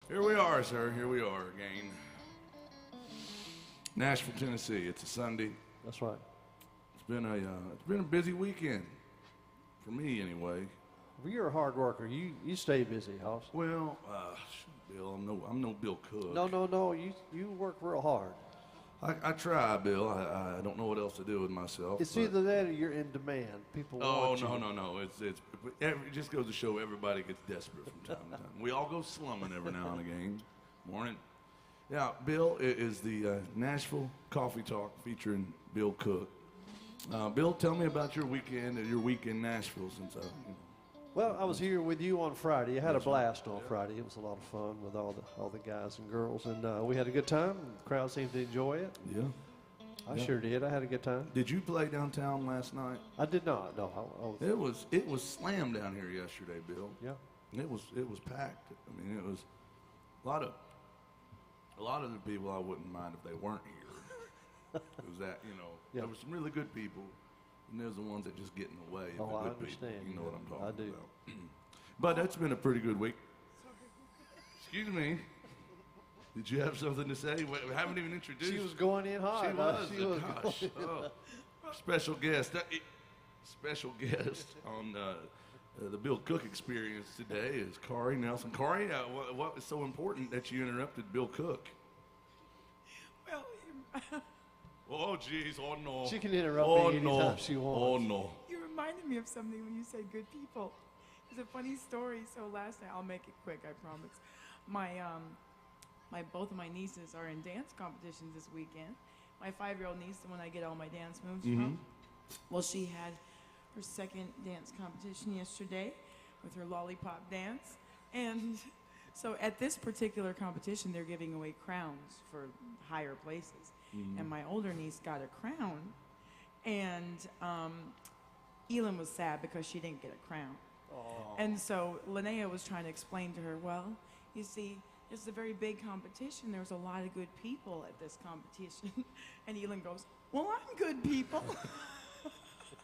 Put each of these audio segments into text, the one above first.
Here we are, sir. Here we are again. Nashville, Tennessee. It's a Sunday. That's right. It's been a busy weekend for me, anyway. Well, you're a hard worker. You stay busy, Hoss. Well, Bill, I'm no Bill Cook. No. You work real hard. I try, Bill. I don't know what else to do with myself. It's either that or you're in demand. People want you. No. It just goes to show everybody gets desperate from time to time. We all go slumming every now and again. Morning. Yeah, Bill is the Nashville Coffee Talk featuring Bill Cook. Bill, tell me about your week in Nashville since Well, I was here with you on Friday. I had a blast on Friday. It was a lot of fun with all the guys and girls, and we had a good time. The crowd seemed to enjoy it. Yeah. I sure did. I had a good time. Did you play downtown last night? I did not. No, I was. It was slammed down here yesterday, Bill. Yeah. And it was packed. I mean, it was a lot of the people I wouldn't mind if they weren't here. It was that, there were some really good people, and there's the ones that just get in the way of the I good understand. people. You know what I'm talking I do. about. But that's been a pretty good week. Excuse me. Did you have something to say? We haven't even introduced. She was going in hot. She was. Gosh. Special guest. Special guest on the Bill Cook experience today is Corey Nelson. Corey, what was so important that you interrupted Bill Cook? Well, oh, geez. Oh, no. She can interrupt me anytime she wants. Oh, no. you reminded me of something when you said good people. It's a funny story. So last night, I'll make it quick, I promise. Both of my nieces are in dance competitions this weekend. My 5-year-old niece, the one I get all my dance moves from, well, she had her second dance competition yesterday with her lollipop dance. And so at this particular competition, they're giving away crowns for higher places. And my older niece got a crown, and Elin was sad because she didn't get a crown. Aww. And so Linnea was trying to explain to her, well, you see, it's a very big competition. There's a lot of good people at this competition. And Elin goes, well, I'm good people.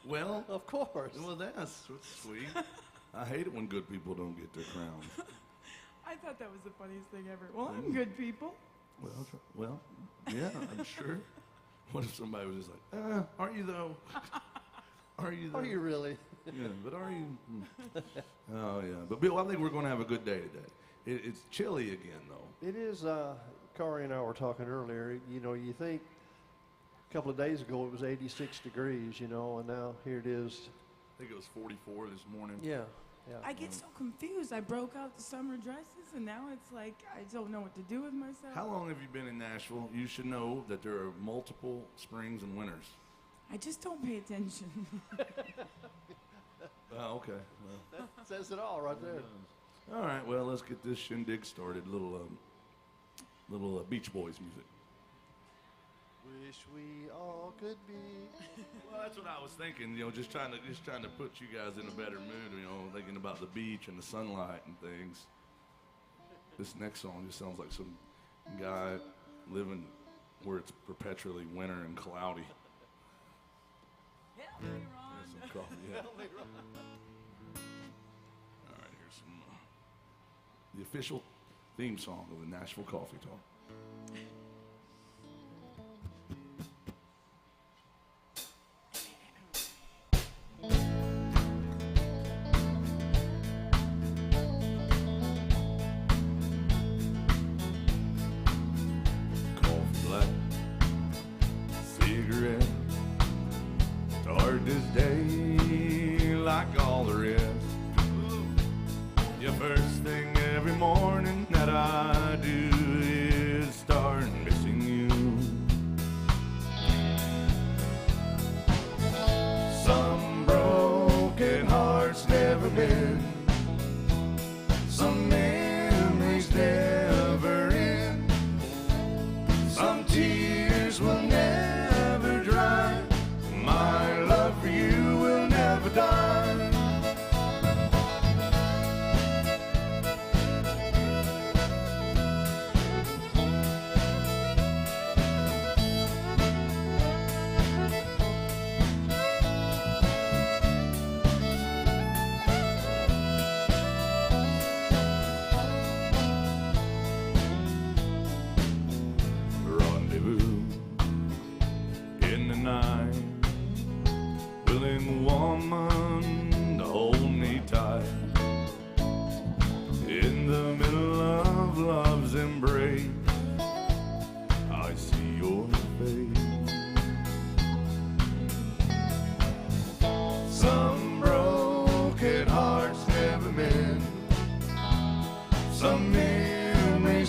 Well, of course. Well, that's sweet. I hate it when good people don't get their crowns. I thought that was the funniest thing ever. Well, I'm good people. Well, yeah, I'm sure. What if somebody was just like, aren't you though? Are you though? Are you really? Yeah, but are you? Oh, yeah. But Bill, I think we're going to have a good day today. It's chilly again, though. It is. Corey and I were talking earlier. You think a couple of days ago it was 86 degrees, and now here it is. I think it was 44 this morning. Yeah. I get so confused. I broke out the summer dresses, and now it's like I don't know what to do with myself. How long have you been in Nashville? You should know that there are multiple springs and winters. I just don't pay attention. Oh, okay. Well, that says it all right there. All right, well, let's get this shindig started. Little Beach Boys music. Wish we all could be. Well, that's what I was thinking. Just trying to put you guys in a better mood. Thinking about the beach and the sunlight and things. This next song just sounds like some guy living where it's perpetually winter and cloudy. Help me, Ron. Some coffee, yeah. All right, here's some the official theme song of the Nashville Coffee Talk. Coffee black, cigarette. Start this day like all the rest. Your first thing every morning that I do is start missing you. Some broken hearts never mend. Some memories never end. Some tears will never dry. My love for you will never die.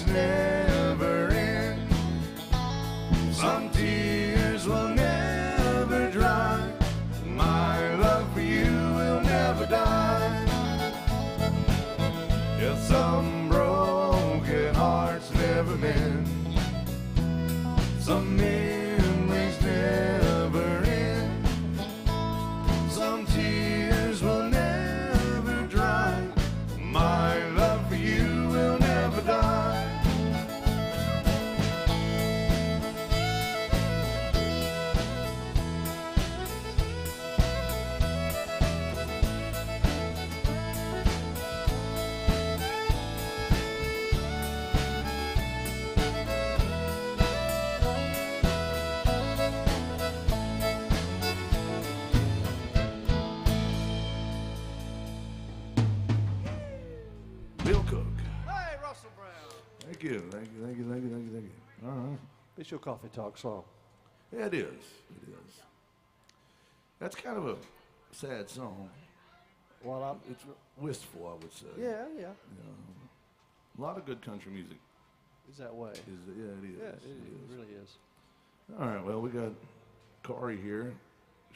memories never end. Some tears will never dry. My love for you will never die. Yes, some broken hearts never mend. Some memories never end. Some tears will never dry. My love for you will never die. Bill Cook. Hey, Russell Brown. Thank you. All right. It's your coffee talk song. Yeah, it is. It is. That's kind of a sad song. Well, It's wistful, I would say. yeah. A lot of good country music. Is that way? Yeah, it is. Yeah, it really is. All right, well, we got Kari here.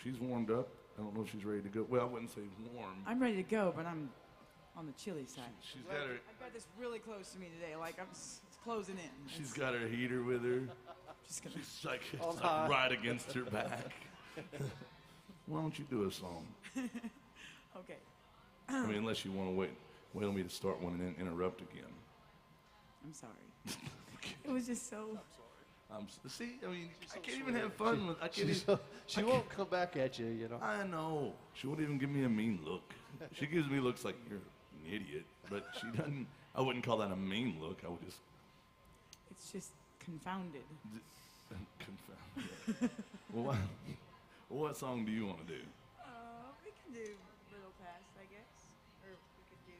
She's warmed up. I don't know if she's ready to go. Well, I wouldn't say warm. I'm ready to go, but I'm on the chilly side. She's got her. I've got this really close to me today. Like it's closing in. She's got her heater with her. Just gonna. She's like, On it's high. like right against her back. Why don't you do a song? Okay. I mean, unless you want to wait on me to start one and then interrupt again. I'm sorry. It was just so. See, I mean, I can't even have fun with. I can't She's even. she won't come back at you, you know. I know. She won't even give me a mean look. She gives me looks like you're an idiot, but she doesn't. I wouldn't call that a mean look. I would just It's just confounded. confound. Well, what song do you want to do? We can do Little Past, I guess. Or we could do.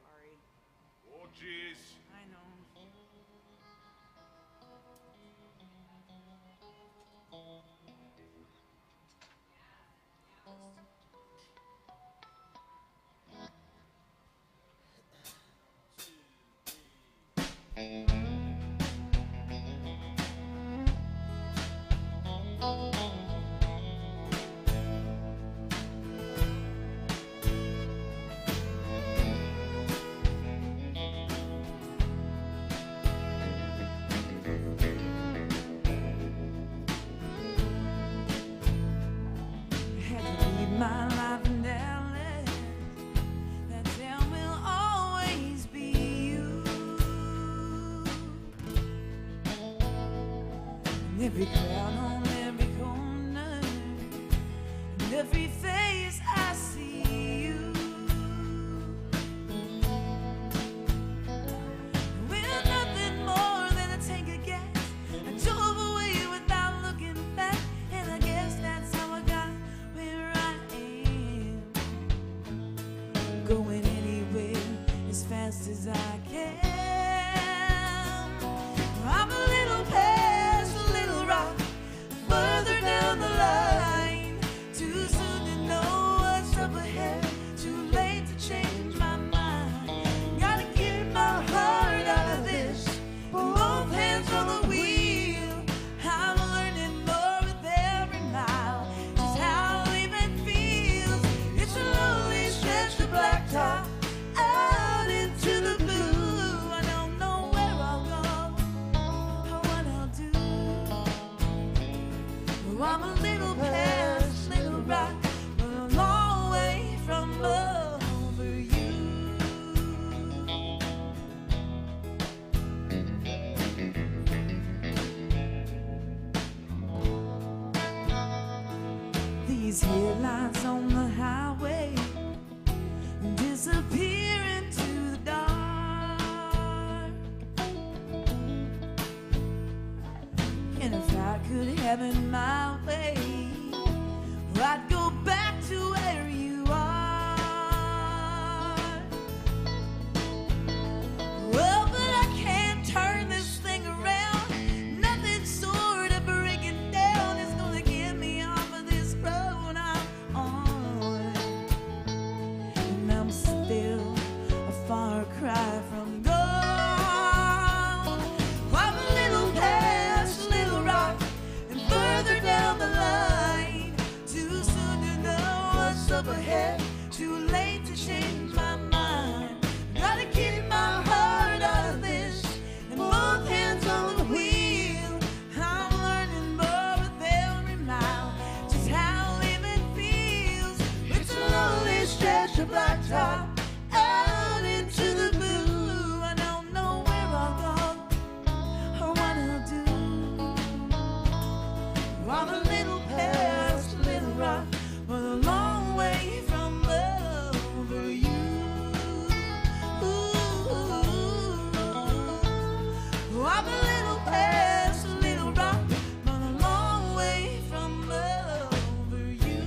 Sorry. Oh, jeez. I know. Had to lead my life in Dallas. That town will always be you. And every crowd on every corner, and every face I see you. With nothing more than a tank of gas, I drove away without looking back, and I guess that's how I got where I am. Going anywhere as fast as I can. I'm a little past a little rock, further down the line. Too soon to know what's up ahead, too late to change my mind. Gotta keep my heart out of this, both hands on the wheel. I'm learning more with every mile, just how leaving feels. It's a lonely stretch of blacktop out into the blue. I don't know where I'll go or what I'll do. Oh, I'm a little past Little Rock, but a long way from over you. These headlights on the highway disappear into the dark. And if I could have it my way, I'd go back to what's up ahead. Too late to change my mind. Gotta keep my heart out of this and both hands on the wheel. I'm learning more with every mile just how living feels. It's a lonely stretch of blacktop out into the blue. I don't know where I'll go or what I'll do. I'm a little past a little rock, but a long way from over you. I'm a little past a little rock, but a long way from over you.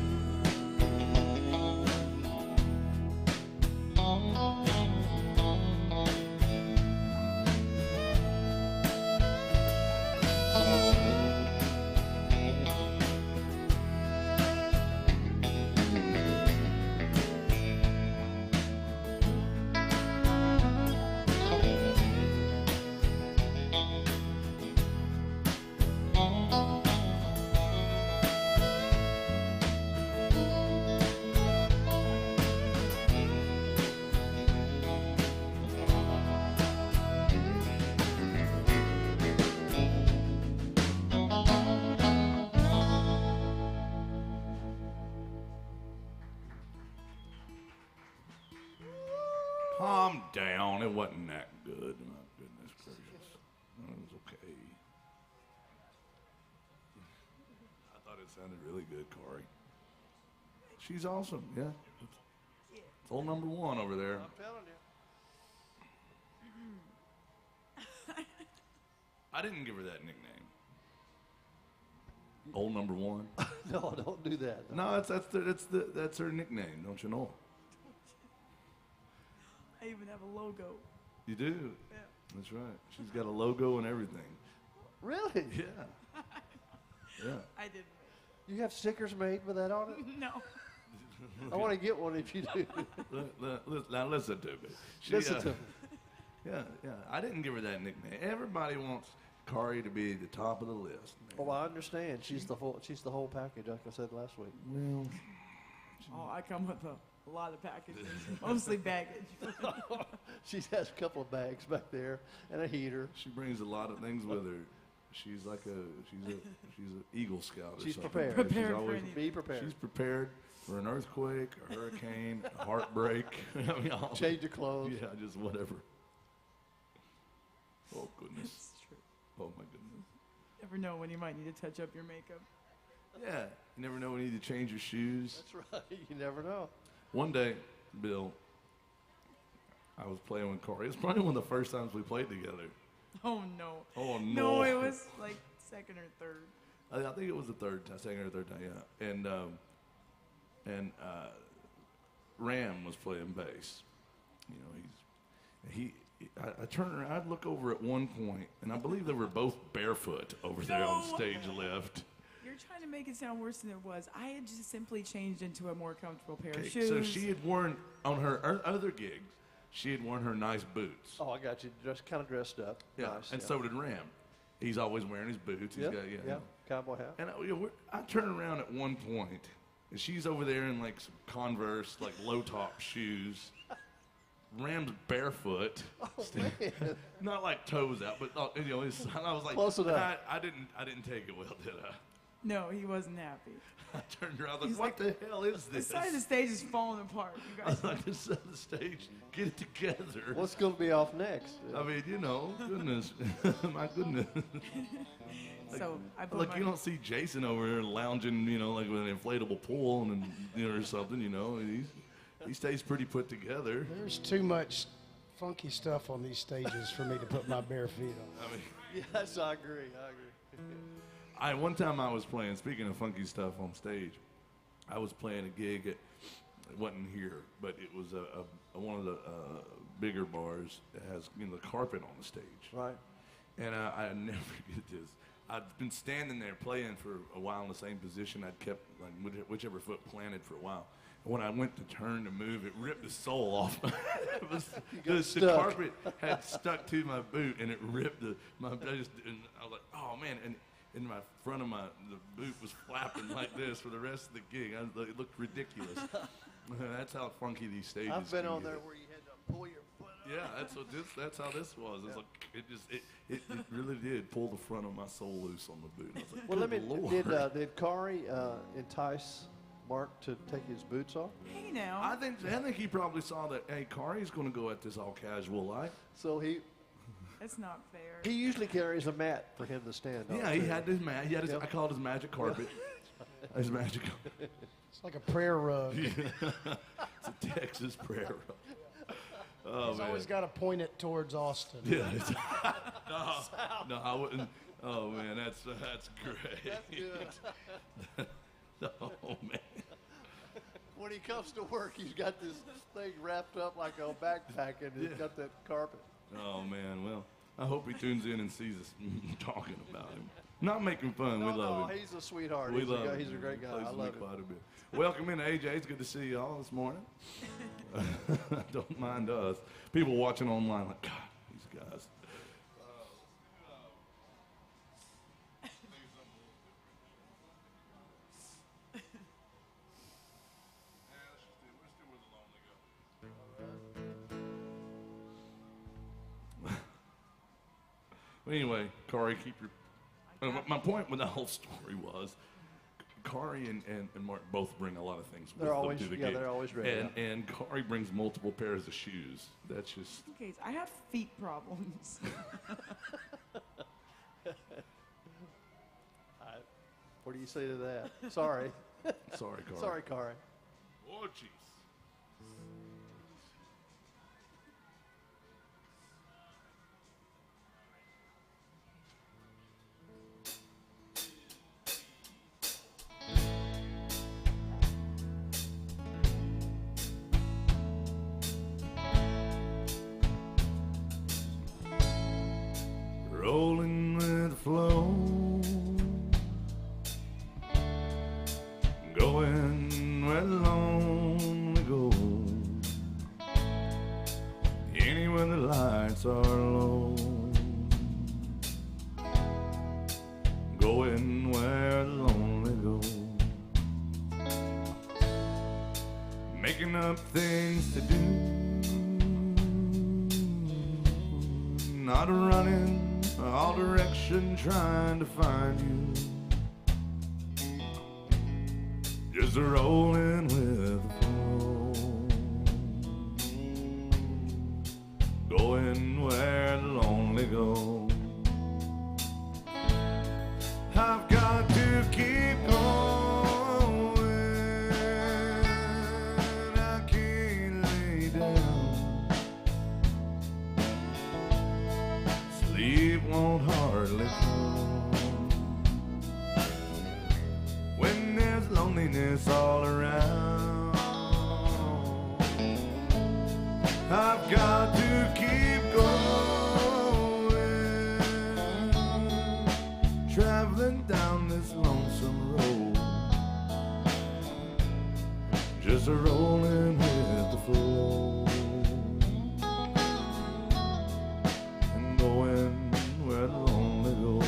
Calm down. It wasn't that good. My goodness gracious. It was okay. I thought it sounded really good, Corey. She's awesome, yeah. It's old number one over there. I'm telling you. I didn't give her that nickname. Old number one. No, don't do that. No, that's her nickname. Don't you know? I even have a logo. You do. Yeah. That's right. She's got a logo and everything. Really? Yeah. Yeah. I didn't. You have stickers made with that on it? No. I want to get one if you do. Now listen to me. Listen to me. Yeah, yeah. I didn't give her that nickname. Everybody wants Corey to be the top of the list. Oh, I understand. She's the whole package, like I said last week. Well, Oh, I come with a lot of packages, mostly baggage. She has a couple of bags back there and a heater. she brings a lot of things with her. She's like she's an Eagle Scout. Or She's something. prepared. Prepared She's for always, anything. Be prepared. She's prepared for an earthquake, a hurricane, a heartbreak. I mean, Change your clothes. Yeah, just whatever. Oh goodness. It's true. Oh my goodness. Never know when you might need to touch up your makeup. Yeah, you never know when you need to change your shoes. That's right. You never know. One day, Bill, I was playing with Corey. It's probably one of the first times we played together. Oh no. Oh no. No, it was like second or third. I think it was the second or third time, yeah. And Ram was playing bass. You know, I turned around, I'd look over at one point, and I believe they were both barefoot over there on No. stage left. You're trying to make it sound worse than it was. I had just simply changed into a more comfortable pair Okay, of shoes. so she had worn, on her other gigs, she had worn her nice boots. Oh, I got you. Just kind of dressed up. Yeah, Nice. and so did Ram. He's always wearing his boots. He's yeah, got, yeah. Cowboy hat. And I turn around at one point, and she's over there in like some Converse, like low top shoes. Ram's barefoot, Oh, man. not like toes out, but you know. I was like, Close enough. I didn't take it well, did I? No, he wasn't happy. I turned around, I was He's like, what the hell is The this? side of the stage is falling apart. You I guys. was like, this side of the stage, get it together. What's going to be off next? I mean, you know, goodness, my goodness. So I put Like my, you don't see Jason over here lounging, you know, like with an inflatable pool and you know or something, you know. He stays pretty put together. There's too much funky stuff on these stages for me to put my bare feet on. I mean, Yes, I agree. one time I was playing. Speaking of funky stuff on stage, I was playing a gig. It wasn't here, but it was one of the bigger bars that has the carpet on the stage. Right. And I never forget this. I'd been standing there playing for a while in the same position. I'd kept like whichever foot planted for a while. And when I went to turn to move, it ripped the sole off. It was, the stuck. carpet had stuck to my boot, and it ripped and I was like, oh man! and my front of the boot was flapping like this for the rest of the gig. It looked ridiculous. That's how funky these stages. I've been can on get. there where you had to pull your foot up. Yeah, that's how this was. It's like it really did pull the front of my soul loose on the boot. I was like, Well, good Lord. did Kari entice Mark to take his boots off? Hey now. I think he probably saw that. Hey, Kari's going to go at this all casual like. So That's not fair. he usually carries a mat for him to stand on. Yeah, he too. had his mat. He had his. Yep. I call it his magic carpet. His magic. It's like a prayer rug. It's a Texas prayer rug. Oh, He's man. always got to point it towards Austin. Yeah. No, I wouldn't. Oh man, that's great. That's good. Oh man. When he comes to work, he's got this thing wrapped up like a backpack, and he's got that carpet. Oh man. Well, I hope he tunes in and sees us talking about him. Not making fun. We love him. He's a sweetheart. We love him. He's a great guy. Plays I with me love him. quite a bit. Welcome in, AJ. It's good to see y'all this morning. Don't mind us. People watching online like, God, these guys. Anyway, Kari, keep your. My point with the whole story was, Kari and Mark both bring a lot of things with They're them always- to the yeah, gig. they're always ready, And Kari brings multiple pairs of shoes. That's just. Okay, I have feet problems. What do you say to that? Sorry. Sorry, Kari. Sorry, Kari. Oh, jeez. Rolling with the flow, going where the lonely go, anywhere the lights are low, going where the lonely go, making up things to do, not running all direction trying to find you, just rolling with the flow, going where the lonely go. I've got to keep going, I can't lay down, sleep won't hardly come when there's loneliness all around. I've got to keep going, traveling down this lonesome road, just a rolling with the flow, and going where the lonely go.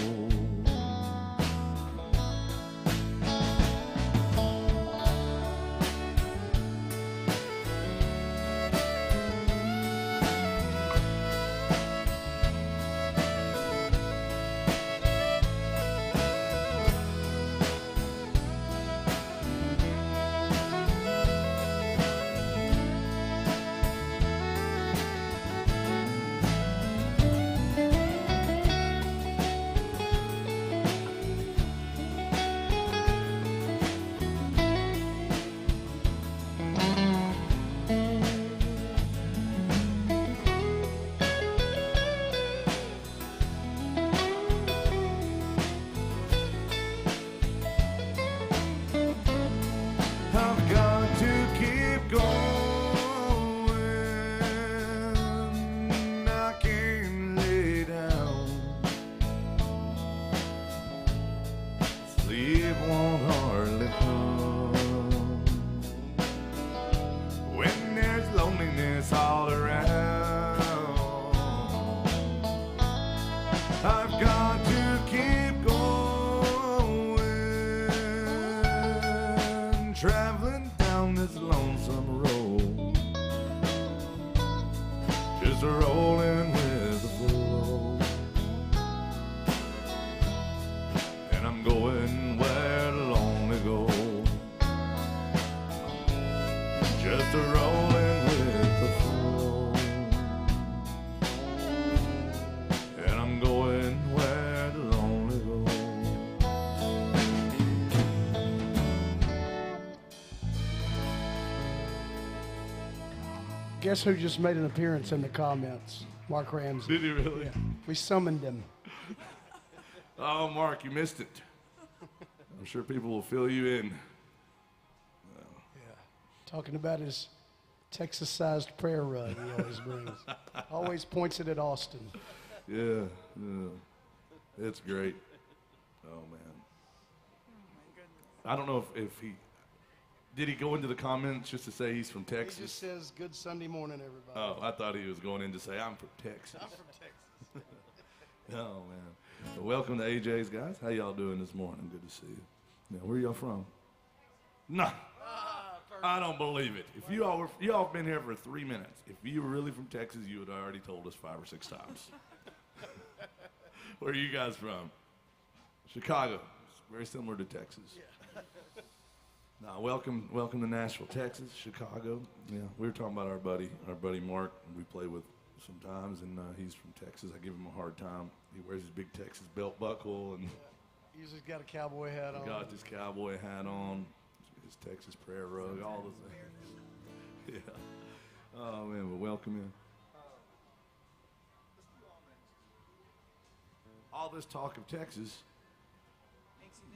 summer road, just rolling with the flow. And I'm going where the lonely go, just rolling with the flow. And I'm going where the lonely go. Guess who just made an appearance in the comments? Mark Ramsey. Did he really? Yeah. We summoned him. Oh, Mark, you missed it. I'm sure people will fill you in. Yeah. Talking about his Texas-sized prayer rug he always brings. Always points it at Austin. Yeah, it's great. Oh, man. I don't know if he... Did he go into the comments just to say he's from Texas? He just says, good Sunday morning, everybody. Oh, I thought he was going in to say, I'm from Texas. I'm from Texas. Oh, man. Well, welcome to AJ's, guys. How y'all doing this morning? Good to see you. Now, where y'all from? No. I don't believe it. If y'all been here for 3 minutes. If you were really from Texas, you would have already told us 5 or 6 times. Where are you guys from? Chicago. It's very similar to Texas. Yeah. Now, welcome to Nashville, Texas, Chicago. Yeah, we were talking about our buddy Mark, we play with sometimes, and he's from Texas. I give him a hard time. He wears his big Texas belt buckle, and He's just got a cowboy hat on. got this cowboy hat on, his Texas prayer rug, all the things. Yeah. Oh man, well, welcome in. All this talk of Texas,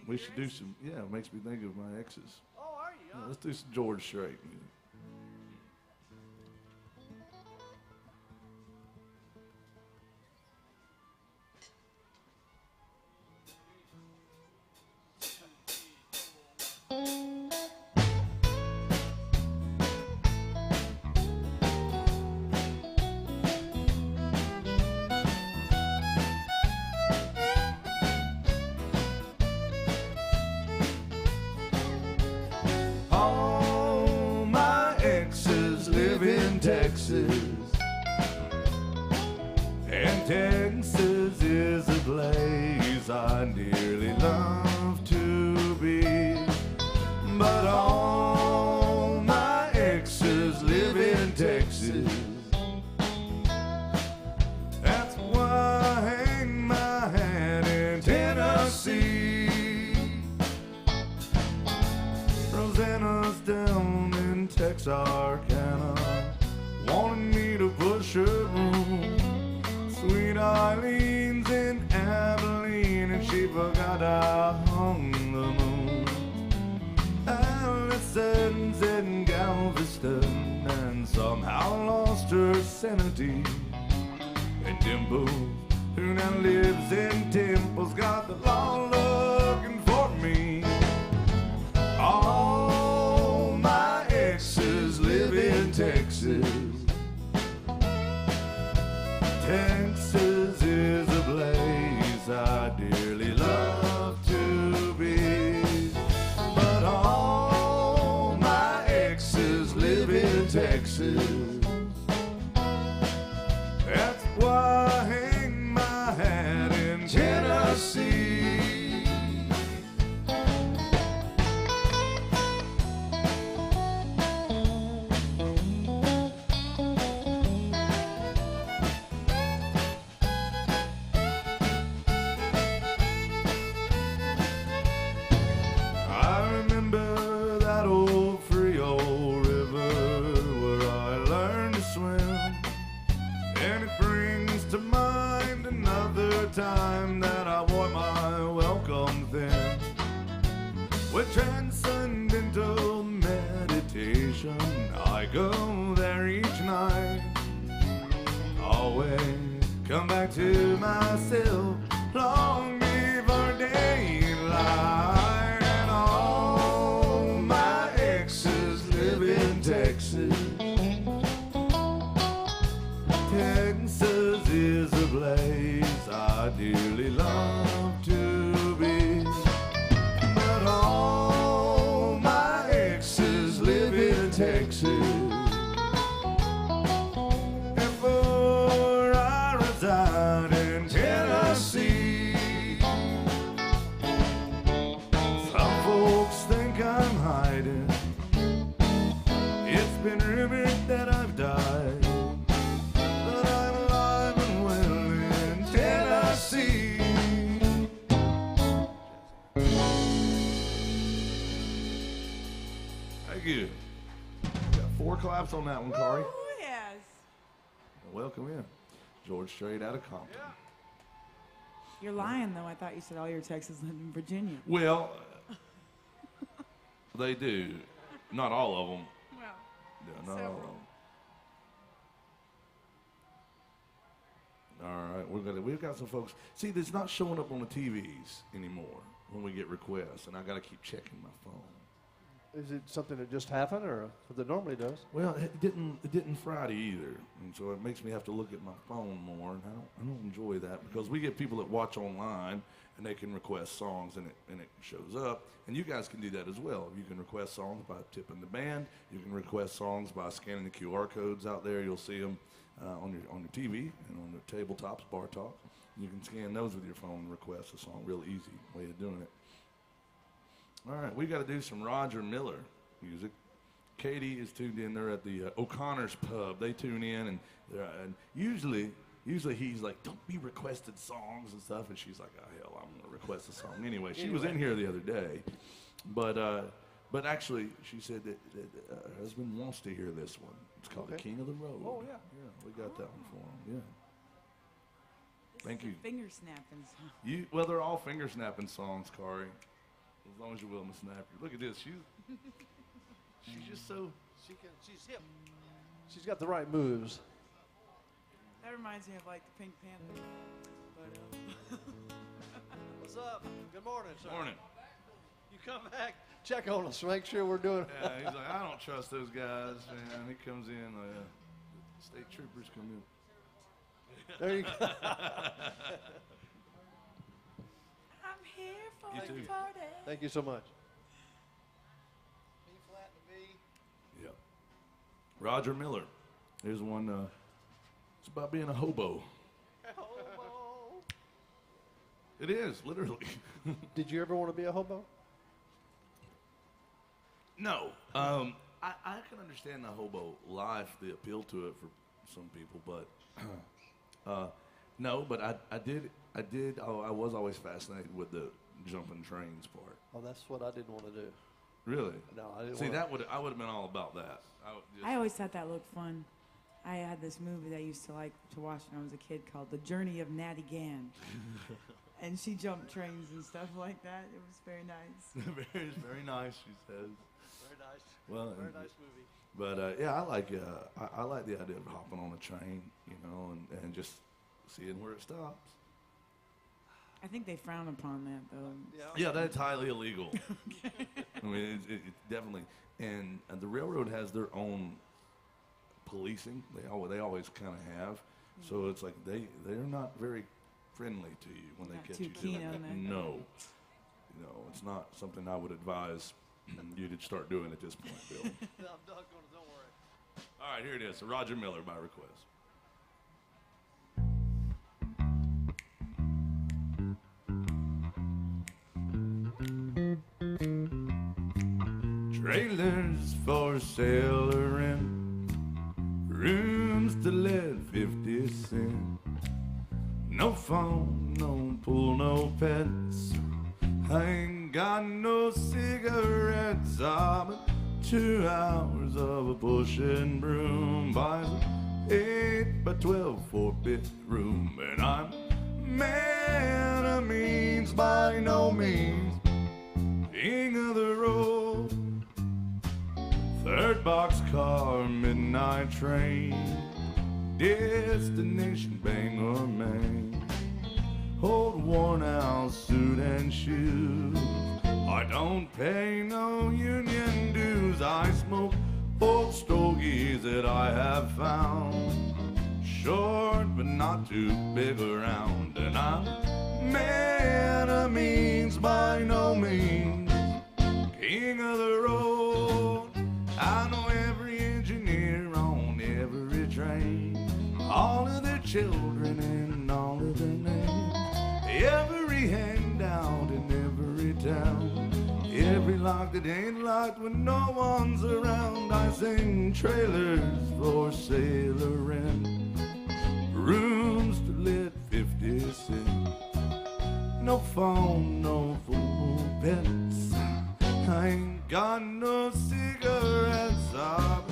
we should do some. Yeah, it makes me think of my exes. Oh, are you? Yeah, let's do some George Strait music. All my exes live in Texas, and Texas is a place I dearly love to be. But all my exes live in Texas. That's why I hang my hat in Tennessee. Rosanna's down in Texarkana, wanting me to push her room. Sweet Eileen's in Abilene, and she forgot I hung the moon. Allison's in Galveston, and somehow lost her sanity. And Dimple, who now lives in Temple's got the law looking for me. All my exes live in Texas. Texas is a place I dearly love to be. But all my exes live in Texas. That's why I hang my hat in Tennessee. I remember that old Frio river where I learned to swim, and it brings to mind another time that I wore my welcome thin. With transcendental meditation, I go there each night. Always come back to myself long before daylight. And all my exes live in Texas. Texas is a place I dearly love to be. But all my exes live in Texas. Texas. Before I reside in Tennessee. Some folks think I'm hiding. It's been rumored that I've died, but I'm alive and well in Tennessee. Thank you. Got 4 claps on that one, Kari. Oh, yes. Welcome in. George Strait out of Compton. You're lying, though. I thought you said all your Texans lived in Virginia. Well, they do. Not all of them. Well, Yeah, not all of them. All right, we've got some folks. See, it's not showing up on the TVs anymore when we get requests, and I got to keep checking my phone. Is it something that just happened, or that normally does? Well, it didn't Friday either, and so it makes me have to look at my phone more, and I don't enjoy that because we get people that watch online and they can request songs and it shows up, and you guys can do that as well. You can request songs by tipping the band. You can request songs by scanning the QR codes out there. You'll see them on your TV and on the tabletops, bar talk. You can scan those with your phone and request a song. Real easy way of doing it. All right, we got to do some Roger Miller music. Katie is tuned in. They're at the O'Connor's Pub. They tune in, and usually he's like, "Don't be requested songs and stuff," and she's like, "Oh hell, I'm gonna request a song anyway." She was in here the other day, but actually she said that her husband wants to hear this one. It's called "The King of the Road." Oh yeah. Yeah, we got that one for him. Yeah. Thank you. Finger snapping song. Well, they're all finger snapping songs, Kari. As long as you're willing to snap your. Look at this. She's just so. She's hip. She's got the right moves. That reminds me of like the Pink Panther. But, What's up? Good morning, sir. Morning. You come back, check on us, make sure we're doing. Yeah, he's like, I don't trust those guys, man. He comes in, state troopers come in. There you go. I'm here for You the too. party. Thank you so much. B flat to B. Yeah. Roger Miller. Here's one. It's about being a hobo. It is, literally. Did you ever want to be a hobo? No. I can understand the hobo life, the appeal to it for some people, but no. But I did. I was always fascinated with the jumping trains part. Oh, that's what I didn't want to do. Really? No, I didn't. See, wanna. I would have been all about that. I always thought that looked fun. I had this movie that I used to like to watch when I was a kid called The Journey of Natty Gann. And she jumped trains and stuff like that. It was very nice. very nice, she says. Very nice. Well, Very nice movie. But yeah, I like the idea of hopping on a train, and just seeing where it stops. I think they frown upon that, though. Yeah, that's highly illegal. I mean, it definitely. And the railroad has their own policing. They always kind of have. So it's like they're not very friendly to you when Not they catch too you keen doing on that. that. No, it's not something I would advise you to start doing at this point, Bill. No, I'm not going to. Don't worry. All right, here it is. Roger Miller by request. Trailers for sale or rent, rooms to let 50 cents. No phone, no pool, no pets. I ain't got no cigarettes. I'm in 2 hours of a push and broom. Buys an 8 by 12 4-bedroom, and I'm man of means by no means. King of the road, 3rd boxcar, midnight train, destination Bangor, Maine. Old worn out suit and shoes. I don't pay no union dues. I smoke old stogies that I have found. Short but not too big around. And I'm man of means by no means. King of the road. I know every children in all of their names. Every handout in every town, every lock that ain't locked when no one's around. I sing trailers for sailor rent, rooms to let 50 cents. No phone, no food pets. I ain't got no cigarettes. I've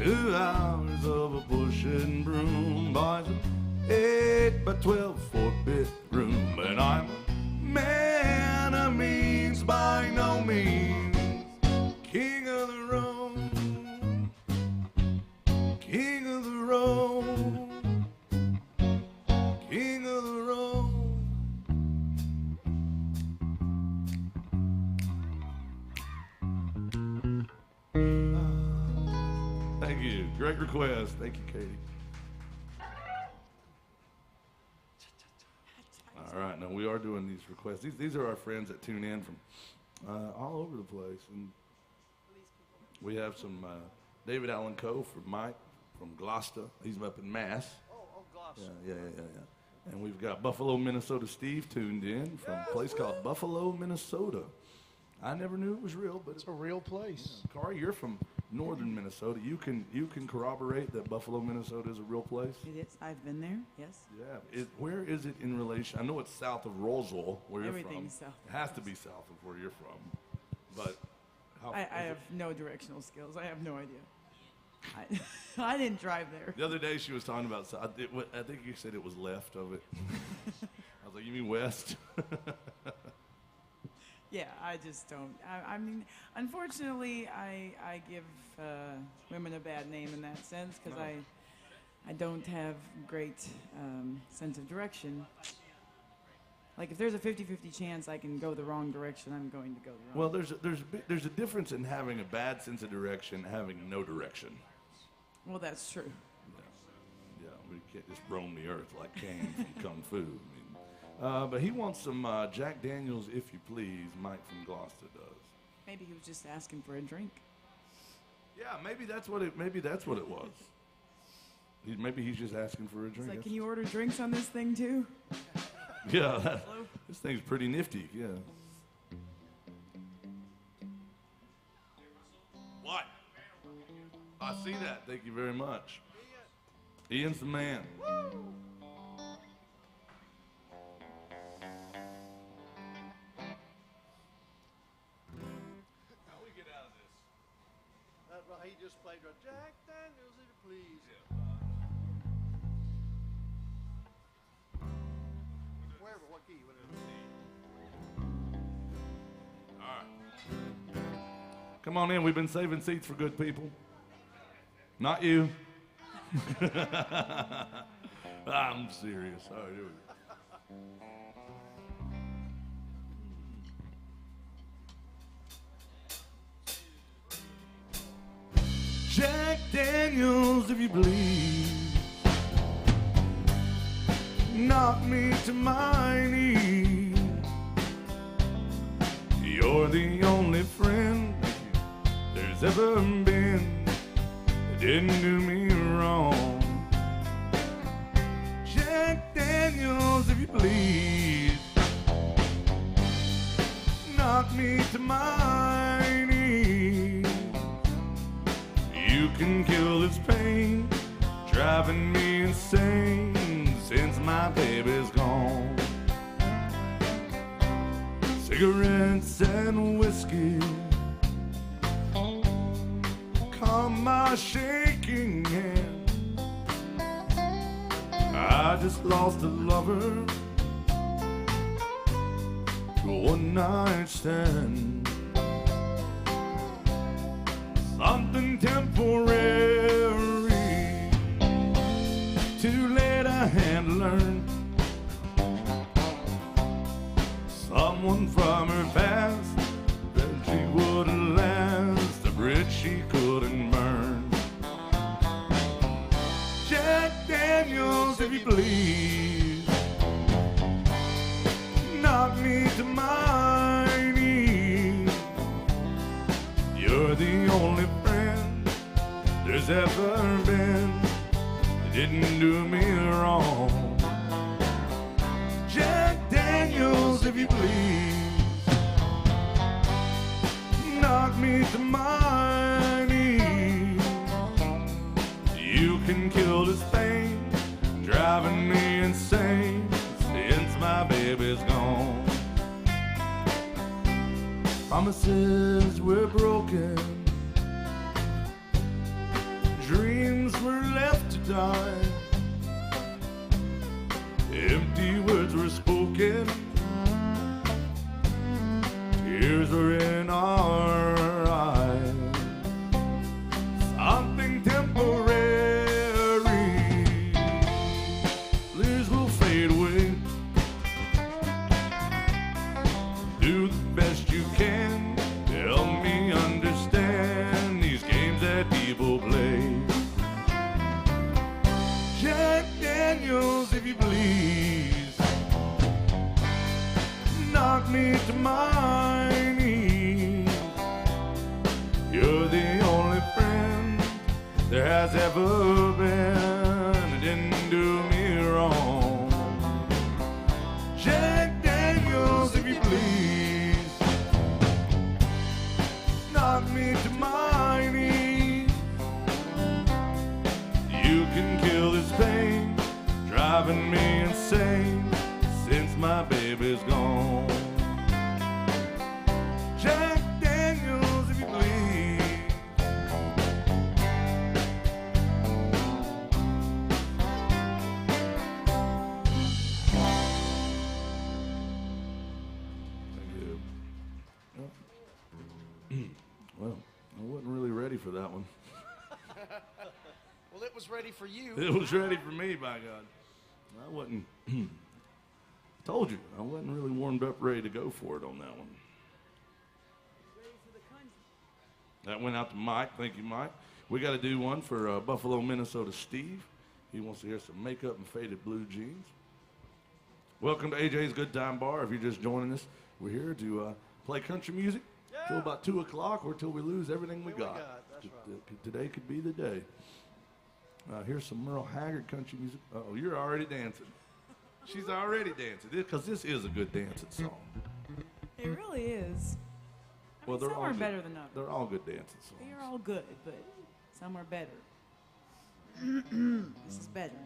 2 hours of a push and broom. Boys, 8 by 12 4-bedroom. But I'm a man of means by no means. King of the road, king of the road, king of the road. Thank you. Great request. Thank you, Katie. All right, now we are doing these requests. These are our friends that tune in from all over the place. And we have some David Allen Coe from Mike from Gloucester. He's up in Mass. Oh, Gloucester. Yeah. And we've got Buffalo, Minnesota Steve tuned in from a place called Buffalo, Minnesota. I never knew it was real, but It's a real place. Corey, you're from northern Minnesota. You can corroborate that Buffalo, Minnesota is a real place? It is. I've been there. Yes. Yeah. Where is it in relation? I know it's south of Roswell, where you're from. Everything's south. It has to be south of where you're from. But how I is have it? no directional skills. I have no idea. I didn't drive there. The other day she was talking about, I think you said it was left of it. I was like, you mean west? Yeah, I just don't. I mean, unfortunately, I give women a bad name in that sense because No. I don't have great sense of direction. Like if there's a 50-50 chance I can go the wrong direction, I'm going to go the wrong. Well, there's a difference in having a bad sense of direction and having no direction. Well, that's true. Yeah, we can't just roam the earth like Caine from Kung Fu. I mean, but he wants some Jack Daniels, if you please. Mike from Gloucester does. Maybe he was just asking for a drink. Yeah, maybe that's what it was. Maybe he's just asking for a It's drink. like, can you order drinks on this thing too? Yeah, this thing's pretty nifty. Yeah. What? I see that. Thank you very much. Ian's the man. How we get out of this? He just played Jack Daniels, if you please. Wherever, what key, whatever. All right. Come on in. We've been saving seats for good people. Not you. I'm serious. All right, here we go. Jack Daniels, if you please, knock me to my knees. You're the only friend there's ever been that didn't do me wrong. Jack Daniels, if you please, knock me to my knees. You can kill this pain, driving me insane since my baby's gone. Cigarettes and whiskey calm my shaking hand. I just lost a lover to a one-night stand. Something temporary, too late I had learned. Someone from her past that she wouldn't last, a bridge she couldn't burn. Jack Daniels, if you please, knock me to my knees. You're the only friend there's ever been that didn't do me wrong. Jack Daniels, if you please, knock me to my knees. You can kill this pain, driving me insane since my baby's gone. Promises were broken, dreams were left to die, empty words were spoken, tears were in our eyes. Something temporary, blues will fade away. Do the best you can, help me understand these games that people play. Jack Daniels, if you please, knock me to my knees. You're the only friend there has ever been that didn't do me wrong. Jack Daniels, if you please, knock me to my knees. You can kill this pain, driving me insane since my baby's gone. Jack Daniels, if you please. Thank you. Well, I wasn't really ready for that one. Well, it was ready for you. It was ready for me, by God. I wasn't. Told you, I wasn't really warmed up, ready to go for it on that one. Ready for the country. That went out to Mike. Thank you, Mike. We got to do one for Buffalo, Minnesota Steve. He wants to hear some makeup and faded blue jeans. Welcome to AJ's Good Time Bar. If you're just joining us, we're here to play country music till about 2 o'clock or till we lose everything we got. That's right. Today could be the day. Here's some Merle Haggard country music. Oh, you're already dancing. She's already dancing because this is a good dancing song. It really is. Well, they're some all are good. better than others. They're all good dancing songs. They are all good, but some are better. This is better.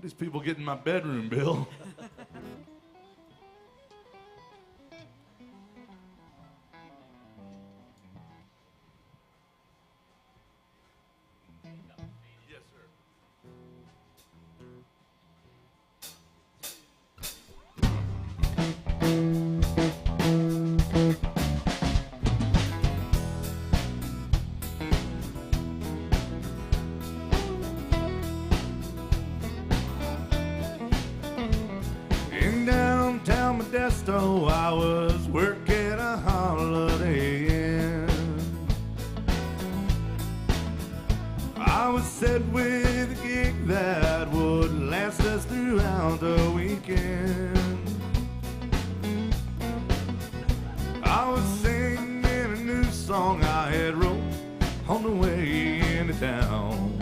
These people get in my bedroom, Bill. Yes, sir. In downtown Modesto, I was working a Holiday Inn. I was set with a gig that would last us throughout the weekend. I was singing a new song I had wrote on the way into town.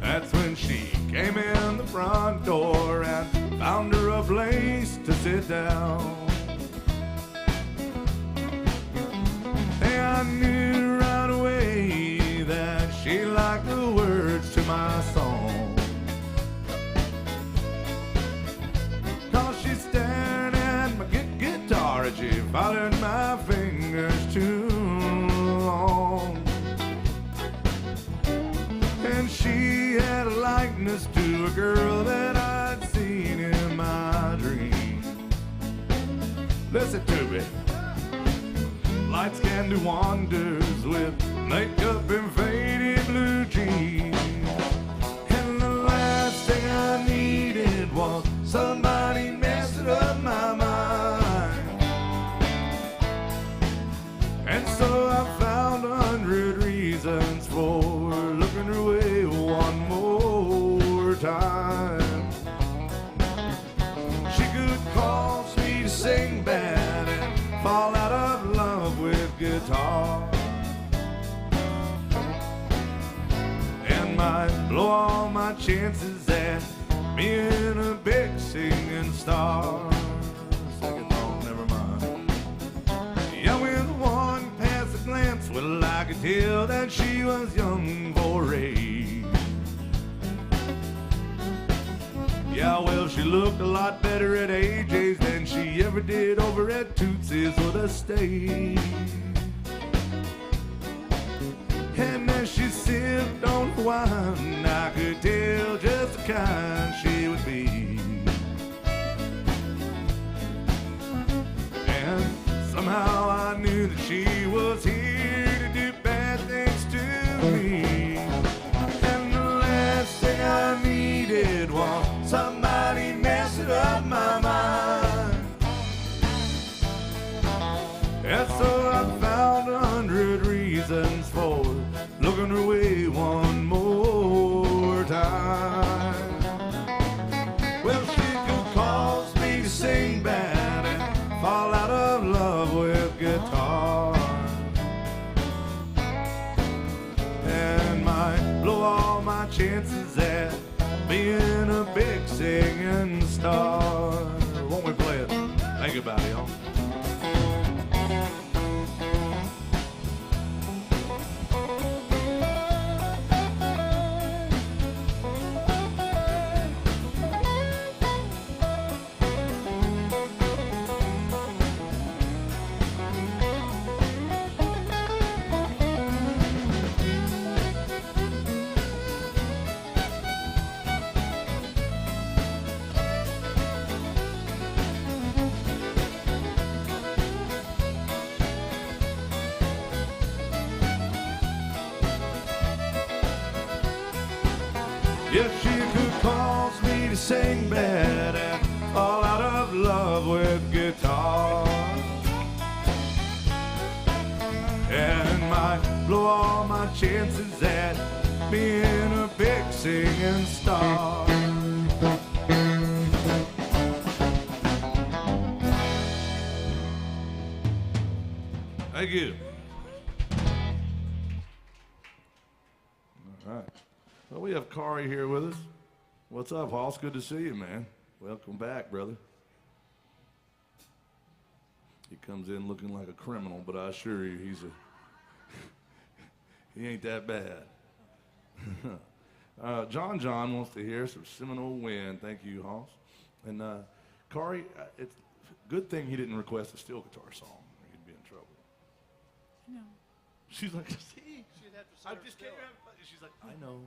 That's when she came in the front door and found her a place to sit down. And I knew right away that she liked the words to my song. 'Cause she stared at my guitar and she followed my fingers too long. And she had a likeness to a girl that I'd seen in my dream. Listen to me. Lights can do wonders with makeup and faded blue jeans. And the last thing I needed was somebody messing up my mind. And so I found 100 reasons for looking her way one more time. She could cause me to sing bad and fall out of love with guitar. might blow all my chances at being a big singing star. Second thought, never mind. Yeah, with one pass a glance, well, I could tell that she was young for age. Yeah, well, she looked a lot better at AJ's than she ever did over at Tootsie's or the stage. And as she sipped on the wine, I could tell just the kind she would be. And somehow I knew that she was here to do bad things to me. And the last thing I needed was somebody messing up my mind. And so I found 100 reasons for looking her way one more time. Well, she could cause me to sing bad and fall out of love with guitar, and might blow all my chances at being a big singing star. Won't we play it? Think about it, y'all. Yes, she could cause me to sing bad and fall out of love with guitar, and might blow all my chances at being a big singing star. Thank you. All right. Well, we have Kari here with us. What's up, Hoss? Good to see you, man. Welcome back, brother. He comes in looking like a criminal, but I assure you, he ain't that bad. John wants to hear some Seminole Wind. Thank you, Hoss. And Kari, it's a good thing he didn't request a steel guitar song, or he'd be in trouble. No. She's like, see, I just can't have. She's like, I know.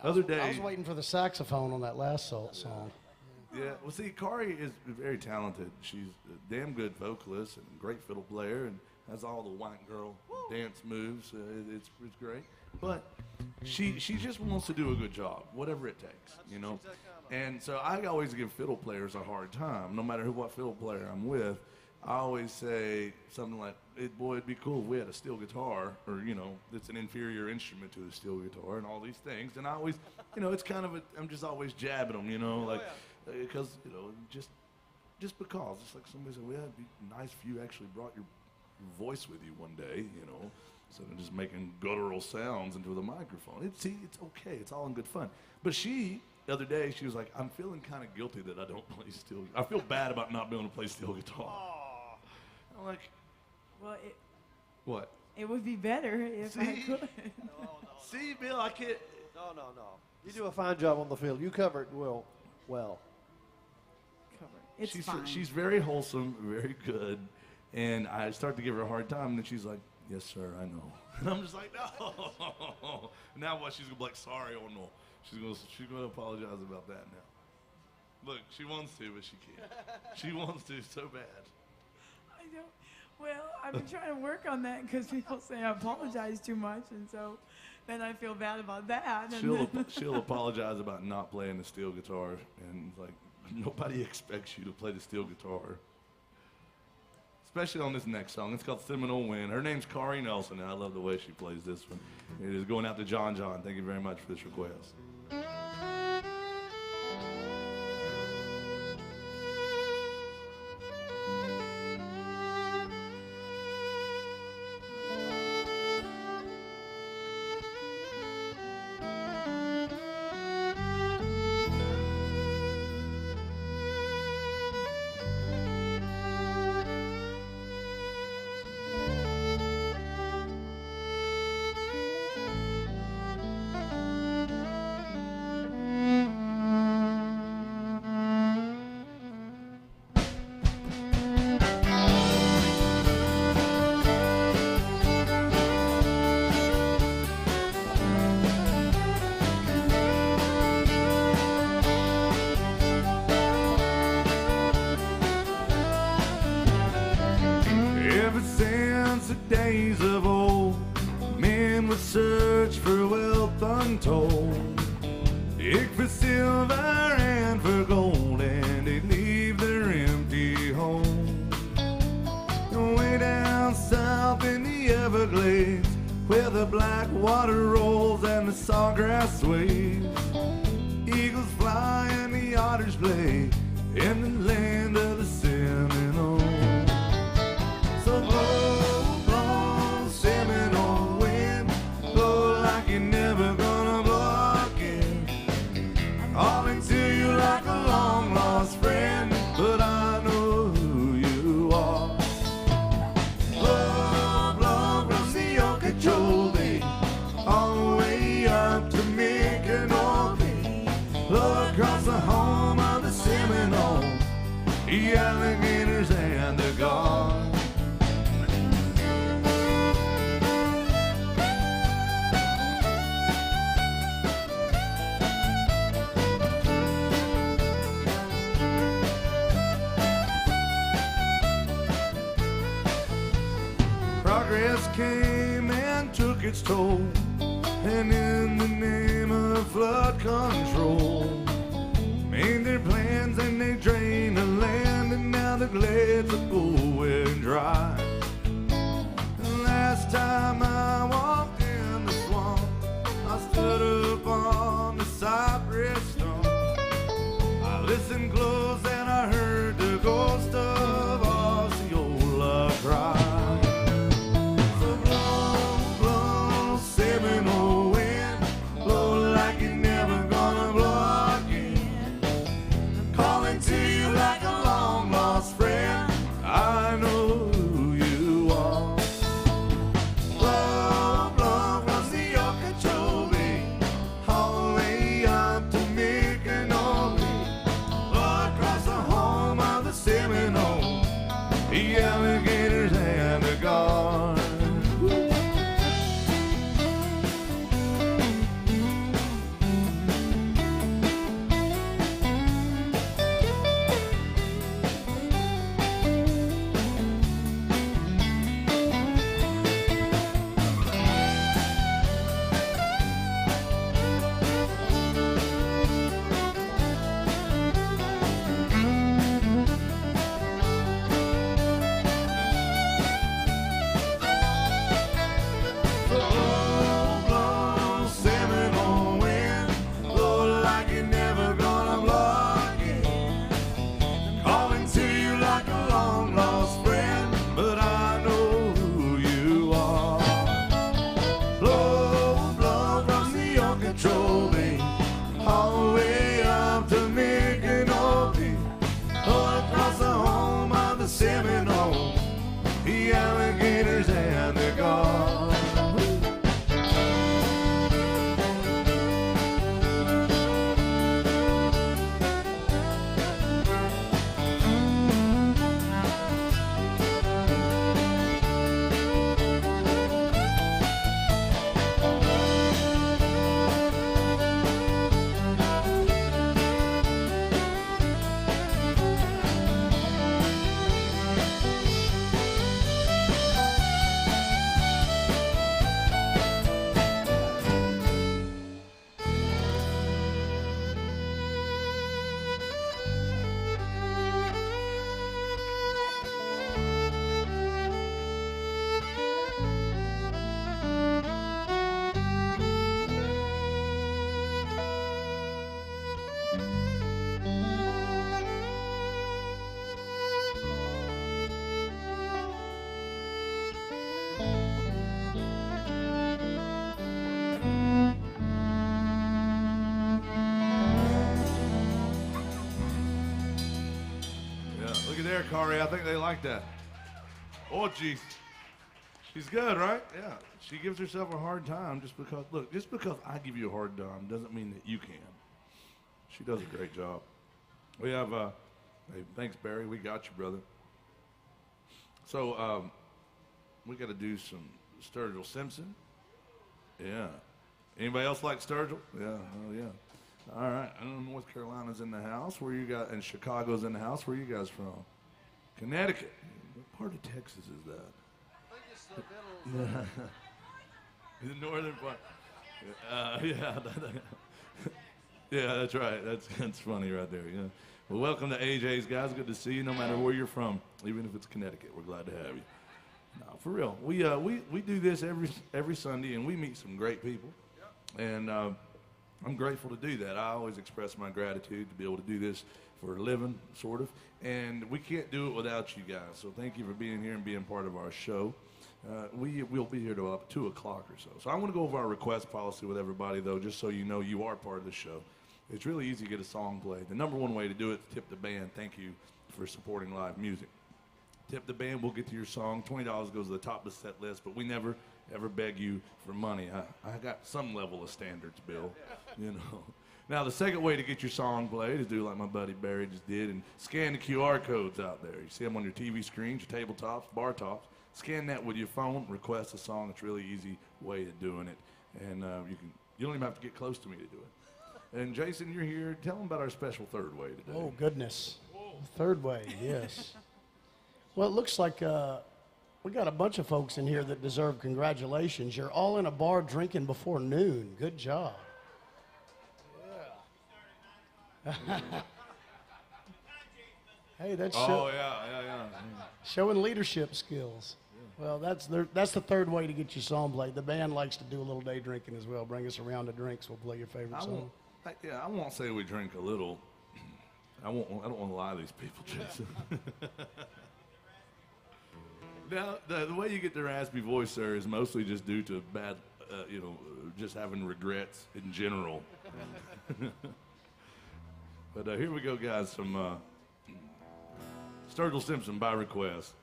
Other day, I was waiting for the saxophone on that last song. Yeah, well, see, Kari is very talented. She's a damn good vocalist and a great fiddle player and has all the white girl dance moves. It's great. But she just wants to do a good job, whatever it takes, you know. And so I always give fiddle players a hard time, no matter what fiddle player I'm with. I always say something like, it'd be cool if we had a steel guitar, or, you know, it's an inferior instrument to the steel guitar and all these things. And I always, you know, it's kind of I'm just always jabbing them, you know, like, because, you know, just because. It's like somebody said, well, it'd be nice if you actually brought your voice with you one day, you know, instead of just making guttural sounds into the microphone. It's okay. It's all in good fun. But the other day, she was like, I'm feeling kind of guilty that I don't play steel. I feel bad about not being able to play steel guitar. I'm like, Well, what? it would be better if I could. See, Bill, I can't. No. You do a fine job on the field. You cover it well. It's fine. She's very wholesome, very good, and I start to give her a hard time, and then she's like, yes, sir, I know. And I'm just like, no. Now what? She's gonna be like, sorry, oh no. She's gonna apologize about that now. Look, she wants to, but she can't. She wants to so bad. I don't. Well, I've been trying to work on that because people say I apologize too much, and so then I feel bad about that. And She'll apologize about not playing the steel guitar, and like nobody expects you to play the steel guitar, especially on this next song. It's called Seminole Wind. Her name's Kari Nelson, and I love the way she plays this one. It is going out to John. Thank you very much for this request. days of old, men would search for wealth untold. Dig for silver and for gold, and they'd leave their empty home. Way down south in the Everglades, where the black water rolls and the sawgrass sways, eagles fly and the otters play in the land of the Seminole. So blow, blow, Seminole wind, blow like you're never gonna blow again. Calling to you like a long lost friend, but I know who you are. Blow, blow from the Okeechobee, all the way up to Micanopy, blow across the home of the Seminole, the alligators and the guard. Progress came and took its toll, and in the name of flood control, made their plans and they drained the land, and now the glades are going dry. The last time I walked in the swamp, I stood up on the cypress stump. I listened close and I heard the ghost of Osceola cry. So blow, blow, Seminole wind, blow like you're never gonna blow again. Calling to you like a long lost friend, I know who you are. Blow, blow from the Okeechobee, all the way up to Micanopy, blow across the home of the Seminole, the alligators and the guard. Blow, blow, Seminole wind, blow like you're never gonna blow again. Calling to you like a long lost friend, but I know who you are. Blow, blow from the Okeechobee, all the way up to Micanopy, blow across the home of the Seminole, the alligators and the guard. Yeah, look at there, Kari. I think they like that. Oh, geez. She's good, right? Yeah. She gives herself a hard time just because, look, just because I give you a hard time doesn't mean that you can. She does a great job. We have, hey, thanks, Barry. We got you, brother. So, we got to do some Sturgill Simpson. Yeah. Anybody else like Sturgill? Yeah. Oh, yeah. All right. I know North Carolina's in the house. Where you got? And Chicago's in the house. Where you guys from? Connecticut. What part of Texas is that? I think it's The northern part. Yeah. Yeah, that's right. That's funny right there. Yeah. Well, welcome to AJ's, guys. Good to see you, no matter where you're from, even if it's Connecticut. We're glad to have you. No, for real. We do this every Sunday, and we meet some great people. And I'm grateful to do that. I always express my gratitude to be able to do this for a living, sort of. And we can't do it without you guys. So thank you for being here and being part of our show. We'll be here till up 2 o'clock or so. So I want to go over our request policy with everybody, though, just so you know you are part of the show. It's really easy to get a song played. The number one way to do it is tip the band. Thank you for supporting live music. Tip the band, we'll get to your song. $20 goes to the top of the set list, but we never, ever beg you for money. I got some level of standards, Bill, you know. Now, the second way to get your song played is do like my buddy Barry just did and scan the QR codes out there. You see them on your TV screens, your tabletops, bar tops. Scan that with your phone, request a song. It's a really easy way of doing it. And you don't even have to get close to me to do it. And Jason, you're here. Tell them about our special third way today. Oh, goodness. Third way, yes. Well, it looks like we got a bunch of folks in here that deserve congratulations. You're all in a bar drinking before noon. Good job. Yeah. Hey, that's showing leadership skills. Yeah. Well, that's the third way to get your song played. The band likes to do a little day drinking as well. Bring us a round of drinks. We'll play your favorite song. I won't say we drink a little. I don't want to lie to these people, Jason. Now, the way you get the raspy voice, sir, is mostly just due to bad, just having regrets in general. But here we go, guys, from Sturgill Simpson by request.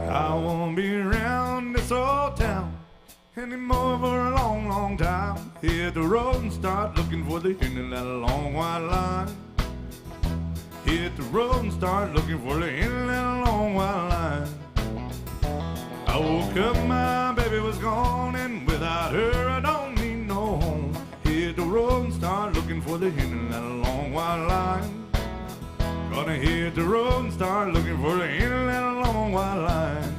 I won't be around this old town anymore for a long, long time. Hit the road and start looking for the end of that long white line. Hit the road and start looking for the end of that long white line. I woke up, my baby was gone, and without her I don't need no home. Hit the road and start looking for the end of that long white line. Gonna hit the road and start looking for the end of that long white line.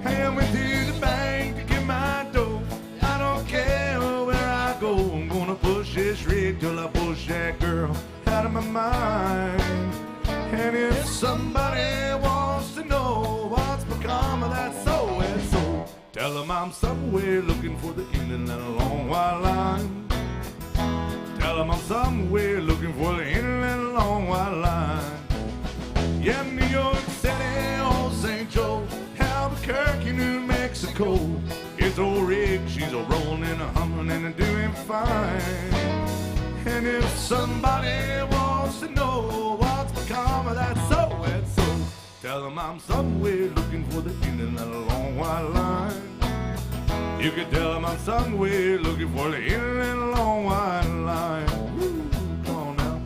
Hey, I went to the bank to get my dough. I don't care where I go. I'm gonna push this rig till I push that girl out of my mind. And if somebody wants to know what's become of that so-and-so, tell them I'm somewhere looking for the end of that long white line. Tell them I'm somewhere looking for the end of that long white line. Yeah, New York City, old St. Joe, Albuquerque, New Mexico. It's old Rick, she's a rolling and a humming and a doing fine. And if somebody wants to know what's become of that so-and-so, tell them I'm somewhere looking for the end of that long white line. You can tell them I'm somewhere looking for the end of that long white line. Woo, come on now.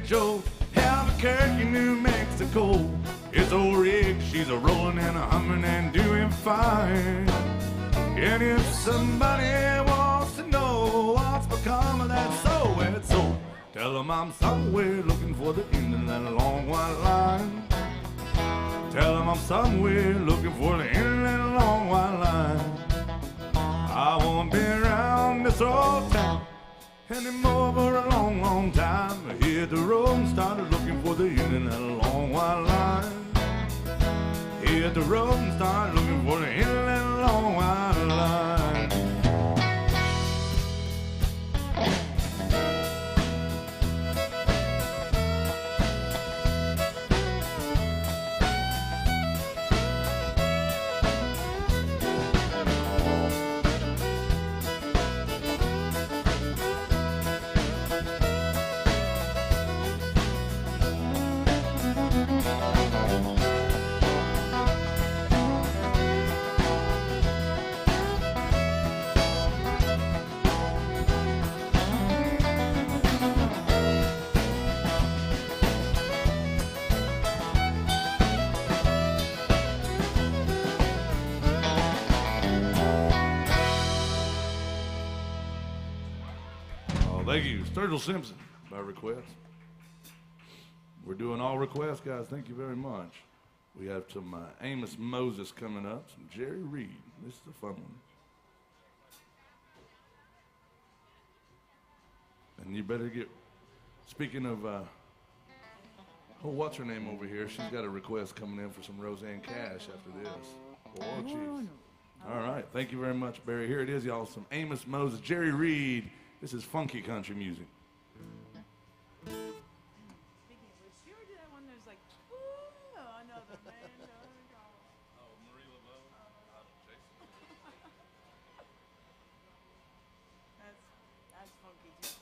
Joe, Albuquerque, New Mexico. It's old Rick, she's a rolling and a humming and doing fine. And if somebody wants to know what's become of that so-and-so, tell them I'm somewhere looking for the end of that long white line. Tell them I'm somewhere looking for the end of that long white line. I won't be around this old town anymore for a long, long time. I hit the road and started looking for the end of that long white line. hit the road and started looking for the end of that long white line. Thank you, Sturgill Simpson, by request. We're doing all requests, guys. Thank you very much. We have some Amos Moses coming up, some Jerry Reed. This is a fun one. And you better get, speaking of, oh, what's her name over here? She's got a request coming in for some Roseanne Cash after this. Oh, jeez. All right, thank you very much, Barry. Here it is, y'all, some Amos Moses, Jerry Reed. This is funky country music. Speaking of which, you ever do that one that's like, ooh, another man. Oh, Marie Laveau? That's funky too.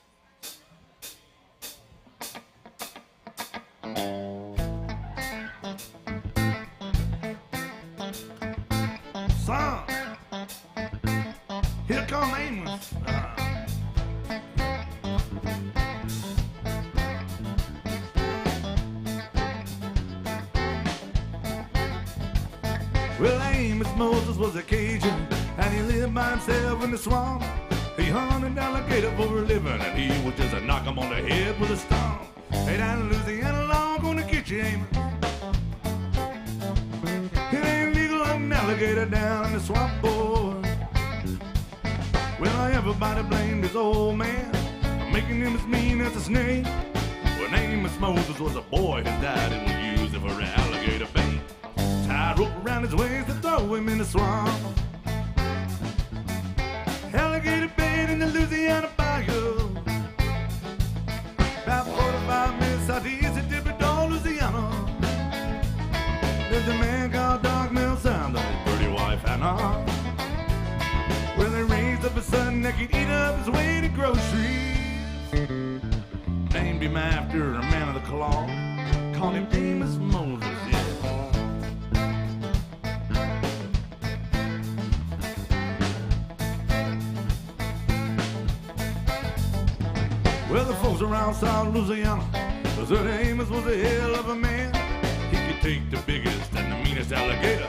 Son, here come Amos. Well, Amos Moses was a Cajun, and he lived by himself in the swamp. He hunted alligator for a living, and he was just a knock him on the head with a stomp. Hey, down in Louisiana law, gonna get you, Amos. It ain't legal on an alligator down in the swamp, boy. Well, everybody blamed his old man for making him as mean as a snake. When Amos Moses was a boy, his daddy would use it for an alligator bait. Tied rope around his waist to throw him in the swamp. Alligator bait in the Louisiana bayou. About 45 minutes southeast of Thibodaux, Louisiana. There's a man called Dog Mill Sound and his pretty wife Hannah. Well, they raised up a son that could eat up his way to groceries. Named him after a man of the claw. Called him Amos Moses, yeah. Well, the folks around South Louisiana said Amos was a hell of a man. He could take the biggest and the meanest alligator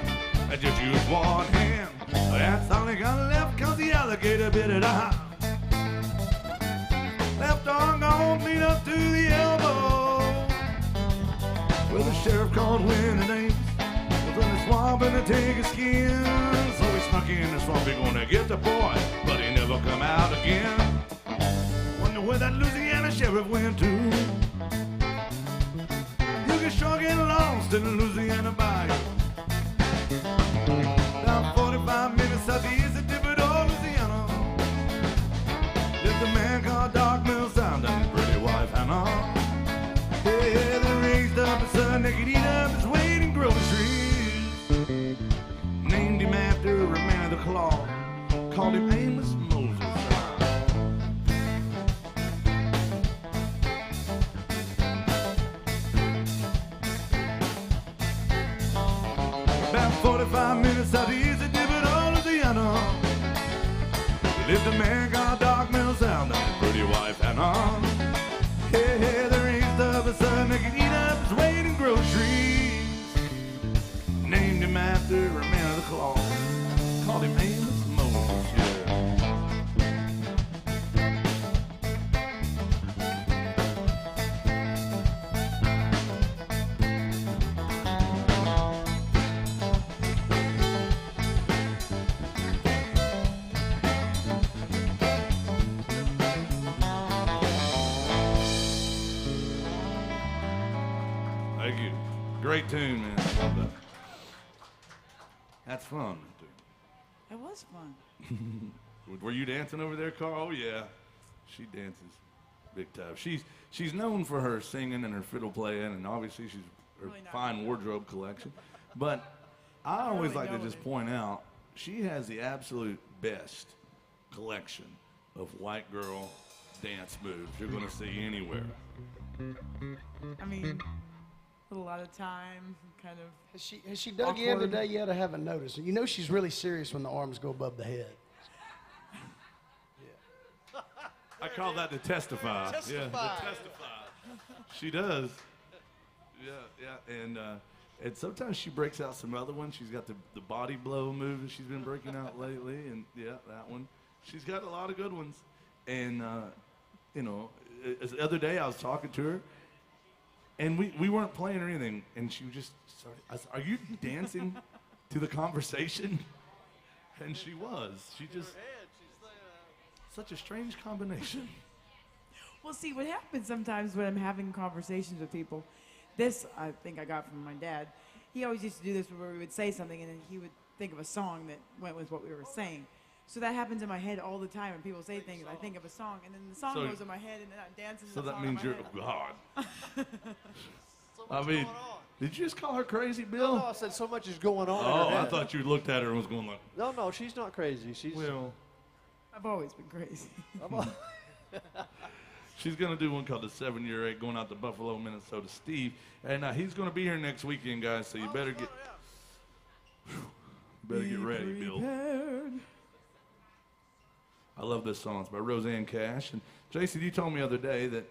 and just use one hand. That's all he got left, cause the alligator bit it out. Left arm gone clean up to the elbow. Well, the sheriff called when and Amos was in the swamp and to take his skin. So he snuck in the swamp, he gonna get the boy, but he never come out again. Wonder where that Louisiana sheriff went to. You can sure get lost in the Louisiana bayou. About 45 minutes southeast of Thibodaux, Louisiana. There's a man called Dog Mill Sound and his pretty wife Hannah. Yeah, they raised up a son that could eat up his weight in groceries. Named him after a man of the claw. Called him Amos Moses. About 45 minutes southeast of Thibodaux, Louisiana. Lived a man called Dog Mill Sound and his pretty wife Hannah. Yeah, they raised up a son that could eat up his weight in groceries. Named him after a man of the claw. Called him Amos Moses, yeah. Thank you. Great tune, man. I love that. That's fun. It was fun. Were you dancing over there, Carl? Oh, yeah. She dances big time. She's known for her singing and her fiddle playing, and obviously she's her Really not fine really. wardrobe collection. But I always really like to know just it. point out she has the absolute best collection of white girl dance moves you're going to see anywhere. I mean, with a lot of time, kind of. Has she dug you in Awkward. today yet? I haven't noticed. You know she's really serious when the arms go above the head. I call that to testify. Yeah, to testify. She does. Yeah. And sometimes she breaks out some other ones. She's got the body blow move that she's been breaking out lately, and yeah, that one. She's got a lot of good ones. And the other day I was talking to her, and we weren't playing or anything, and she just started. I said, "Are you dancing to the conversation?" And she was. She just. Such a strange combination. Well, see, what happens sometimes when I'm having conversations with people, this I think I got from my dad. He always used to do this where we would say something and then he would think of a song that went with what we were saying. So that happens in my head all the time when people say things. I think of a song and then the song So- goes in my head and then I'm dancing to So the that song means in you're my head. God. I mean, did you just call her crazy, Bill? No, I said so much is going on. in Oh, her I head. thought you looked at her and was going like, No, she's not crazy. She's. well, I've always been crazy. she's going to do one called the 7-Year-8 going out to Buffalo, Minnesota. Steve, and he's going to be here next weekend, guys, so you better get ready, Bill. Prepared. I love this song. It's by Roseanne Cash. And Jason, you told me the other day that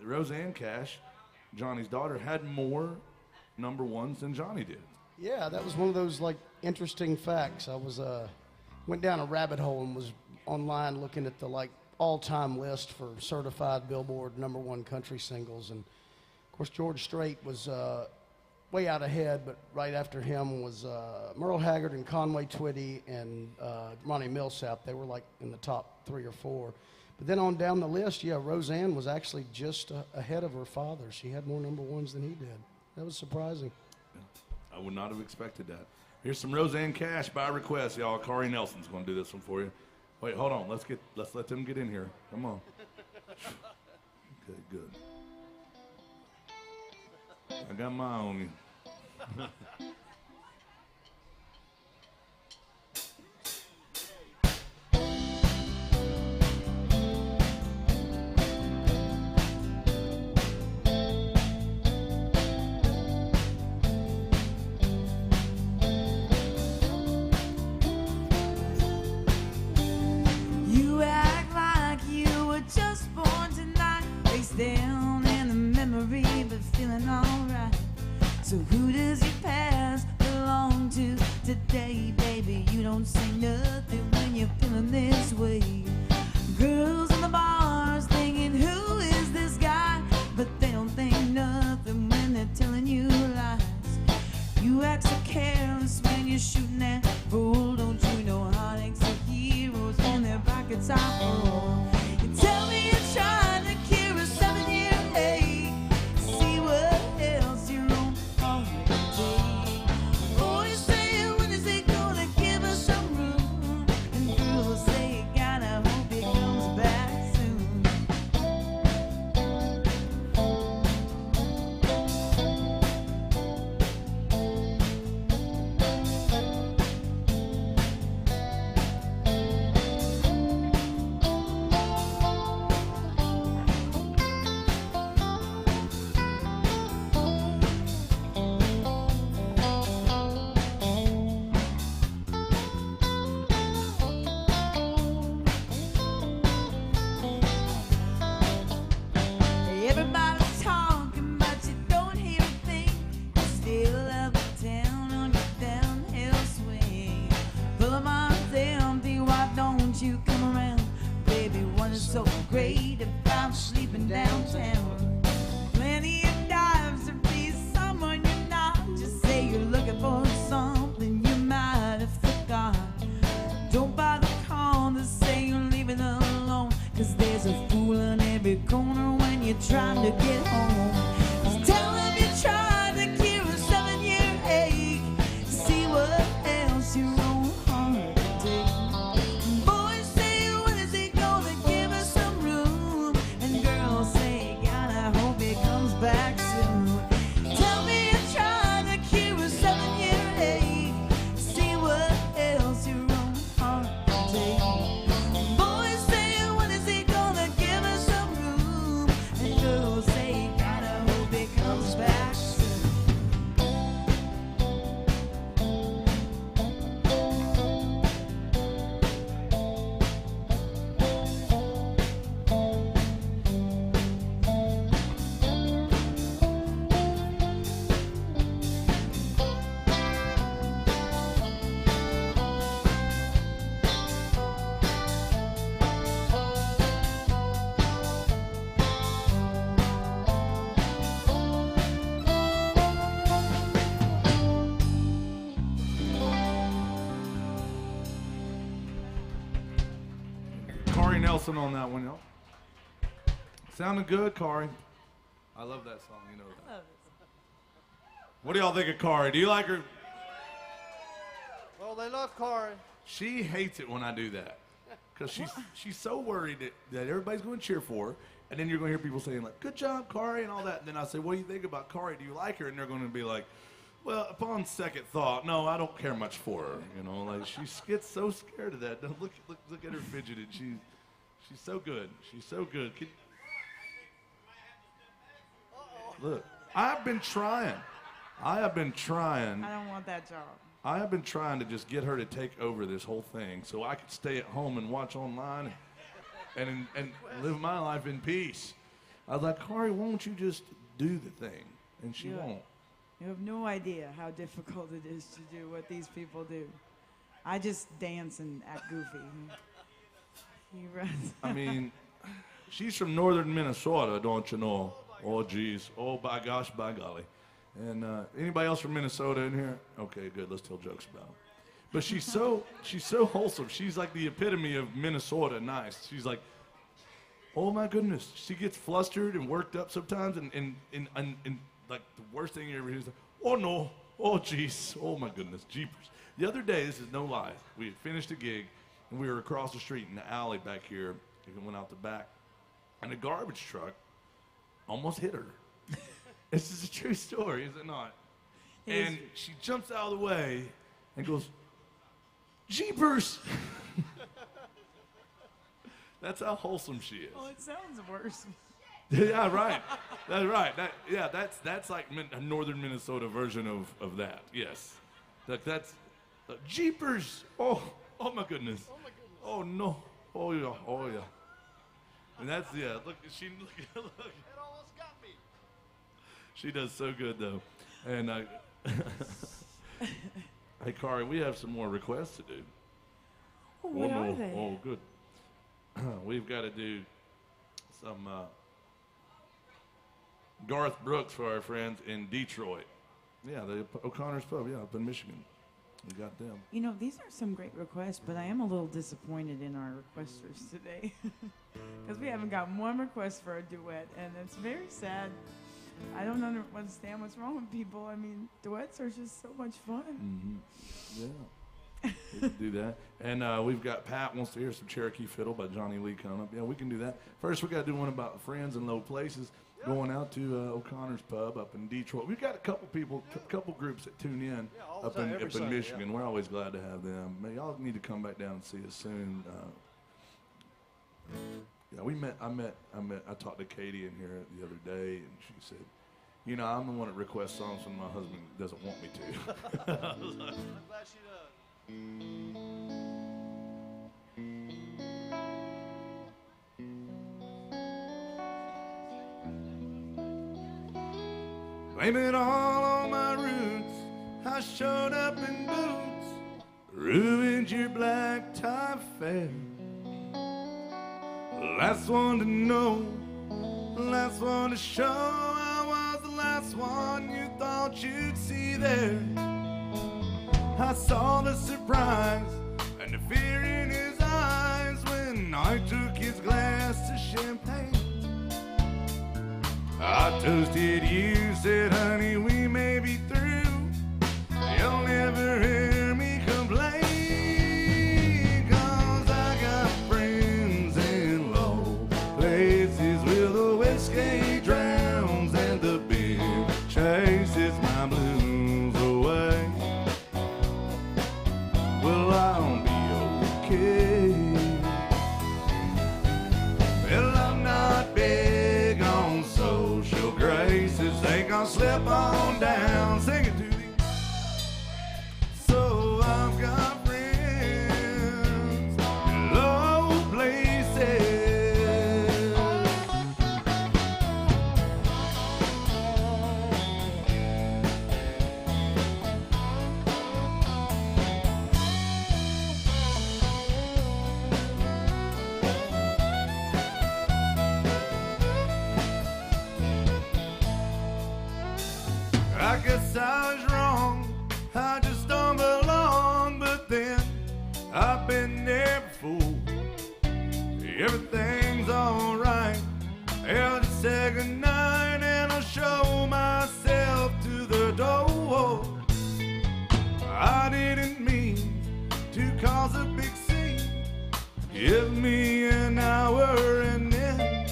Roseanne Cash, Johnny's daughter, had more number ones than Johnny did. Yeah, that was one of those like interesting facts. I was went down a rabbit hole and was online looking at the like all-time list for certified Billboard #1 country singles, and of course George Strait was way out ahead, but right after him was Merle Haggard and Conway Twitty and Ronnie Millsap. They were like in the top 3 or 4. But then on down the list, yeah, Roseanne was actually just ahead of her father. She had more #1s than he did. That was surprising. I would not have expected that. Here's some Roseanne Cash by request, y'all. Corey Nelson's going to do this one for you. Wait, hold on. Let's let them get in here. Come on. Okay, good. I got my on you. You act like you were just born tonight, face down in the memory, but feeling alright. So who does your past belong to today, baby? You don't say nothing when you're feeling this way. Girls in the bars thinking, who is this guy? But they don't think nothing when they're telling you lies. You act so careless when you're shooting that bull. Don't you know heartaches are heroes when their pockets are full? You tell me you're trying to cure a 7-year-8. See what else your own heart can take. Oh, you say when is it gonna give us some room? And you'll say you gotta hope it comes back soon. Everybody's talking, but you don't hear a thing. You still have the town on your downhill swing. Full of minds empty, why don't you come around? Baby, one is so great if I'm sleeping downtown. Plenty of dives to be someone you're not. Just say you're looking for something you might have forgot. Don't bother calling to say you're leaving alone, 'cause there's a fool in every corner when you're trying to get home. Just tell them you tried to cure a 7-year-8. See what else Kari Nelson on that one, y'all. Sounding good, Kari. I love that song, you know that. I love What do y'all think of Kari? Do you like her? Oh, they love Kari. She hates it when I do that. Because she's so worried that everybody's going to cheer for her. And then you're going to hear people saying, like, good job, Kari, and all that. And then I say, what do you think about Kari? Do you like her? And they're going to be like, well, upon second thought, no, I don't care much for her. You know, like, she gets so scared of that. Look at her fidgeted. She's so good. She's so good. Look, I've been trying. I have been trying. I don't want that job. I have been trying to just get her to take over this whole thing so I could stay at home and watch online and live my life in peace. I was like, Kari, won't you just do the thing? And she won't. You have no idea how difficult it is to do what these people do. I just dance and act goofy. He runs. I mean, she's from northern Minnesota, don't you know? Oh, geez. Oh, by gosh, by golly. And anybody else from Minnesota in here? Okay, good. Let's tell jokes about her. But she's so wholesome. She's like the epitome of Minnesota nice. She's like, oh my goodness. She gets flustered and worked up sometimes, and like the worst thing you ever hear is, oh no, oh geez, oh my goodness, jeepers. The other day, this is no lie, we had finished a gig, and we were across the street in the alley back here. We went out the back, and a garbage truck almost hit her. This is a true story, is it not? And she jumps out of the way and goes, jeepers! That's how wholesome she is. Oh, it sounds worse. Yeah, right. That's right. That's like a northern Minnesota version of that. Yes. That's jeepers! Oh my goodness. Oh no. Oh yeah. Oh yeah. And that's Look. It almost got me. She does so good, though. And hey, Kari, we have some more requests to do. Oh, what are they? Oh, good. We've got to do some Garth Brooks for our friends in Detroit. Yeah, the O'Connor's Pub, up in Michigan. We got them. You know, these are some great requests, but I am a little disappointed in our requesters today. Because we haven't got one request for a duet, and it's very sad. I don't understand what's wrong with people. I mean, duets are just so much fun. Mm-hmm. Yeah, we can do that. And we've got Pat wants to hear some Cherokee Fiddle by Johnny Lee coming up. Yeah, we can do that. First, we got to do one about friends in low places. Going out to O'Connor's Pub up in Detroit. We've got a couple people, couple groups that tune in up in Michigan. Yeah. We're always glad to have them. Man, y'all need to come back down and see us soon. I talked to Katie in here the other day, and she said, you know, I'm the one that requests songs when my husband doesn't want me to. I'm glad she does. Blame it all on my roots. I showed up in boots, ruined your black tie fair. Last one to know, last one to show. I was the last one you thought you'd see there. I saw the surprise and the fear in his eyes when I took his glass of champagne. I toasted you, said, honey, we may be through. You'll never hear me complain, 'cause I got friends in low places where the whiskey drowns and the beer chases my blues away. Well, I'll be okay. Well, I'm not big on social graces. Think I'll slip on down, sing it to thee. So I've got friends in low places. I guess I was wrong, I just stumbled along, but then I've been there before. everything's alright. I'll just say goodnight and I'll show myself to the door. I didn't mean to cause a big scene. Give me an hour and then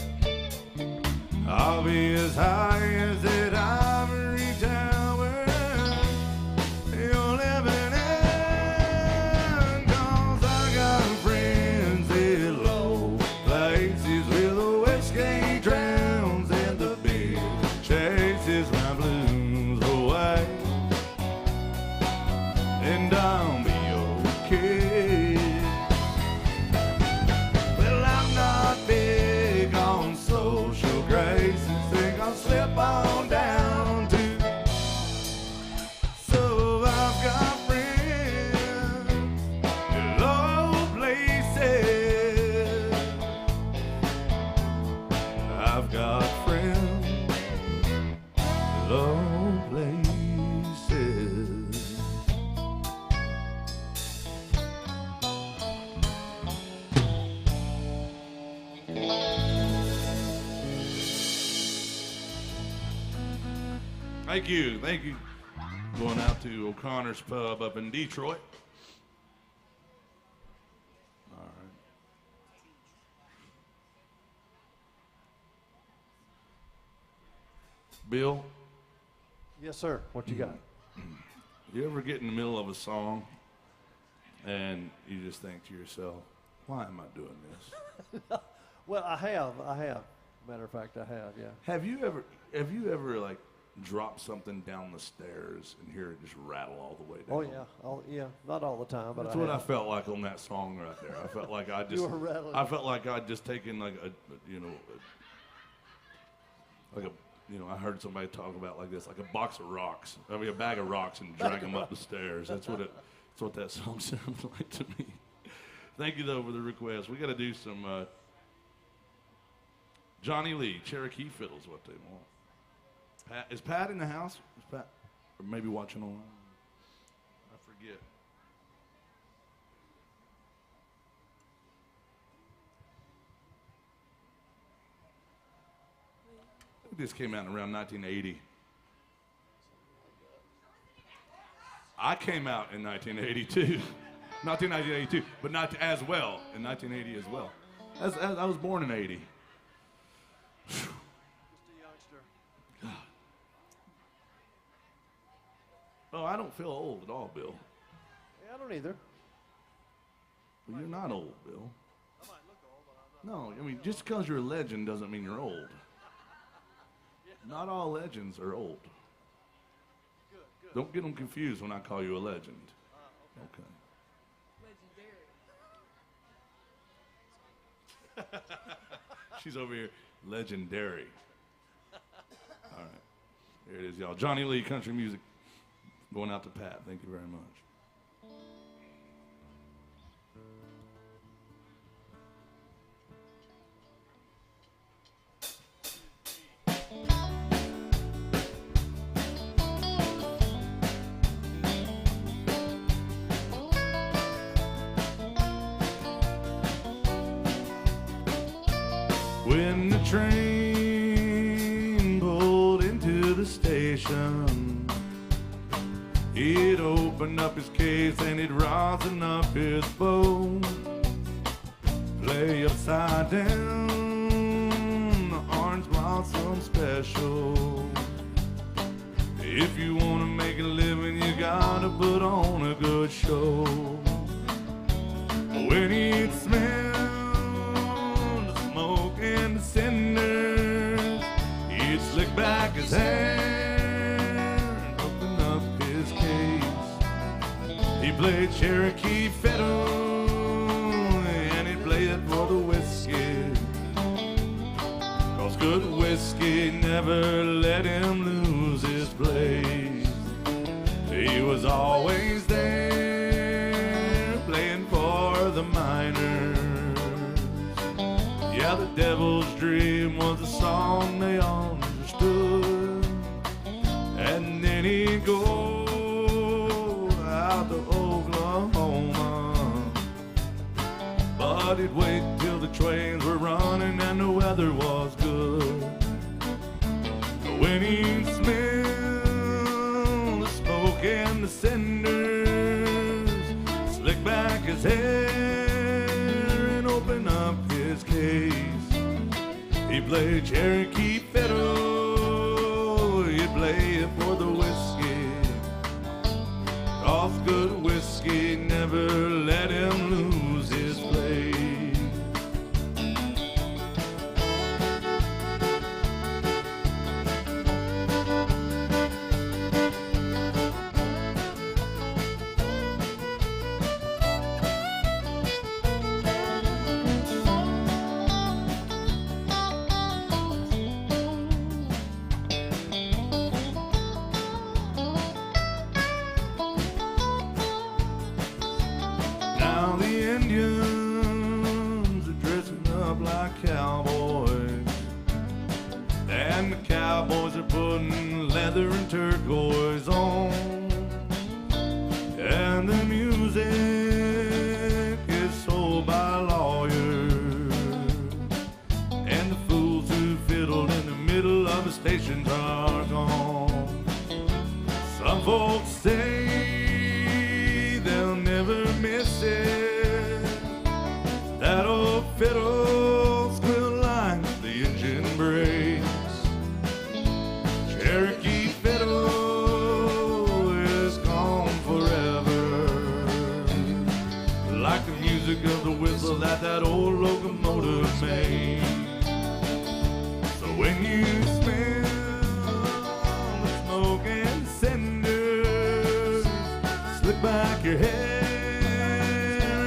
I'll be as high as that ivory tower. You'll never end, 'cause I got friends in low places where the whiskey drowns and the beer chases my blues away. And I'll be okay. Well, I'm not big on social graces. Think I'll slip on down to. So I've got friends in low places. I've got friends in low places. Thank you. Going out to O'Connor's Pub up in Detroit. All right. Bill, Yes, sir. What you got? you ever get in the middle of a song and you just think to yourself, why am I doing this? Well, I have. Matter of fact, I have, yeah. Have you ever like drop something down the stairs and hear it just rattle all the way down? Oh, yeah. Not all the time, but That's what I felt like on that song right there. I felt like I just, You were rattling. I felt like I'd just taken like I heard somebody talk about like this, like a box of rocks. I mean, a bag of rocks and drag them up the stairs. That's what that song sounds like to me. Thank you though for the request. We got to do some Johnny Lee, Cherokee fiddles, what they want. Is Pat in the house? Is Pat, or maybe watching online? I forget. I think this came out around 1980. I came out in 1982. Not in 1982, but not as well in 1980 as well. As I was born in 80. Just a youngster. Oh, I don't feel old at all, Bill. Yeah, I don't either. Well, you're not old, Bill. I might look old, but I'm not. No, I mean, just because you're a legend doesn't mean you're old. Not all legends are old. Good. Don't get them confused when I call you a legend. Okay. She's over here. Legendary. All right. There it is, y'all. Johnny Lee, country music. Going out to Pat. Thank you very much. When the train pulled into the station, he'd open up his case and he'd rosin up his bow, play upside down the orange blossom special. If you want to make a living, you gotta put on a good show. When he'd smell and the cinders, he'd slick back his hair and open up his case. He played Cherokee fiddle and he'd play it for the whiskey, 'cause good whiskey never let him lose his place. He was always there playing for the miners. Yeah, the Devil's Dream was a song they all understood. And then he'd go out to Oklahoma, but but he'd wait till the trains were running and the weather was good. When he'd smell the smoke and the cinders, slick back his hair and open up his case, he'd play Cherokee fiddle, he'd play it for the whiskey. 'Cause good whiskey never let him lose his place. Turquoise on, and the music is sold by lawyers, and the fools who fiddled in the middle of the stations are gone. Some folks say they'll never miss it, that old fiddle squeal like the engine brakes. Cherokee fiddle is gone forever, like the music of the whistle that old locomotive made. So when you smell the smoke and cinders, slick back your hair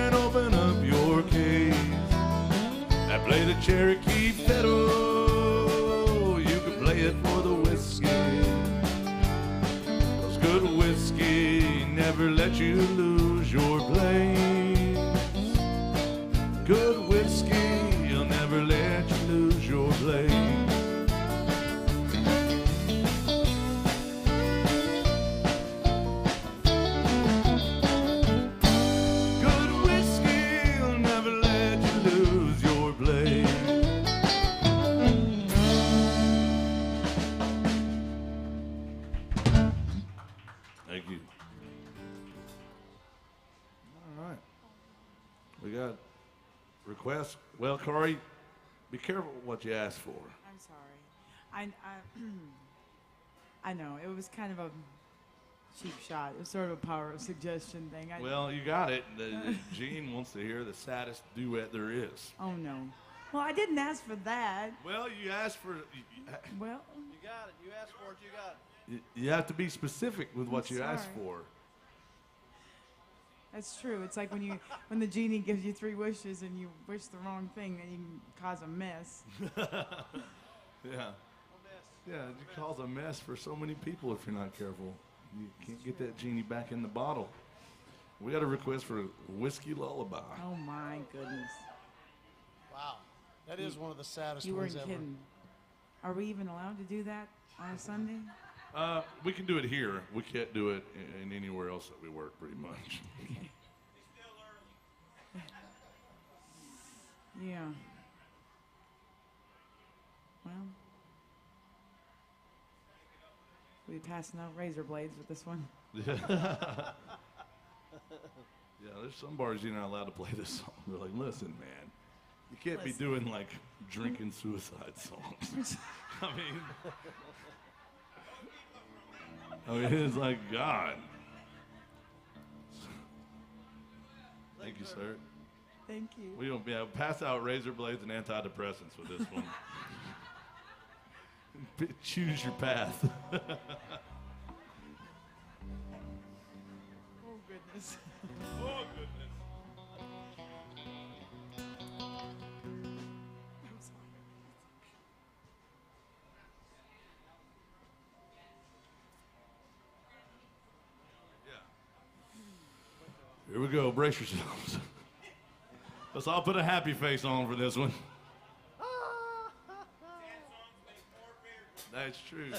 and open up your case, and play the Cherokee fiddle. You can play it for the whiskey. Good whiskey never let you lose your place. Good whiskey, you'll never let you lose your place. Good whiskey, you'll never let you lose your place. Thank you. All right. We got requests. Well, Corey, be careful what you ask for. I'm sorry. I know it was kind of a cheap shot. It was sort of a power of suggestion thing. Well, you got it. Gene wants to hear the saddest duet there is. Oh no. Well, I didn't ask for that. Well, you asked for. Well, You got it. You asked for it. You got it. You have to be specific with what you ask sorry. for. that's true. It's like when the genie gives you 3 wishes and you wish the wrong thing, then you can cause a mess. Yeah. Yeah, it causes a mess for so many people if you're not careful. You can't get that genie back in the bottle. We got a request for Whiskey Lullaby. Oh my goodness. Wow. That is one of the saddest You ones weren't ever. kidding. Are we even allowed to do that on a Sunday? We can do it here. We can't do it in anywhere else that we work, pretty much. Yeah. Well, we passing out razor blades with this one. Yeah, there's some bars you're not allowed to play this song. They're like, listen, man, you can't be doing like drinking suicide songs. I mean, it's like, God. Thank you, sir. Thank you. We don't pass out razor blades and antidepressants with this one. Choose your path. Oh, goodness. Oh, goodness. I'm sorry. Here we go. Brace yourselves. Let's all put a happy face on for this one. That's true.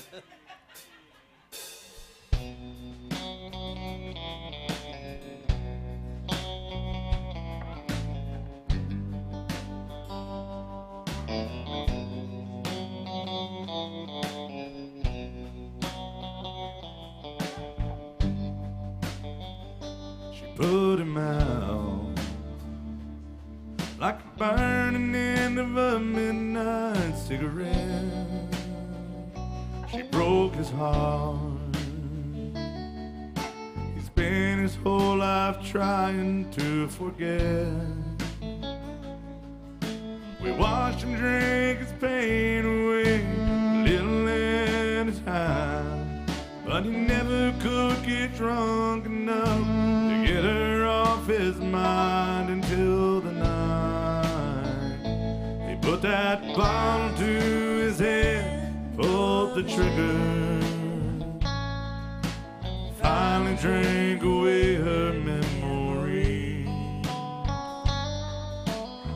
mouth, like a burning end of a midnight cigarette. She broke his heart. He spent his whole life trying to forget. We watched him drink his pain away, a little at a time. But he never could get drunk enough to get her off his mind until the night he put that bottle to his head, pulled the trigger, finally drank away her memory.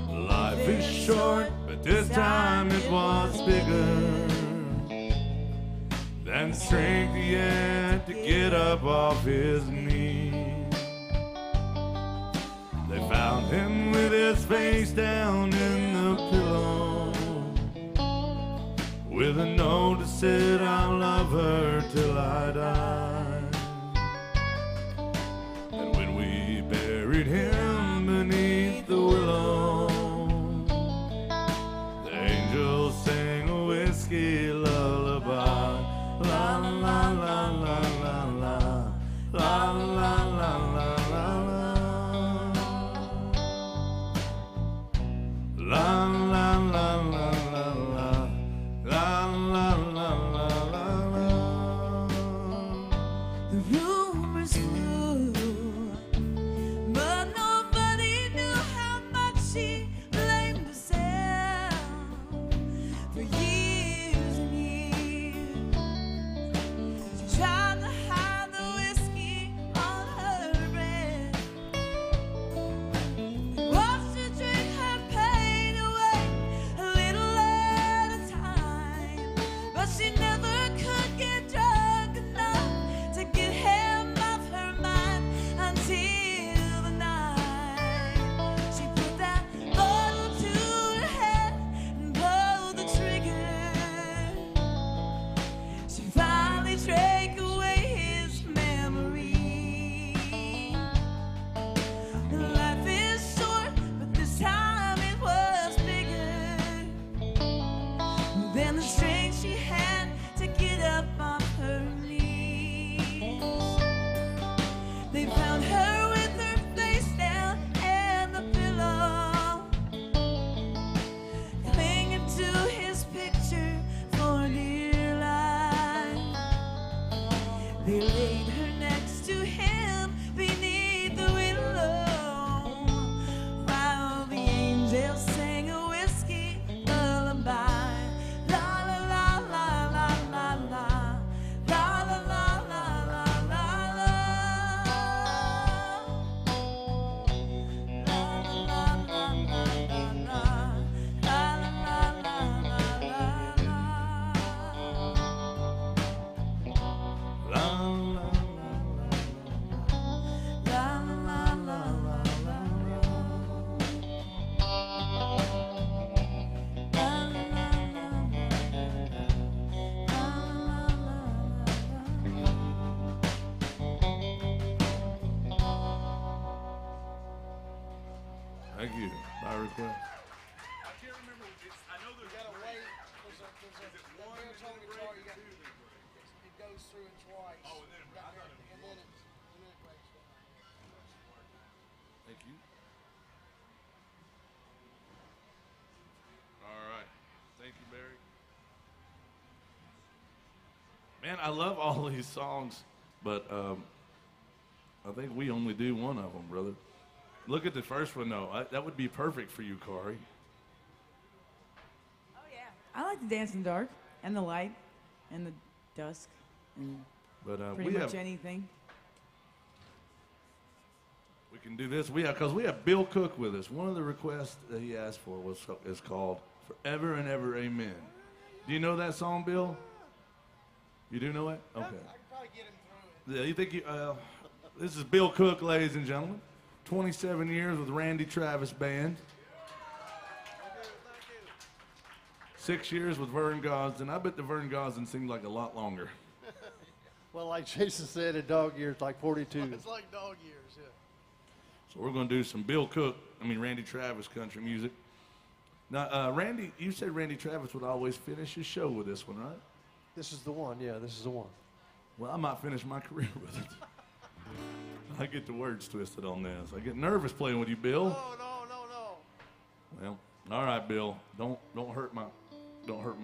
Life is short, but this time it was bigger than strength he had to get up off his knees. They found him with his face down in the pillow, with a note that said, I'll love her till I die. And when we buried him beneath the willow, the angels sang a whiskey lullaby. La la la la la la, la la la la la, la la la la la, la la la la la. The rumors flew, but nobody knew how much she blamed herself for years and years. She tried to hide the whiskey on her breath, watched her drink her pain away a little at a time. But she never could get drunk enough to get him off her mind until the night she put that bottle to her head and pulled the trigger. She finally drank away his memory. Life is short, but this time it was bigger than the strength she had to get up off her knees. They found her with her face down in the pillow, clinging to his picture for dear life. They laid her next to him beneath the willow, while the angels sang a whiskey lullaby. La la la la la la la, la la la la la la la, la la la la la la, la la la la la la. La la Thank you. By request. I can't remember. I know there's gotta three. wait. It goes through it twice. Oh, and then I thought it was and then it breaks down. Thank you. All right. Thank you, Barry. Man, I love all these songs, but I think we only do one of them, brother. Look at the first one, though. That would be perfect for you, Kari. Oh yeah, I like to dance in the dark and the light and the dusk and But pretty we much have, anything. we can do this. Because we have Bill Cook with us. One of the requests that he asked for is called "Forever and Ever Amen." Do you know that song, Bill? You do know it? Okay. I can probably get him through it. Yeah, you think you? This is Bill Cook, ladies and gentlemen. 27 years with Randy Travis Band. 6 years with Vern Gosdin. I bet the Vern Gosdin seemed like a lot longer. Well, like Jason said, in dog years, like 42. It's like dog years, yeah. So we're going to do some Randy Travis country music. Now, Randy, you said Randy Travis would always finish his show with this one, right? This is the one, yeah, this is the one. Well, I might finish my career with it. I get the words twisted on this. I get nervous playing with you, Bill. No. Well, all right, Bill. Don't hurt my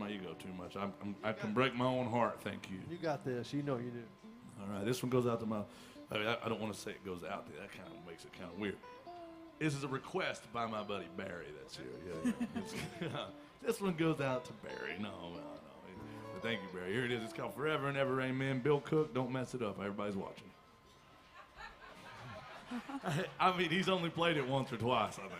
ego too much. I can break my own heart. Thank you. You got this. You know you do. All right, this one goes out to my. I don't want to say it goes out there. That kind of makes it kind of weird. This is a request by my buddy Barry. That's here. Yeah. This one goes out to Barry. No. But thank you, Barry. Here it is. It's called Forever and Ever, Amen. Bill Cook, don't mess it up. Everybody's watching. I mean, he's only played it once or twice, I think.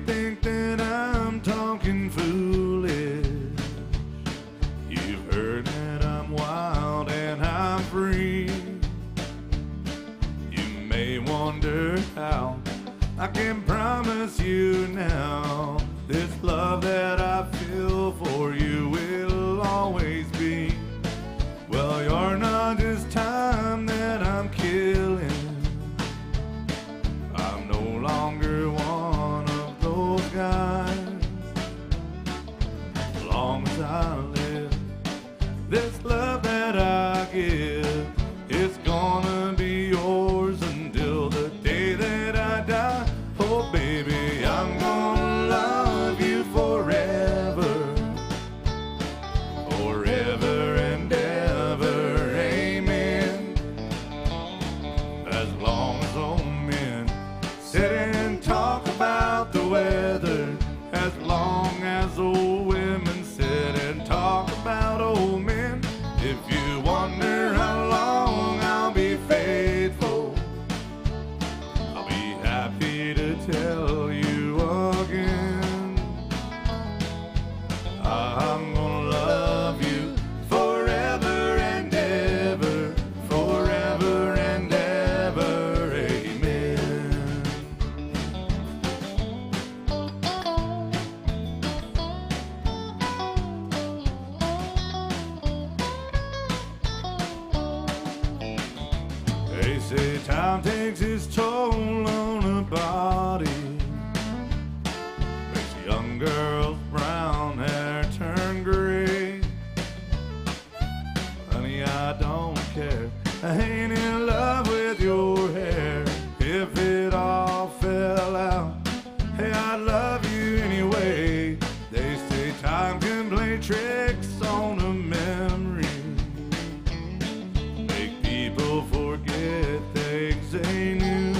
Think that I'm talking foolish. You've heard that I'm wild and I'm free. You may wonder how I can promise you now this love that I feel for you will always be. Well, you're not just time that I'm killing. I'm no longer one of those guys. As long as I live, this love that I give, it's gonna be yours until the day that I die. Oh baby, I'm gonna love you forever, forever and ever, amen. As long as old men sit and talk about the weather, as long as old women sit and talk about old men. If you wonder how long I'll be faithful, I'll be happy to tell you again. I'm gonna love you forever and ever, forever and ever, amen. They say time takes its toll on a body, makes young girls' brown hair turn gray. Honey, I don't care, I ain't in love with your hair. If it all fell out, hey, I love you anyway. They say time can play tricks on a memory, make people forget things they knew.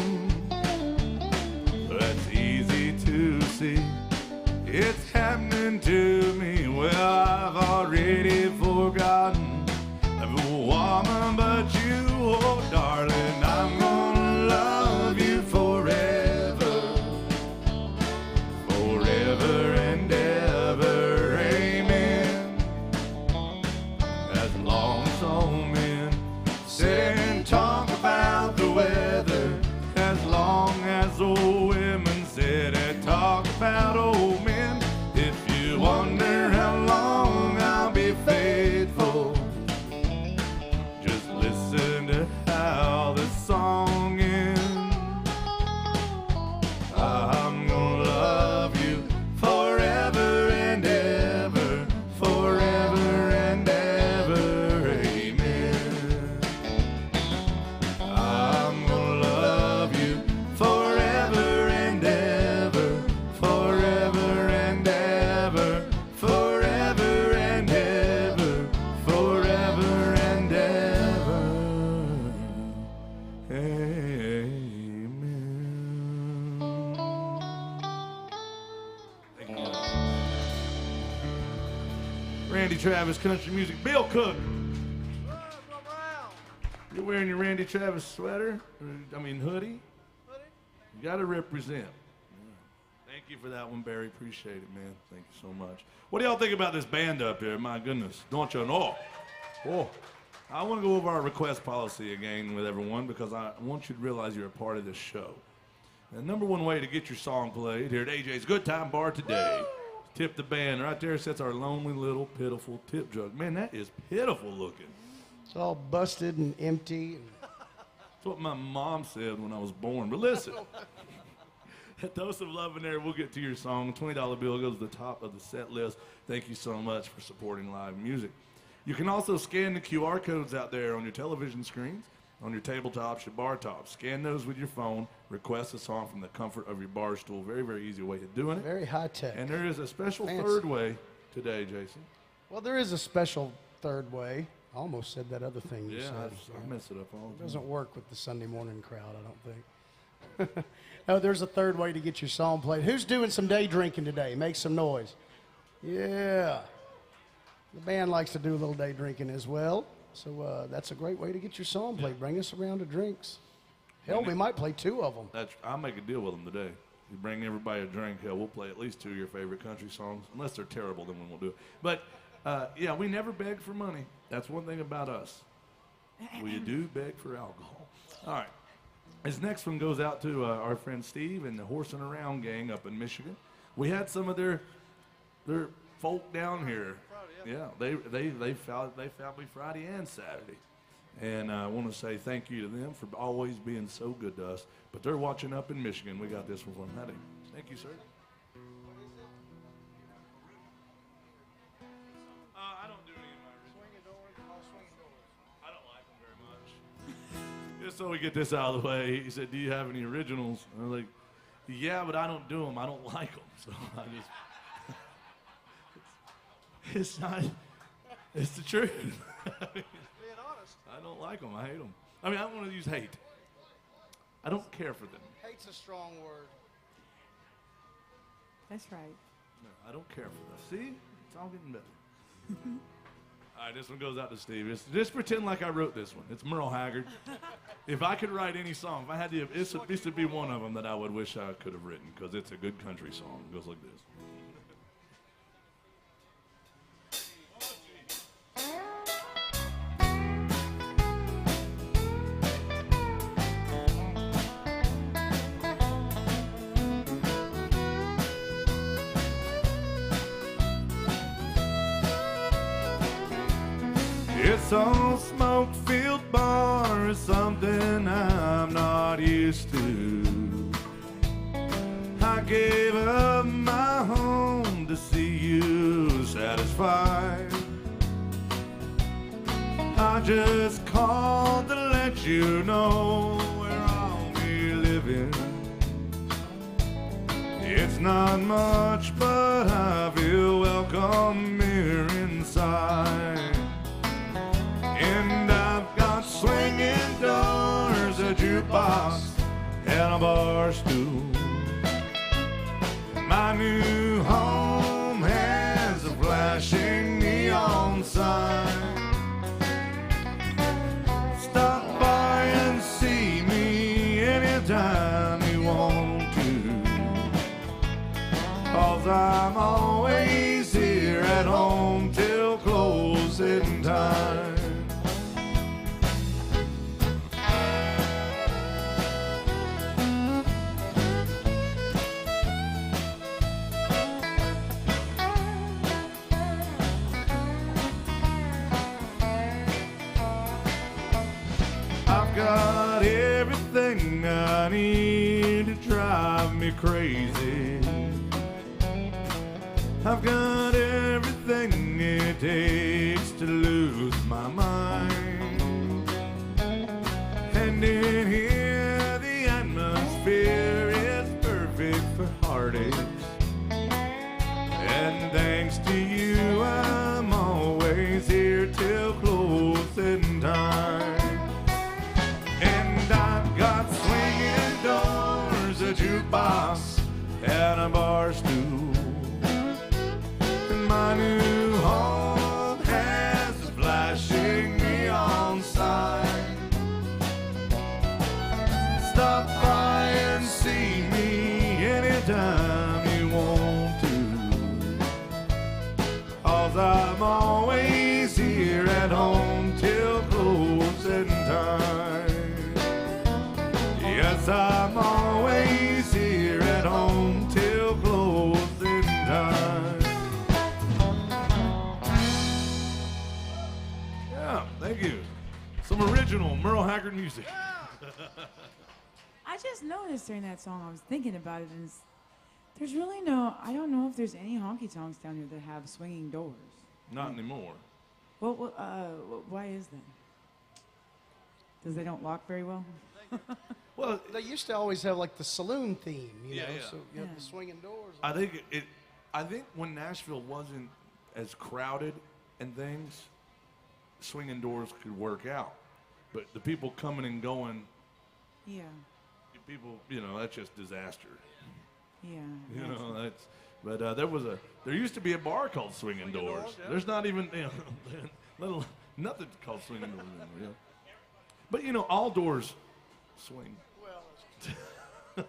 That's easy to see, it's happening to me. Well, I've already forgotten every woman but you. Oh darling, I'm gonna love you forever, forever and ever, amen. As long as old men sit and talk about the weather, as long as old women sit and talk about old men. If you wonder how long I'll be faithful, just listen to how the song ends. I'm gonna love you forever and ever, forever and ever, amen. I'm gonna love you forever and ever, forever and ever, forever and ever, forever and ever, amen. Thank you. Randy Travis, country music. Bill Cook. You're wearing your Randy Travis sweater? Hoodie? You got to represent. Yeah. Thank you for that one, Barry. Appreciate it, man. Thank you so much. What do y'all think about this band up here? My goodness. Don't you know? Oh, I want to go over our request policy again with everyone because I want you to realize you're a part of this show. The number one way to get your song played here at AJ's Good Time Bar today, tip the band. Right there sits our lonely little pitiful tip jug. Man, that is pitiful looking. It's all busted and empty. That's what my mom said when I was born. But listen, at Dose of Love in there, we'll get to your song. $20 bill goes to the top of the set list. Thank you so much for supporting live music. You can also scan the QR codes out there on your television screens, on your tabletops, your bar tops. Scan those with your phone. Request a song from the comfort of your bar stool. Very, very easy way of doing it. Very high tech. And there is a special Fancy. third way today, Jason. Well, there is a special third way. I almost said that other thing you Yeah, said. I mess it up all the It time. doesn't work with the Sunday morning crowd, I don't think. Oh, there's a third way to get your song played. Who's doing some day drinking today? Make some noise. Yeah. The band likes to do a little day drinking as well. So that's a great way to get your song played. Bring us a round of drinks. Hell, we might play 2 of them. I'll make a deal with them today. You bring everybody a drink, hell, we'll play at least 2 of your favorite country songs. Unless they're terrible, then we won't do it. But, yeah, we never beg for money. That's one thing about us. We do beg for alcohol. All right. This next one goes out to our friend Steve and the Horsing Around gang up in Michigan. We had some of their folk down here. Yeah, they found me Friday and Saturday. And I want to say thank you to them for always being so good to us. But they're watching up in Michigan. We got this one from them. Thank you, sir. I don't do any of my swinging doors. I don't like them very much. Just so we get this out of the way, he said, "Do you have any originals?" And I was like, "Yeah, but I don't do them. I don't like them." So I just. It's not. It's the truth. Being honest. I don't like them. I hate them. I mean, I don't want to use hate. I don't care for them. Hate's a strong word. That's right. No, I don't care for them. See? It's all getting better. All right, this one goes out to Steve. Just pretend like I wrote this one. It's Merle Haggard. If I could write any song, if I had to, this would be one of them that I would wish I could have written because it's a good country song. It goes like this. This old smoke-filled bar is something I'm not used to. I gave up my home to see you satisfied. I just called to let you know where I'll be living. It's not much, but I feel welcome here inside. And I've got swinging doors, a jukebox, and a bar stool. My new home has a flashing neon sign. Stop by and see me anytime you want to, 'cause I'm always here at home till closing time. I've got everything I need to drive me crazy. I've got everything it takes to lose my mind. And in here the atmosphere is perfect for heartaches. And thanks to you I'm always here till closing time. And I've got swinging doors, a jukebox, and a bar stool. And my new home has a flashing neon sign. Stop by and see me anytime you want to, 'cause I'm always here at home till close. I'm always here at home till closing time. Yeah, thank you. Some original Merle Haggard music. I just noticed during that song, I was thinking about it, and there's really I don't know if there's any honky-tonks down here that have swinging doors. Not anymore. Well, why is that? Because they don't lock very well? Well, They used to always have like the saloon theme, you Yeah, know, yeah. so you have Yeah. the swinging doors. I think I think when Nashville wasn't as crowded and things, swinging doors could work out. But the people coming and going, Yeah, people, that's just disaster. yeah. You know, that's. But there used to be a bar called Swinging Doors. There's not even, nothing called Swinging Doors anymore. Yeah. But all doors swing. Well,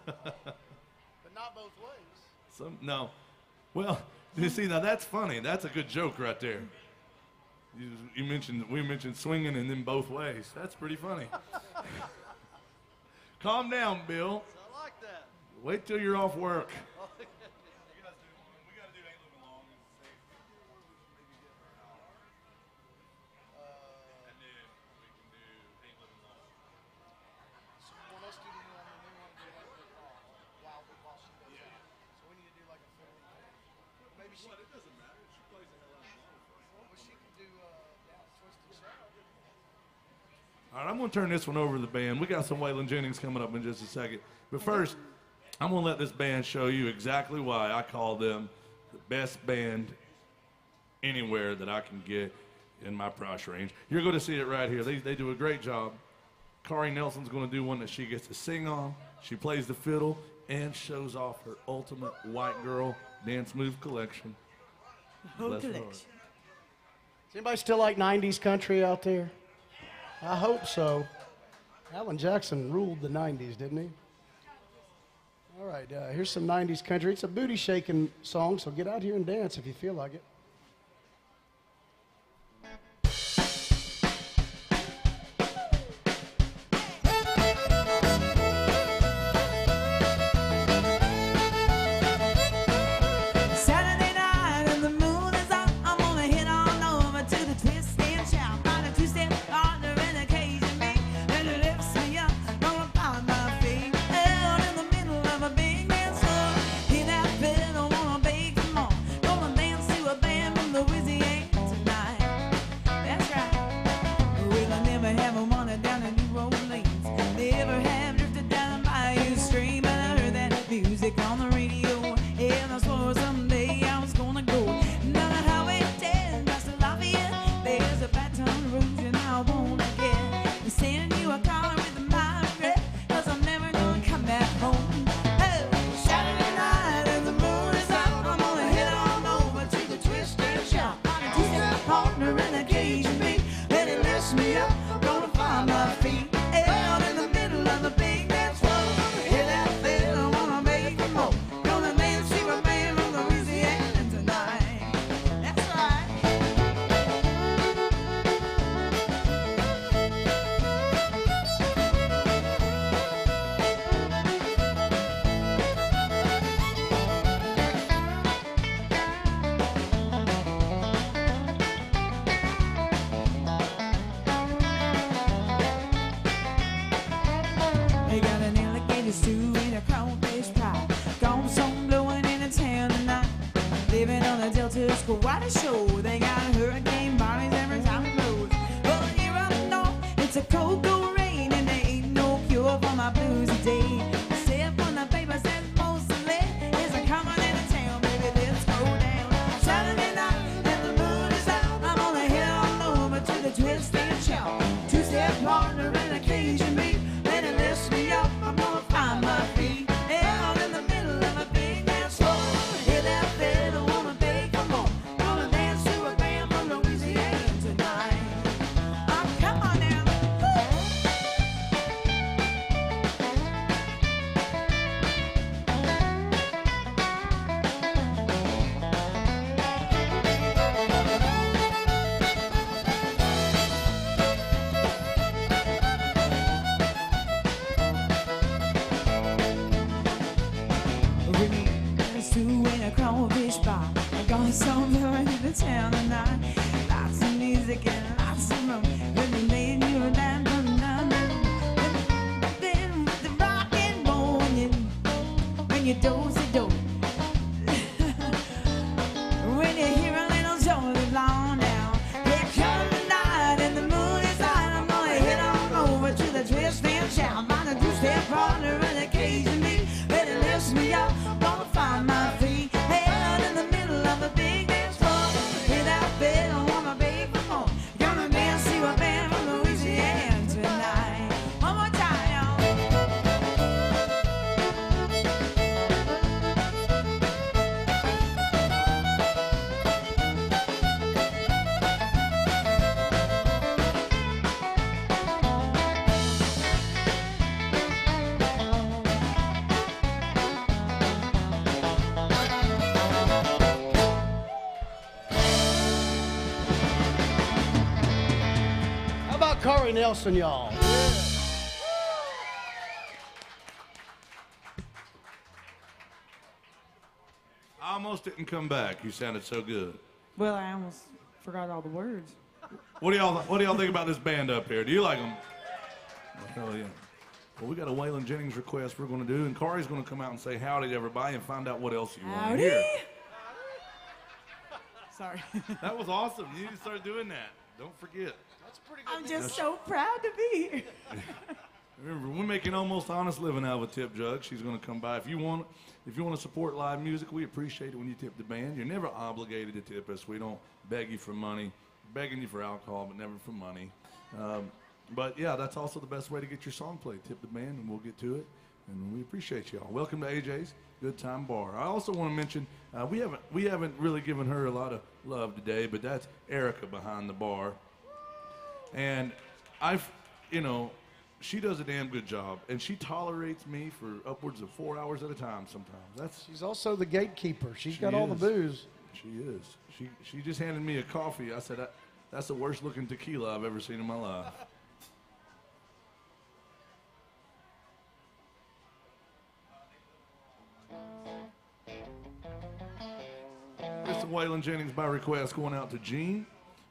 but not both ways. No. Well, you see, now that's funny. That's a good joke right there. We mentioned swinging and then both ways. That's pretty funny. Calm down, Bill. I like that. Wait till you're off work. All right, I'm going to turn this one over to the band. We got some Waylon Jennings coming up in just a second. But first, I'm going to let this band show you exactly why I call them the best band anywhere that I can get in my price range. You're going to see it right here. They do a great job. Kari Nelson's going to do one that she gets to sing on. She plays the fiddle and shows off her ultimate white girl dance move collection. Whole Bless her collection. heart. Does anybody still like 90s country out there? I hope so. Alan Jackson ruled the 90s, didn't he? All right, here's some 90s country. It's a booty shaking song, so get out here and dance if you feel like it. Saturday night and the moon is out. I'm gonna head on over to the twist and shout. Find a two-step partner and occasion me. And it lifts me up, gonna find my feet. Out in the middle of a big man's club. Hear that fiddle, wanna beg for more. Gonna dance to a band from Louisiana tonight. That's right. We'll never have a wanna down in New Orleans. Never have drifted down by a stream. And I heard that music on the radio. And I swore someday I was gonna go. Down the highway 10 past the Lafayette. There's a Baton Rouge and I wanna get. Send you a car with my regret. 'Cause I'm never gonna come back home. Oh, Saturday night and the moon is out. I'm gonna head on over to the twist and shout. Find a two-step partner and occasion me. And it lifts me up, gonna find my feet. Out in the middle of the big dance floor. Hear that fiddle, wanna beg for more. Gonna dance to a band from Louisiana tonight. That's right. They got an alligator stew and a crawfish pie. Gone some blowing in the town tonight. Living on the Delta's quite a show. They got hurricane bodies every time it blows. But here up north, it's a cold, cold rain. And there ain't no cure for my blues today. Except when the paper says mostly is a coming into town. Baby, let's go down. Saturday night and the moon is out. I'm gonna head on over to the twist and shout. Two-step partner and occasion me. Then it lifts me up. I'm gonna find my feet. Out in the middle of a big dance floor. Hear that fiddle, wanna beg for more. Gonna dance to the town tonight. Lots of music and lots of rum. When they made you a dime, dum, dum, dum. Then with the rock and roll, when you doze, you doze. When you hear a little jolly blonde now, here comes the night and the moon is high. I'm gonna head on over to the twist and shout. Find a two-step partner and occasion me. Ready, lift me up, gonna find my feet. Head in the middle of a big dance floor. Hear that bell, wanna beg for more. Gonna dance to a band from Louisiana tonight. One more time, y'all. How about Corey Nelson, y'all? I almost didn't come back. You sounded so good. Well, I almost forgot all the words. What do y'all think about this band up here? Do you like them? Well, hell yeah. Well, we got a Waylon Jennings request we're going to do, and Corey's going to come out and say howdy to everybody and find out what else you want to Howdy. hear. Sorry. That was awesome. You need to start doing that. Don't forget. I'm just so proud to be here. Remember, we're making almost honest living out of a tip jug. She's going to come by. If you want to support live music, we appreciate it when you tip the band. You're never obligated to tip us. We don't beg you for money. Begging you for alcohol, but never for money. But yeah, that's also the best way to get your song played. Tip the band, and we'll get to it. And we appreciate y'all. Welcome to AJ's Good Time Bar. I also want to mention we haven't really given her a lot of love today, but that's Erica behind the bar. And she does a damn good job, and she tolerates me for upwards of 4 hours at a time sometimes. She's also the gatekeeper. She's She got all the is. booze. She is. She just handed me a coffee. I said, that's the worst looking tequila I've ever seen in my life. Mr. Waylon Jennings by request going out to Gene.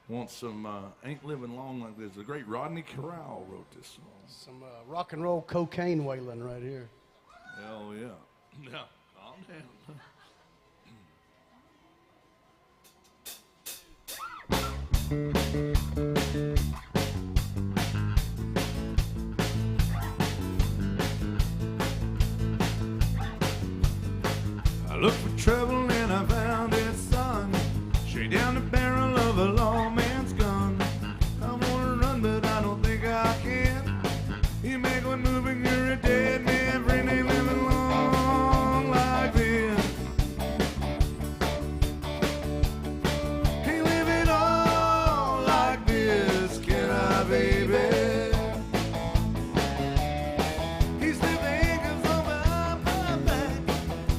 Wants some Ain't Living Long Like This. The great Rodney Corral wrote this song. Some rock and roll cocaine wailing right here. Hell yeah. Yeah, calm down. I looked for trouble and I found it, son. Straight down the barrel of a lawman's gun. I wanna run, but I don't think I can. You make one move and you're a dead man. Friend ain't living long like this. Can't live it all like this, can I, baby? He slipped the handcuffs on my back.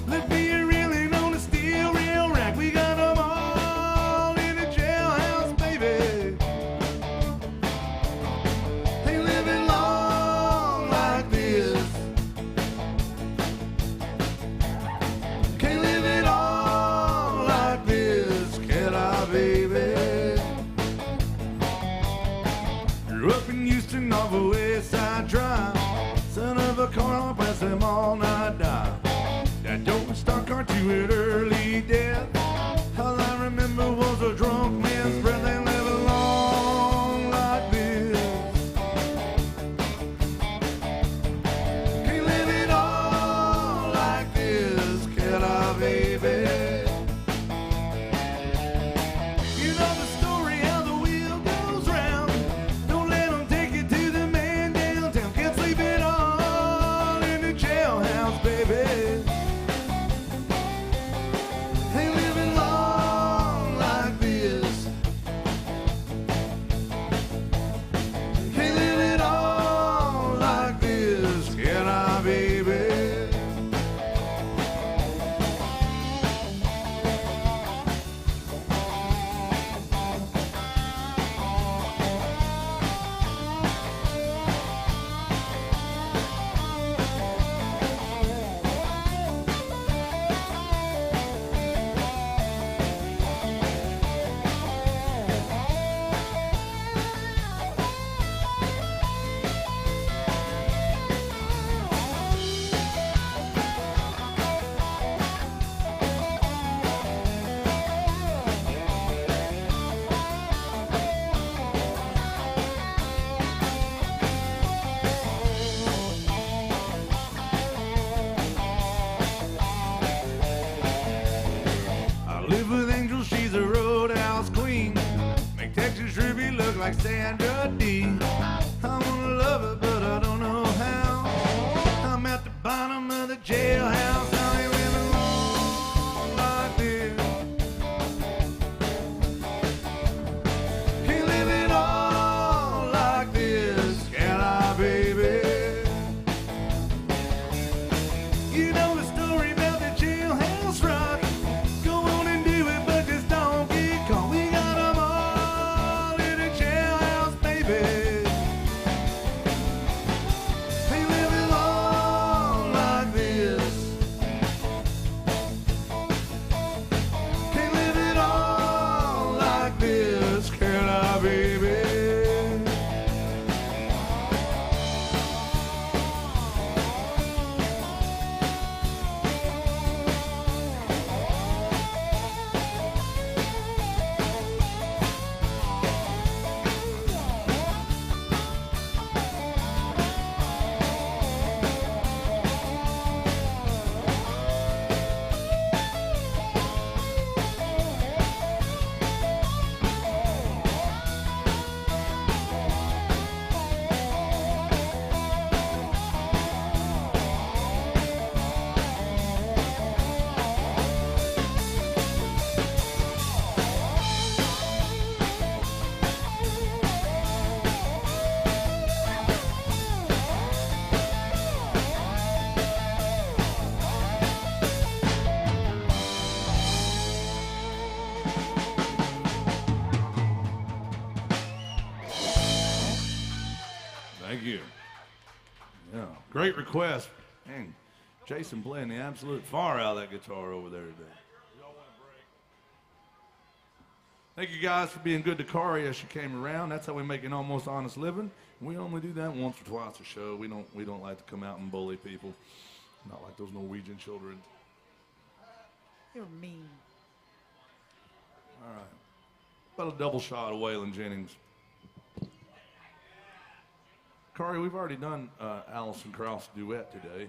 Left me reeling on a steel rail rack. We got 'em all in a jailhouse, baby. Ain't living long like this. Can't live it all like this, can I, baby? Grew up in Houston off a West Side Drive. Son of a car, I'll pass them all night dive. That dope star car to an early death. All I remember was a drunk man's breath. Ain't living long like this. Can't live it all like this, can I, baby? You know the story how the wheel goes round. Don't let 'em take you to the man downtown. Can't sleep it all in the jailhouse, baby. Ain't living long like this. Can't live it all like this, can I, baby? like Sandra D. I wanna love her, but I don't know how. I'm at the bottom of the jailhouse. How you living long like this? Can't live it all like this, can I, baby? You know the story about the jailhouse rock. Go on and do it, but just don't get caught. We got 'em all in a jailhouse, baby. They live it all like this. Can't live it all like this, can I, baby? Thank you. Yeah, great request. Dang, Jason playing the absolute far out of that guitar over there today. Thank you guys for being good to Kari as she came around. That's how we make an almost honest living. We only do that once or twice a show. We don't like to come out and bully people. Not like those Norwegian children. You're mean. All right. About a double shot of Waylon Jennings. Kari, we've already done Alison Krauss duet today.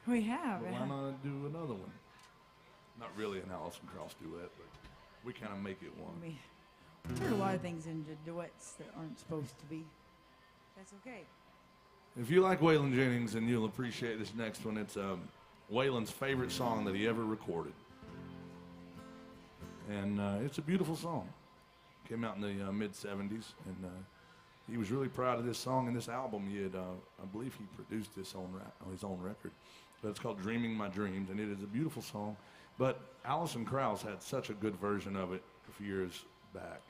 We have. But why not do another one? Not really an Alison Krauss duet, but we kind of make it one. I mean, we heard a lot of things in the duets that aren't supposed to be. That's okay. If you like Waylon Jennings, then you'll appreciate this next one. It's Waylon's favorite song that he ever recorded. And it's a beautiful song. Came out in the mid-'70s, and he was really proud of this song and this album. He had, I believe he produced this on his own record. But it's called Dreaming My Dreams, and it is a beautiful song. But Alison Krauss had such a good version of it a few years back.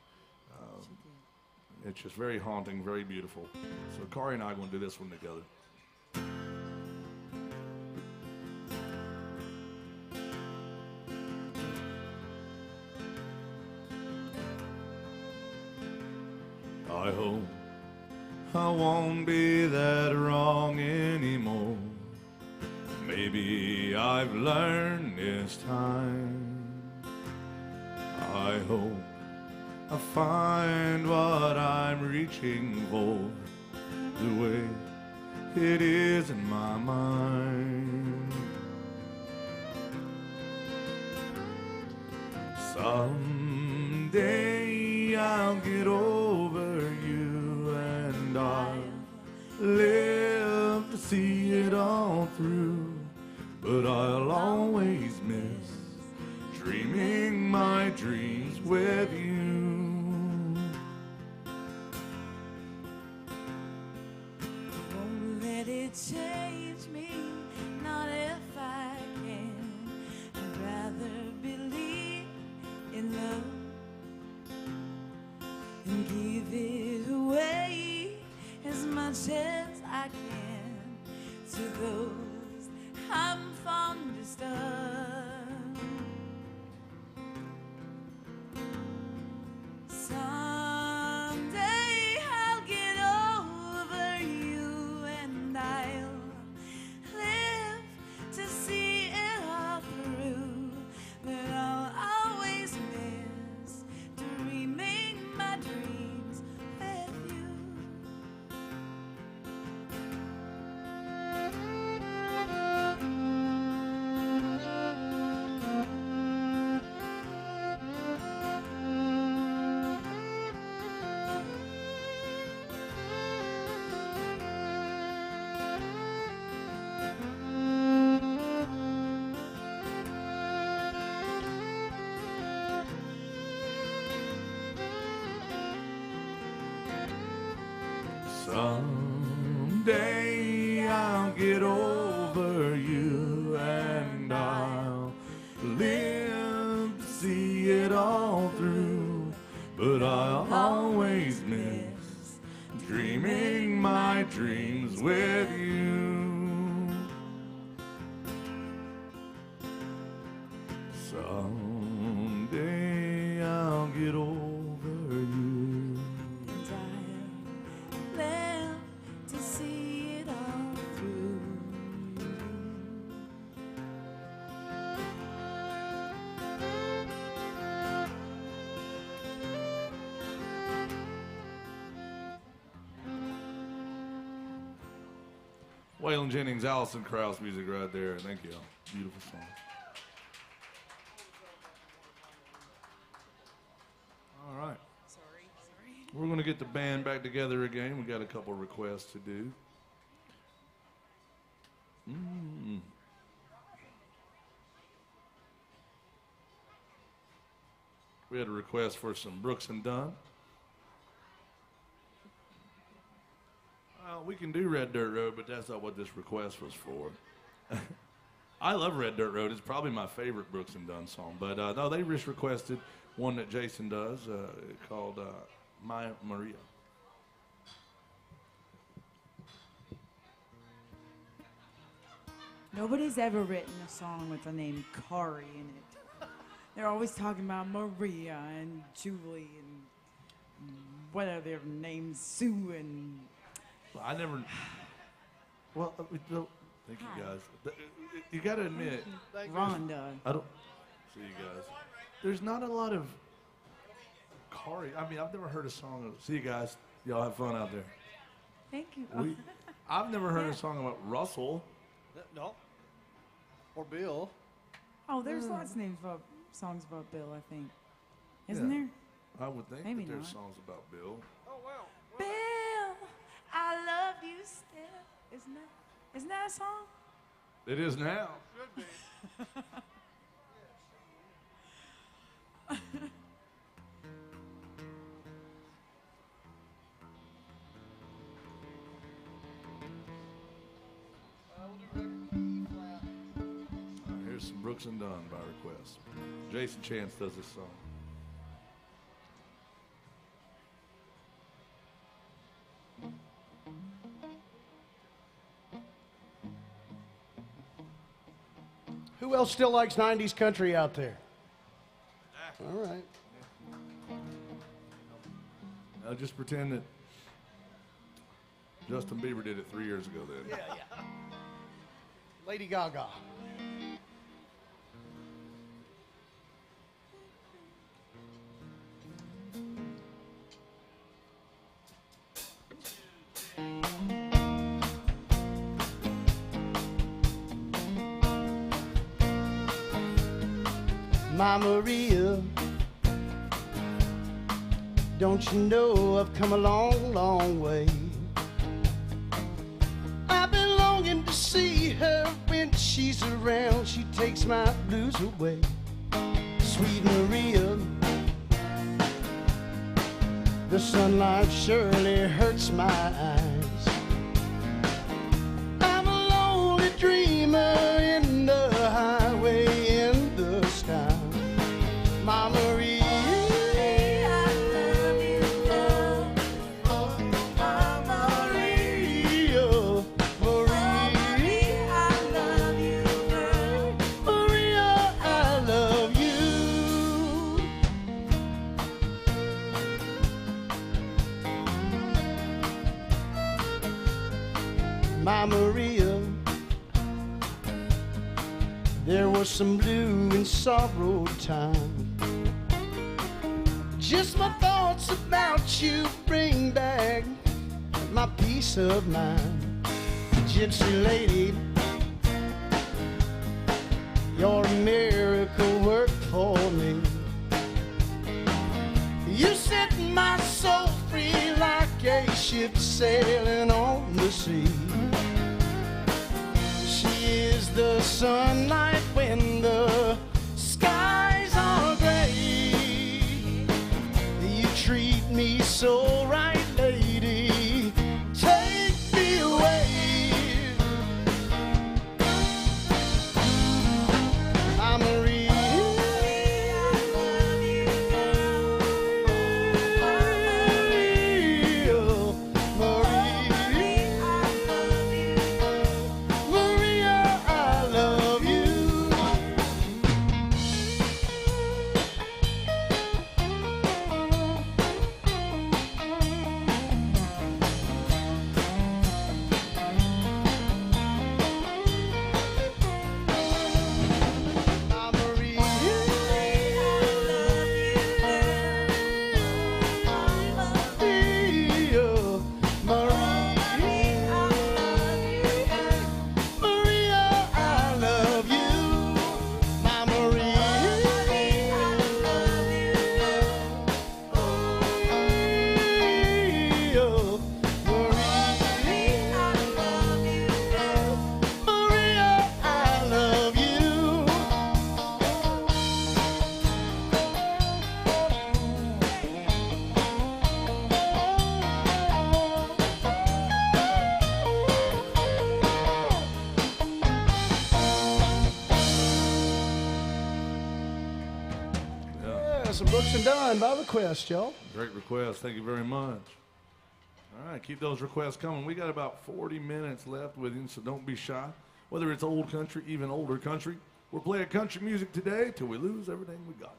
It's just very haunting, very beautiful. So Kari and I are going to do this one together. I hope I won't be that wrong anymore. Maybe I've learned this time. I hope I find what I'm reaching for the way it is in my mind. Someday I'll get over you and I'll live to see it all through. But I'll always miss dreaming my dreams with you. Won't let it change me, not if I can. I'd rather believe in love and give it away as much as I can to those I'm fondest of. Someday I'll get over you and I'll live to see it all through. But I'll always miss dreaming my dreams with you. Someday I'll get over you and I'll live to see it all through. But I'll always miss dreaming my dreams with you. Someday I'll get over you. And I'll live to see it all through. Waylon Jennings, Allison Krauss music right there. Thank you. Beautiful song. All right. Sorry. We're going to get the band back together again. We got a couple requests to do. We had a request for some Brooks and Dunn. Well, we can do Red Dirt Road, but that's not what this request was for. I love Red Dirt Road. It's probably my favorite Brooks and Dunn song. But no, they just requested one that Jason does called My Maria. Nobody's ever written a song with the name Kari in it. They're always talking about Maria and Julie and what are their names, Sue and... Well, I never. Well, thank you guys. You got to admit, Rhonda. I don't. See you guys. There's not a lot of Kari. I mean, I've never heard a song of. See you guys. Y'all have fun out there. Thank you. I've never heard a song about Russell. No. Or Bill. Oh, there's lots of names about songs about Bill, I think. Isn't Yeah. there? I would think Maybe that there's not. songs about Bill. Oh, wow. Bill, I love you still. Isn't that a song? It is now. Should be. Here's some Brooks and Dunn by request. Jason Chance does this song. Who else still likes 90s country out there? All right. Now just pretend that Justin Bieber did it 3 years ago then. Yeah. Lady Gaga. My Maria, don't you know I've come a long, long way? I've been longing to see her when she's around. She takes my blues away. Sweet Maria, the sunlight surely hurts my eyes. I'm a lonely dreamer in the highway in the sky. My Maria, I love you, love. My Maria, Maria, I love you, girl. Maria, I love you. My Maria, there was some blue and sorrow time. Just my thoughts about you bring back my peace of mind. Gypsy lady, your miracle worked for me. You set my soul free like a ship sailing on the sea. She is the sunlight when the skies are gray. You treat me so right, lady. Take me away. Some Brooks and Dunn by request, y'all. Great request. Thank you very much. All right, keep those requests coming. We got about 40 minutes left with you, so don't be shy. Whether it's old country, even older country, we're playing country music today till we lose everything we got.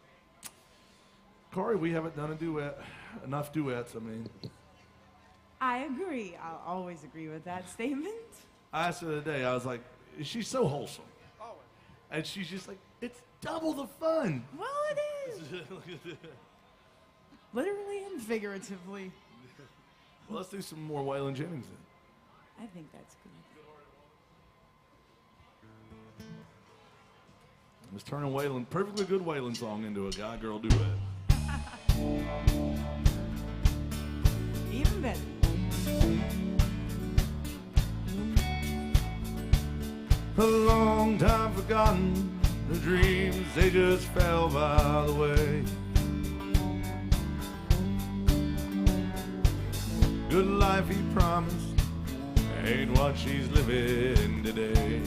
Corey, we haven't done enough duets, I mean. I agree. I'll always agree with that statement. I asked her today, I was like, she's so wholesome. And she's just like, it's double the fun. Well, it is. Literally and figuratively. Well, let's do some more Waylon Jennings then. I think that's good. Let's turn a Waylon, perfectly good Waylon song into a guy-girl duet. Even better. A long time forgotten, the dreams, they just fell by the way. Good life he promised ain't what she's living today.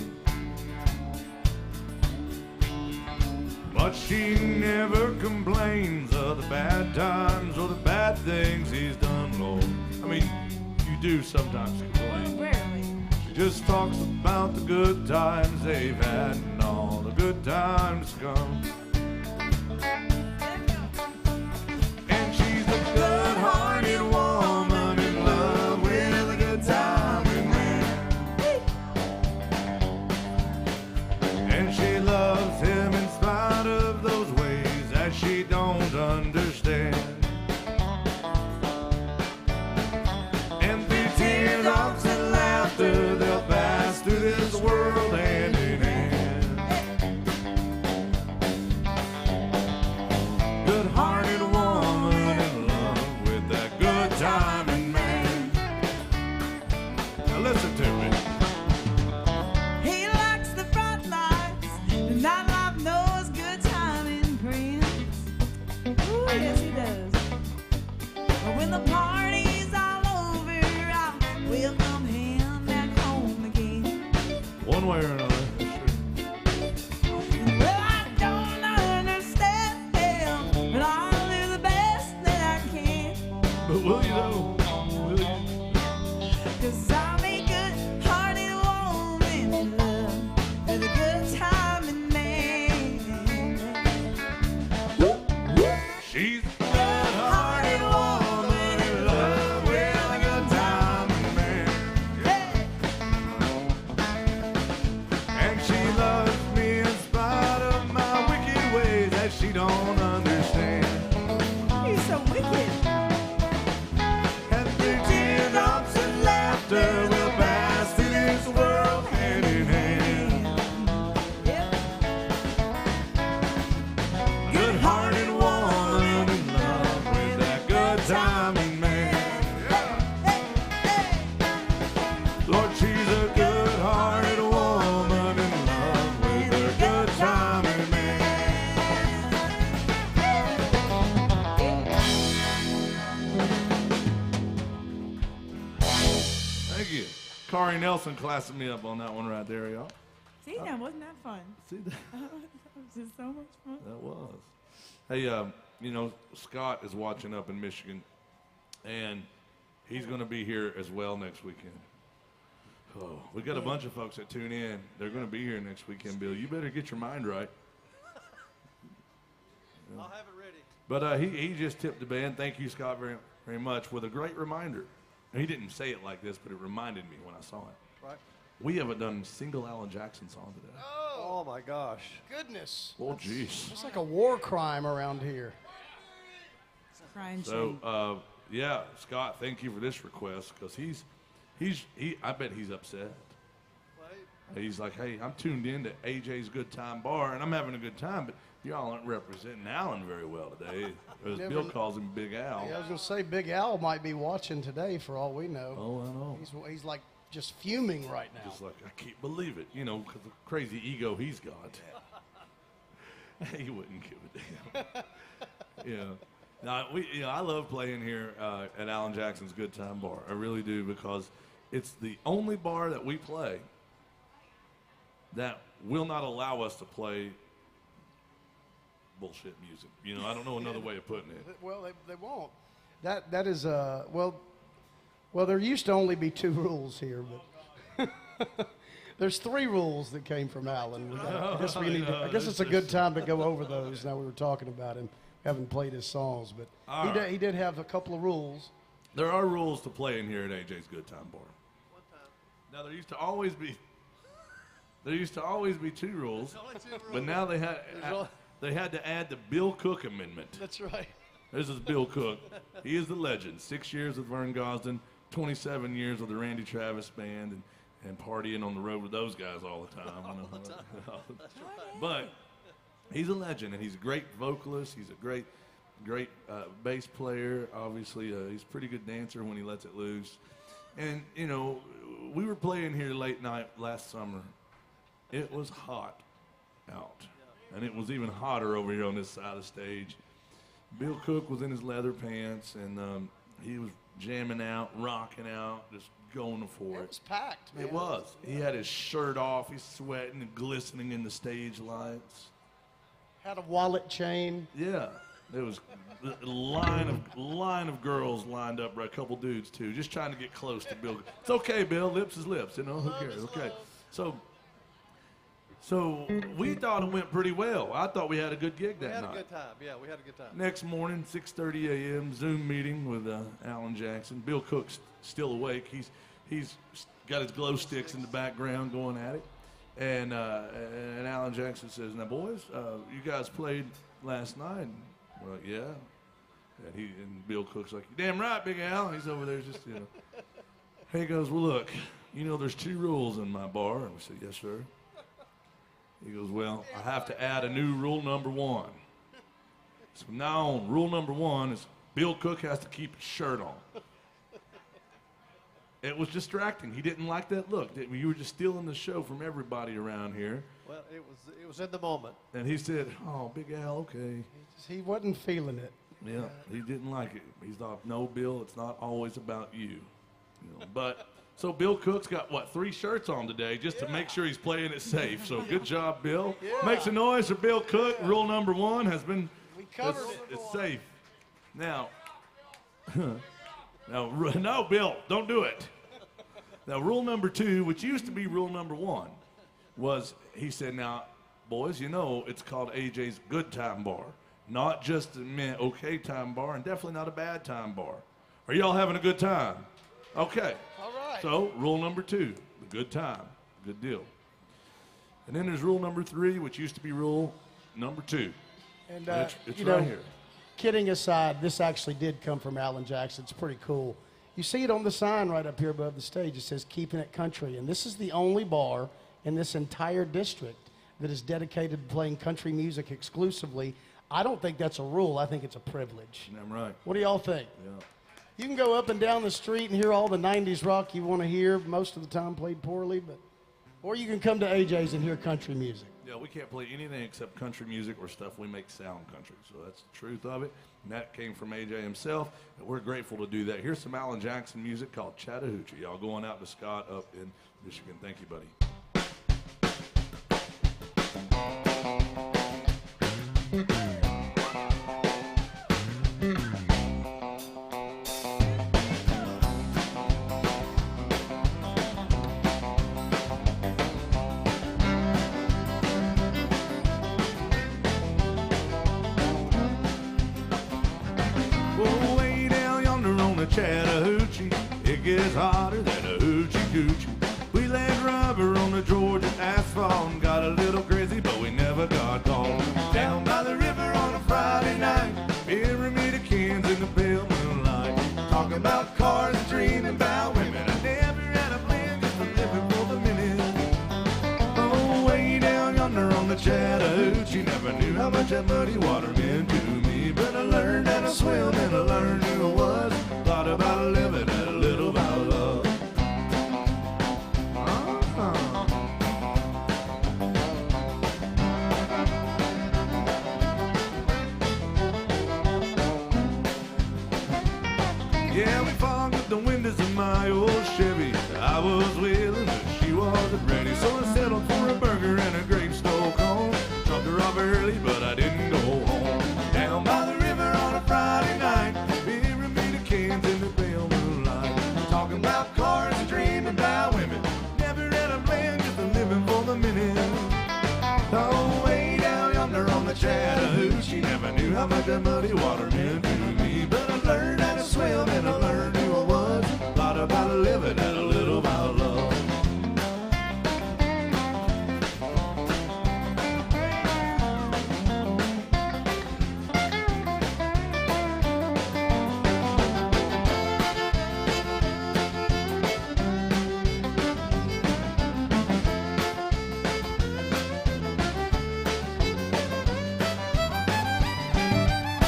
But she never complains of the bad times or the bad things he's done, Lord. I mean, you do sometimes complain. Rarely. She just talks about the good times they've had and all the good times to come. And she's a good-hearted woman in love with a good-timing man. And she loves him in spite of those ways that she don't understand. And through teardrops and laughter, they'll pass through this world hand in hand. Good-hearted woman in love with that good-timing man. Now listen to me. He likes the bright lights, the nightlife knows good timing, Prince. Ooh, yes he does. But when the party's all over, I welcome him back home again. One way or another. Well, I don't understand, but I'll do the best that I can. But will you know? Will you? 'Cause I'm a good-hearted woman in love with a good timing man. She's a good-hearted woman in love with a good-timing man. And she loves me in spite of my wicked ways that she don't understand. He's so wicked. And through teardrops and laughter, we'll pass through this world hand in hand. Yep. Good-hearted woman in love with that good-timing man. Lord, she's a good-hearted woman in love with a good-timing man. Thank you. Corey Nelson classing me up on that one right there, y'all. See, now wasn't that fun? See that? That was just so much fun. That was. Hey, you know, Scott is watching up in Michigan, and he's going to be here as well next weekend. Oh, we got a bunch of folks that tune in. They're going to be here next weekend, Bill. You better get your mind right. I'll have it ready. But he just tipped the band. Thank you, Scott, very, very much, with a great reminder. And he didn't say it like this, but it reminded me when I saw it. Right. We haven't done a single Alan Jackson song today. Oh my gosh. Goodness. Oh, jeez. It's like a war crime around here. Crying So, shame. yeah, Scott, thank you for this request, because I bet he's upset. He's like, hey, I'm tuned in to AJ's Good Time Bar, and I'm having a good time, but y'all aren't representing Alan very well today. As Bill calls him Big Al. Yeah, I was going to say, Big Al might be watching today for all we know. Oh, I know. He's like just fuming right now. Just like, I can't believe it, you know, because the crazy ego he's got. He wouldn't give a damn. Yeah. Now, I love playing here at Alan Jackson's Good Time Bar. I really do, because it's the only bar that we play that will not allow us to play bullshit music. You know, I don't know another way of putting it. Well, they won't. That is well, there used to only be 2 rules here, but there's 3 rules that came from Alan. I guess it's a good time to go over those. Now we were talking about him having played his songs, but he did have a couple of rules. There are rules to play in here at AJ's Good Time Bar. Now there used to always be 2 rules, but now they had to add the Bill Cook Amendment. That's right. This is Bill Cook. He is the legend. 6 years with Vern Gosdin, 27 years with the Randy Travis Band, and partying on the road with those guys all the time. But he's a legend, and he's a great vocalist. He's a great bass player. Obviously, he's a pretty good dancer when he lets it loose. And, you know, we were playing here late night last summer. It was hot out, and it was even hotter over here on this side of the stage. Bill Cook was in his leather pants, and he was jamming out, rocking out, just going for it. It was packed, man. It was. He had his shirt off. He's sweating and glistening in the stage lights. Had a wallet chain. Yeah. There was a line of girls lined up, right? A couple dudes, too, just trying to get close to Bill. It's okay, Bill. Lips is lips, you know. Who cares? Okay. So we thought it went pretty well. I thought we had a good gig that night. We had a good time. Yeah, we had a good time. Next morning, 6:30 a.m., Zoom meeting with Alan Jackson. Bill Cook's still awake. He's got his glow sticks in the background going at it. And Alan Jackson says, "Now, boys, you guys played last night." And we're like, "Yeah." And Bill Cook's like, "You're damn right, Big Al." He's over there just, you know. He goes, "Well, look, you know there's 2 rules in my bar." And we said, "Yes, sir." He goes, "Well, I have to add a new rule number 1. So from now on, rule number 1 is Bill Cook has to keep his shirt on." It was distracting. He didn't like that look. You were just stealing the show from everybody around here. Well, it was in the moment. And he said, "Oh, Big Al, okay." He wasn't feeling it. Yeah, he didn't like it. He thought, "No, Bill, it's not always about you." But so Bill Cook's got, 3 shirts on today just to make sure he's playing it safe. So good job, Bill. Yeah. Make some noise for Bill Cook. Rule number 1 has been, We covered it. it's safe. Now, no, Bill, don't do it. Now, rule number 2, which used to be rule number 1, was he said, "Now, boys, you know it's called AJ's Good Time Bar, not just a okay time bar, and definitely not a bad time bar. Are y'all having a good time? Okay." All right. So, rule number 2, the good time, good deal. And then there's rule number 3, which used to be rule number 2. And It's you right know, here. kidding aside, this actually did come from Alan Jackson. It's pretty cool. You see it on the sign right up here above the stage. It says "Keeping It Country," and this is the only bar in this entire district that is dedicated to playing country music exclusively. I don't think that's a rule. I think it's a privilege. I'm right. What do y'all think? Yeah. You can go up and down the street and hear all the 90s rock you want to hear, most of the time played poorly, or you can come to AJ's and hear country music. Yeah, we can't play anything except country music or stuff we make sound country. So that's the truth of it. And that came from AJ himself, and we're grateful to do that. Here's some Alan Jackson music called Chattahoochee. Y'all going out to Scott up in Michigan. Thank you, buddy. Chattahoochee, it gets hotter than a hoochie coochie. We laid rubber on the Georgia asphalt and got a little crazy, but we never got caught. Down by the river on a Friday night, pyramid of cans in the pale moonlight, talking about cars and dreaming about women. I never had a plan, just a living for the minute. Oh, way down yonder on the Chattahoochee, never knew how much that muddy water meant to me, but I learned how to swim and I learned who I was. Thought about living and a little about love. Yeah, we fogged up the windows of my old Chevy. I was willing, but she wasn't ready, so I settled for a burger and a grape stove cone. Dropped her off early, but I didn't go home. how much that muddy water meant to me. But I learned how to swim and I learned who I was. A lot about living and a little about love.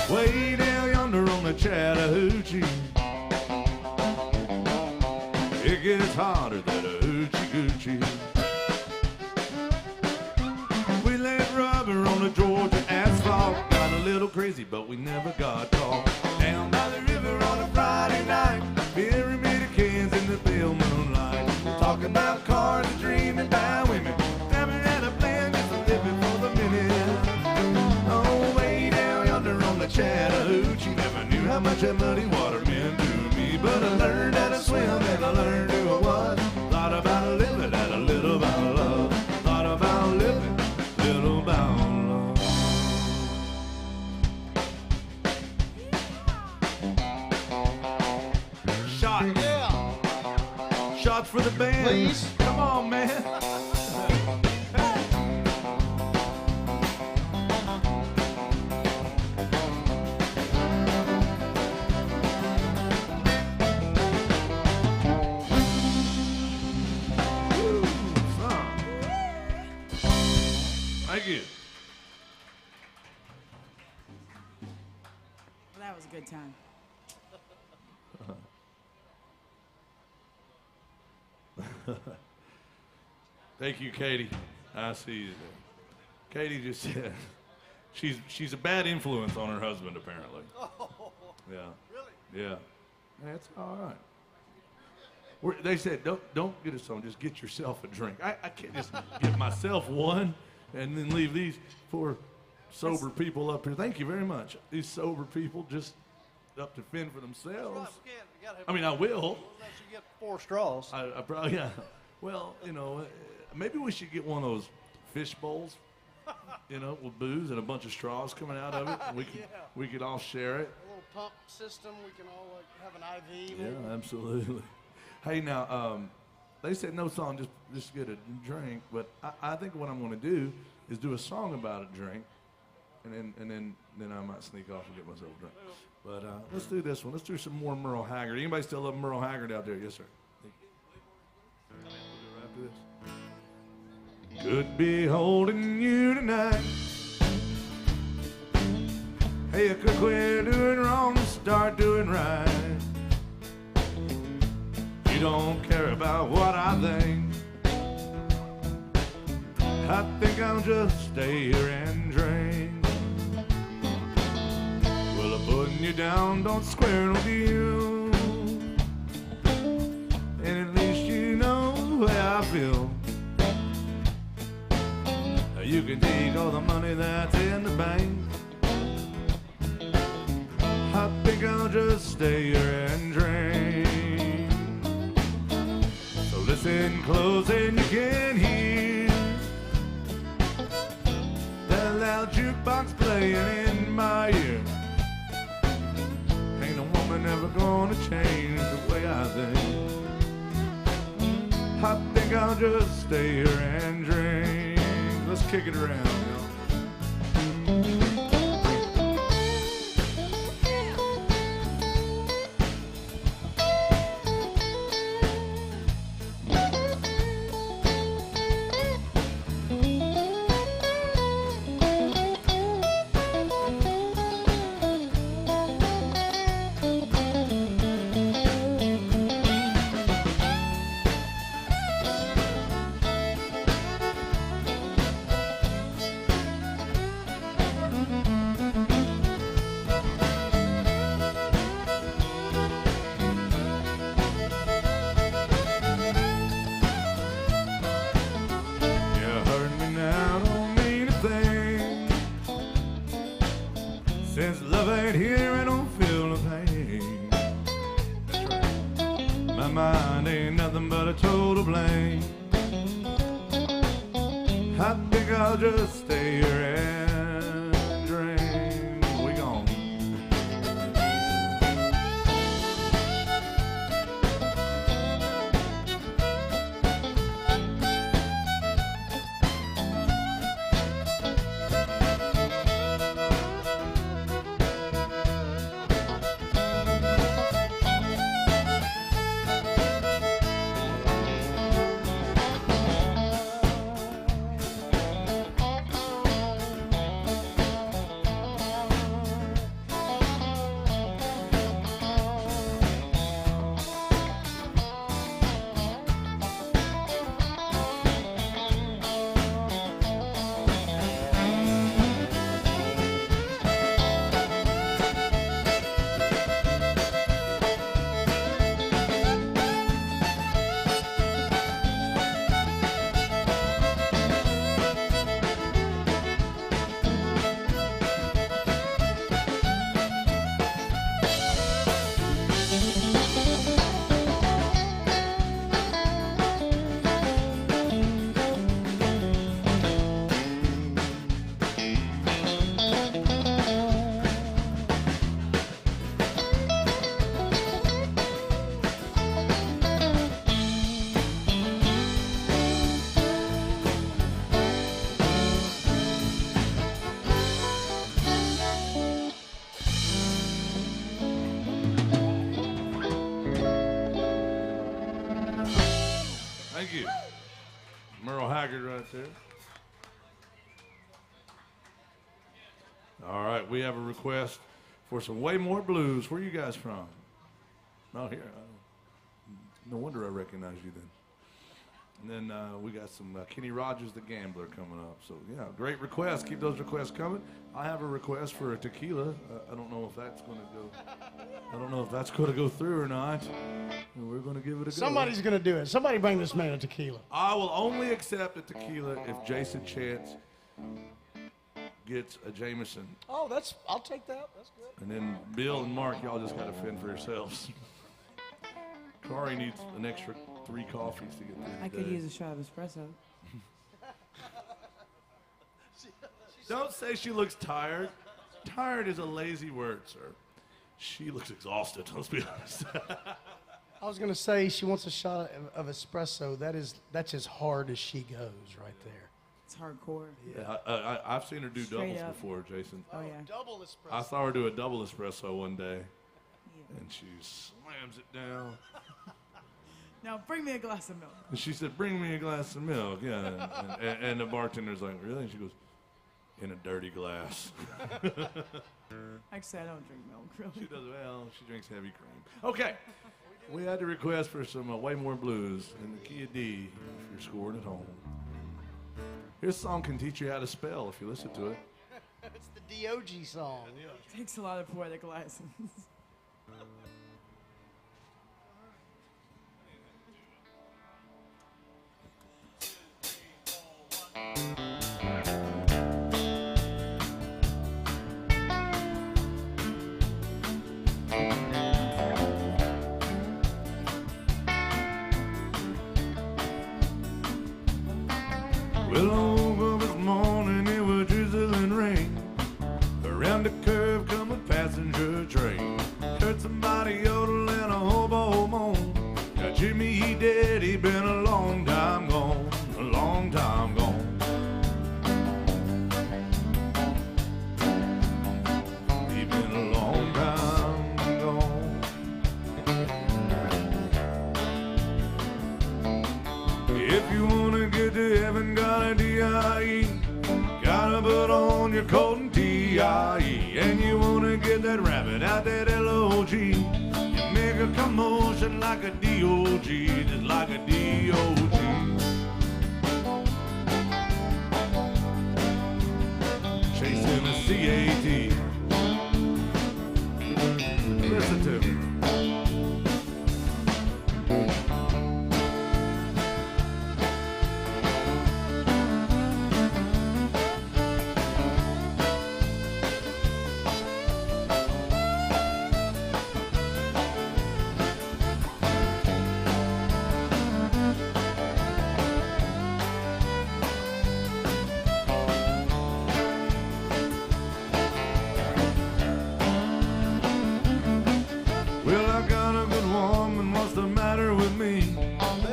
Way down yonder on the Chattahoochee, it gets hotter than a hoochie coochie. We laid rubber on the Georgia asphalt, got a little crazy, but we never got caught. Down by the river on a Friday night, pyramid cans in the pale moonlight, talking about cars and dreaming about women. Never had a plan, just living for the minute. Oh, way down yonder on the Chattahoochee, never knew how much that muddy water meant to me. But I learned how to swim and I learned who I was. Thought about living and a little about love. Thought about living, little about love. Shot. Yeah. Shots for the band. Please. Come on, man. Thank you. Well, that was a good time. Thank you, Katie. I see you there. Katie just said she's a bad influence on her husband, apparently. Yeah. Really? Yeah. That's all right. They said, don't get us on, just get yourself a drink. I can't just get myself one and then leave these poor sober people up here. Thank you very much. These sober people just up to fend for themselves. I mean, I will. Unless you get 4 straws. I probably, yeah. Well, you know, maybe we should get one of those fish bowls, you know, with booze and a bunch of straws coming out of it. We could all share it. A little pump system. We can all like have an IV. Yeah, maybe. absolutely. Hey, now, they said no song, just get a drink. But I think what I'm going to do is do a song about a drink, and then I might sneak off and get myself a drink. But let's do this one. Let's do some more Merle Haggard. Anybody still love Merle Haggard out there? Yes, sir. We'll do after this. Could be holding you tonight. Hey, you could quit doing wrong and start doing right. You don't care about what I think. I think I'll just stay here and drink. Well, I'm putting you down, don't square with you. And at least you know how I feel. You can take all the money that's in the bank. I think I'll just stay here and drink. So listen close and you can hear that loud jukebox playing in my ear. Ain't a woman ever gonna change the way I think. I think I'll just stay here and drink. Let's kick it around, y'all. Since love ain't here, I don't feel the pain. That's right. My mind ain't nothing but a total blank. I think I'll just stay here and drink. We gone. Haggard right there. All right, we have a request for some Waymore Blues. Where are you guys from? Not here. No wonder I recognize you then. And then we got some Kenny Rogers, the Gambler, coming up. So, yeah, great request. Keep those requests coming. I have a request for a tequila. I don't know if that's going to go. I don't know if that's going to go through or not. We're going to give it a go. Somebody's going to do it. Somebody bring this man a tequila. I will only accept a tequila if Jason Chance gets a Jameson. Oh, I'll take that. That's good. And then Bill and Mark, y'all just got to fend for yourselves. Kari needs an extra 3 coffees to get through I the could day. use a shot of espresso. Don't say she looks tired. Tired is a lazy word, sir. She looks exhausted, let's be honest. I was going to say she wants a shot of espresso. That's as hard as she goes right there. It's hardcore. Yeah, I've seen her do Straight doubles up. before, Jason. Oh, yeah. Double espresso. I saw her do a double espresso one day, Yeah. and she slams it down. Now bring me a glass of milk. And she said, "Bring me a glass of milk." Yeah, and the bartender's like, "Really?" And she goes, "In a dirty glass." Actually, I don't drink milk, She really. does well. She drinks heavy cream. Okay, we had to request for some Waymore Blues in the key of D if you're scoring at home. Here's a song can teach you how to spell if you listen to it. It's the DOG song. Takes a lot of poetic license. Well, I woke up this morning, it was drizzling rain. Around the curve come a passenger train. Heard somebody yodel and a hobo moan. Now Jimmy, he dead, he been a long time gone, a long time gone. He been a long time gone. If you wanna get to heaven, gotta D-I-E. Gotta put on your coat and T-I-E. And you wanna get that rabbit out that L-O-G. You make a commotion like a D-O-G, just like a D-O-G. Chasing a C-A-T. Listen to me. Well, I got a good woman, what's the matter with me?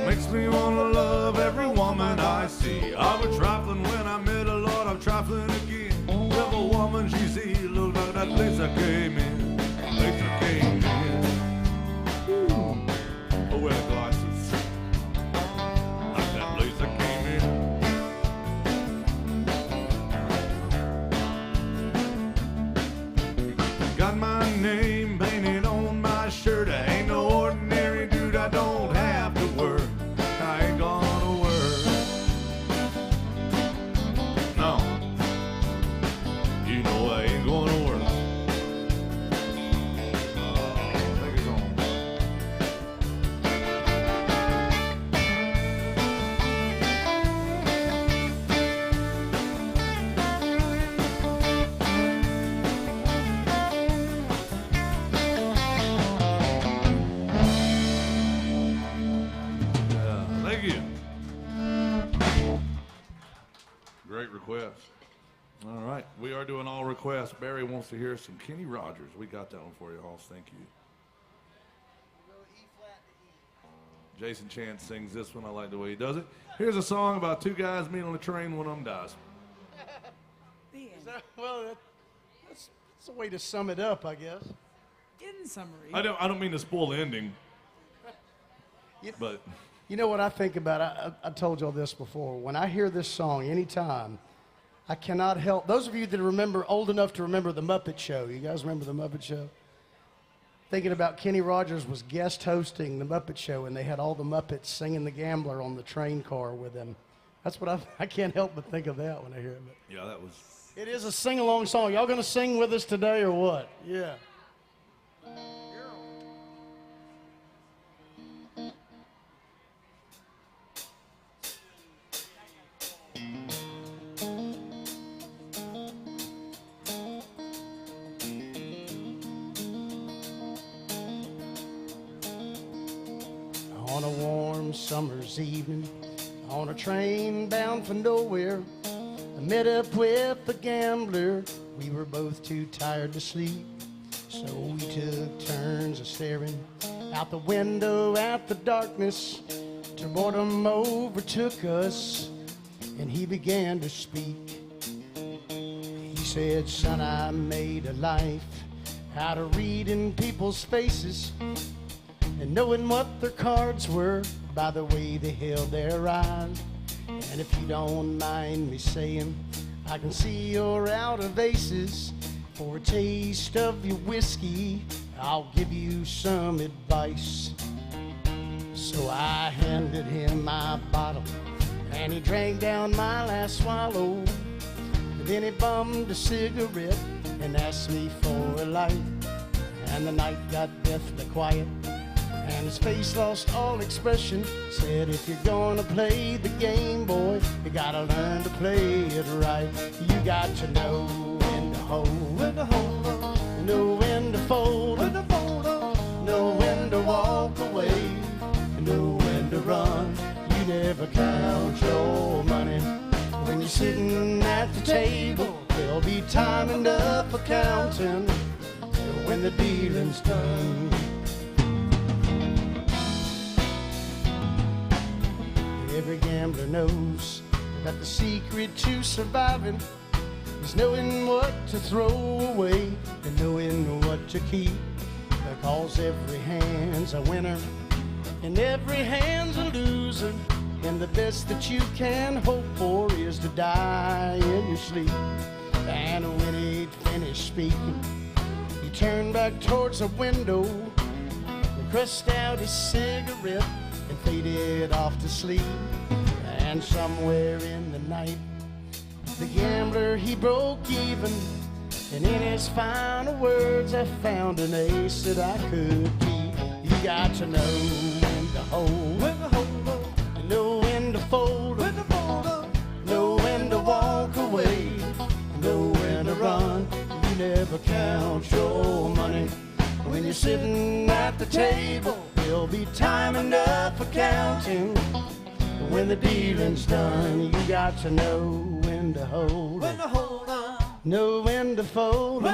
Makes me wanna love every woman I see. I was trifling when I met her, Lord, I'm trifling again. Every woman she sees looks like that place I came in. Place I came in. Ooh. Oh, wear the glasses. Like that place I came in. Got my name painted on my shirt. I ain't no ordinary dude, I don't have to work. I ain't gonna work. No. You know I ain't gonna work. Take us home. Yeah, thank you. Great request. All right, we are doing all requests. Barry wants to hear some Kenny Rogers. We got that one for you, Hoss. Thank you. Jason Chance sings this one. I like the way he does it. Here's a song about 2 guys meet on a train. One of them dies. The end. Well, that's a way to sum it up, I guess. In summary. I don't mean to spoil the ending, You, but You know what I think about? I told y'all this before. When I hear this song anytime, I cannot help. Those of you that remember, old enough to remember The Muppet Show, you guys remember The Muppet Show? Thinking about Kenny Rogers was guest hosting The Muppet Show, and they had all the Muppets singing The Gambler on the train car with him. That's what I can't help but think of that when I hear it. Yeah, that was. It is a sing-along song. Y'all gonna sing with us today or what? Yeah. On a warm summer's evening, on a train bound for nowhere, I met up with a gambler. We were both too tired to sleep, so we took turns of staring out the window at the darkness till boredom overtook us, and he began to speak. He said, "Son, I made a life out of reading people's faces and knowing what their cards were by the way they held their eyes. And if you don't mind me saying, I can see you're out of aces. For a taste of your whiskey, I'll give you some advice." So I handed him my bottle, and he drank down my last swallow. And then he bummed a cigarette and asked me for a light. And the night got deathly quiet, and his face lost all expression. Said, "If you're gonna play the game, boy, you gotta learn to play it right. You got to know when to hold, know when to fold, know when to walk away, and know when to run. You never count your money when you're sitting at the table. There'll be time enough for counting when the dealing's done." Every gambler knows that the secret to surviving is knowing what to throw away and knowing what to keep. Because every hand's a winner and every hand's a loser, and the best that you can hope for is to die in your sleep. And when he'd finished speaking, he turned back towards the window and crushed out his cigarette and faded off to sleep. And somewhere in the night, the gambler, he broke even, and in his final words, I found an ace that I could keep. You got to know when to hold, and know when to fold, know when to walk away, know when to run. You never count your money when you're sitting at the table. There'll be time enough for counting when the dealing's done. You got to know when to hold, know when to fold,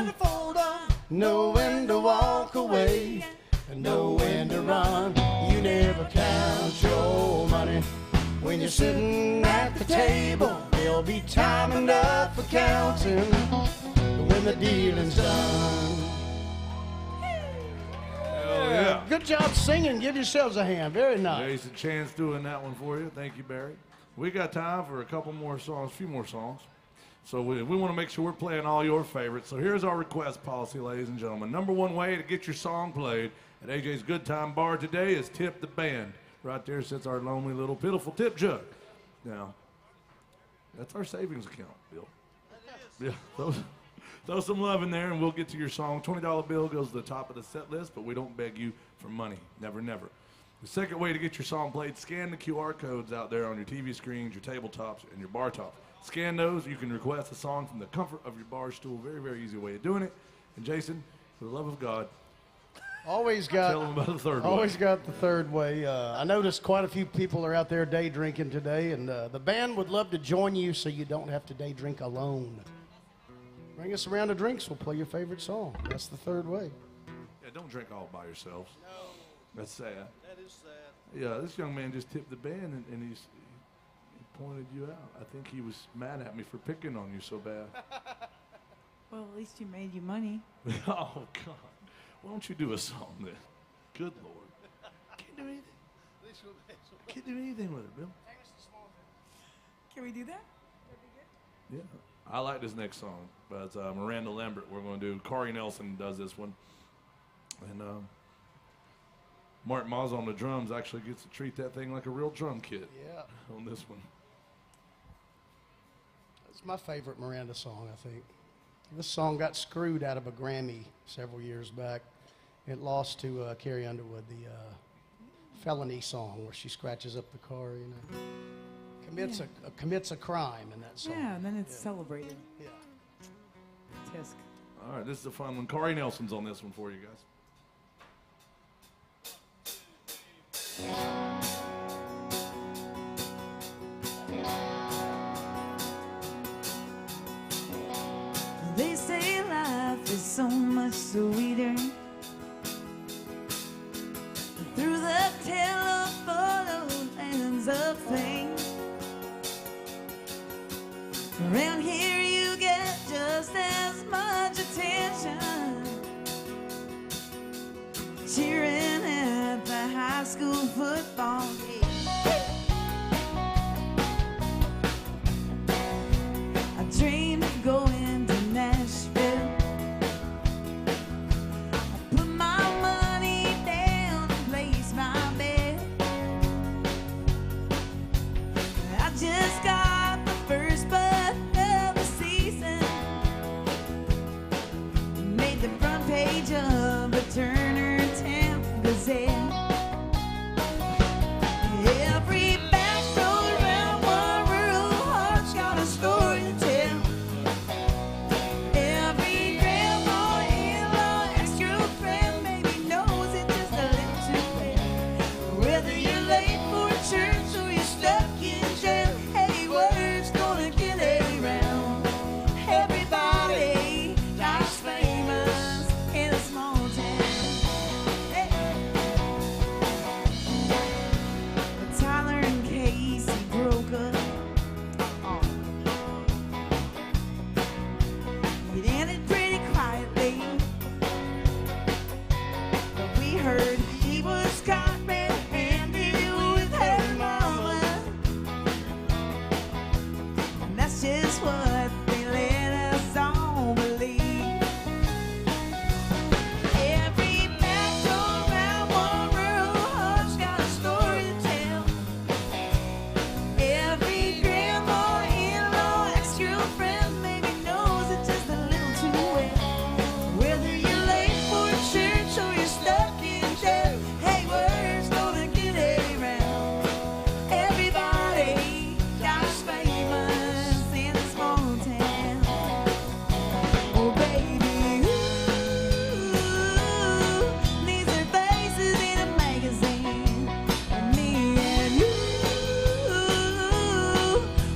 know when to walk away, and know when to run. You never count your money when you're sitting at the table. There'll be time enough for counting when the dealing's done. Oh, yeah. Good job singing. Give yourselves a hand. Very nice. Jason Chance doing that one for you. Thank you, Barry. We got time for a couple more songs, a few more songs. So we want to make sure we're playing all your favorites. So here's our request policy, ladies and gentlemen. Number one way to get your song played at AJ's Good Time Bar today is tip the band. Right there sits our lonely little pitiful tip jug. Now, that's our savings account, Bill. That is. Yeah, throw some love in there and we'll get to your song. $20 bill goes to the top of the set list, but we don't beg you for money. Never, never. The second way to get your song played, scan the QR codes out there on your TV screens, your tabletops, and your bar tops. Scan those. You can request a song from the comfort of your bar stool. Very, very easy way of doing it. And Jason, for the love of God, tell them about the third way. Always got the third way. I noticed quite a few people are out there day drinking today, and the band would love to join you so you don't have to day drink alone. Bring us a round of drinks. We'll play your favorite song. That's the third way. Yeah, don't drink all by yourselves. No. That's sad. That is sad. Yeah, this young man just tipped the band and he pointed you out. I think he was mad at me for picking on you so bad. Well, at least he made you money. Oh, God. Why don't you do a song then? Good Lord. Can't do anything. This will Can't do anything with it, Bill. Can we do that? Yeah. I like this next song, but it's Miranda Lambert. We're going to do. Corey Nelson does this one. And Mark Moz on the drums actually gets to treat that thing like a real drum kit. Yeah. On this one. It's my favorite Miranda song, I think. This song got screwed out of a Grammy several years back. It lost to Carrie Underwood, the felony song where she scratches up the car, you know. Commits a crime in that song. Yeah, and then it's celebrated. Yeah. Tisk. All right, this is a fun one. Corey Nelson's on this one for you guys. They say life is so much sweeter through the telephoto lens of fame. Around here you get just as much attention cheering at the high school football game. I dream of going to Nashville. I put my money down and place my bet. I just got the first butt of the season. Made the front page of the Turner Town Gazette. Every back road round one rural heart's got a story to tell. Every grandma, in-law, ex-girlfriend maybe knows it just a little too well. Whether you're late for church or you're stuck in jail, hey, word's gonna get around. Everybody got famous in a small town. Hey. But Tyler and Casey broke up. It ended pretty quietly, but we heard he was caught red-handed with her mama, and that's just what they let us all believe. Every back door round one rural heart's got a story to tell. Every grandma, in-law, ex-girlfriend maybe knows it just a little too well. Whether you're late for church or you're stuck in jail, hey, word's gonna get around. Everybody got famous in a small town. Oh, baby, ooh, these are faces in a magazine. And me and you,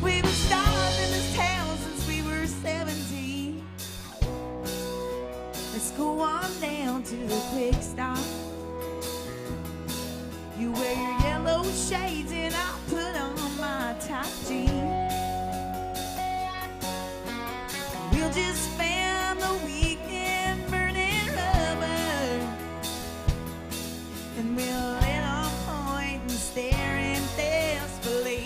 we've been stars in this town since we were 17. Let's go on down to the quick stop. You wear your yellow shades and I'll put on my top jeans. We'll just spend the weekend burning rubber, and we'll let 'em point and stare intensely.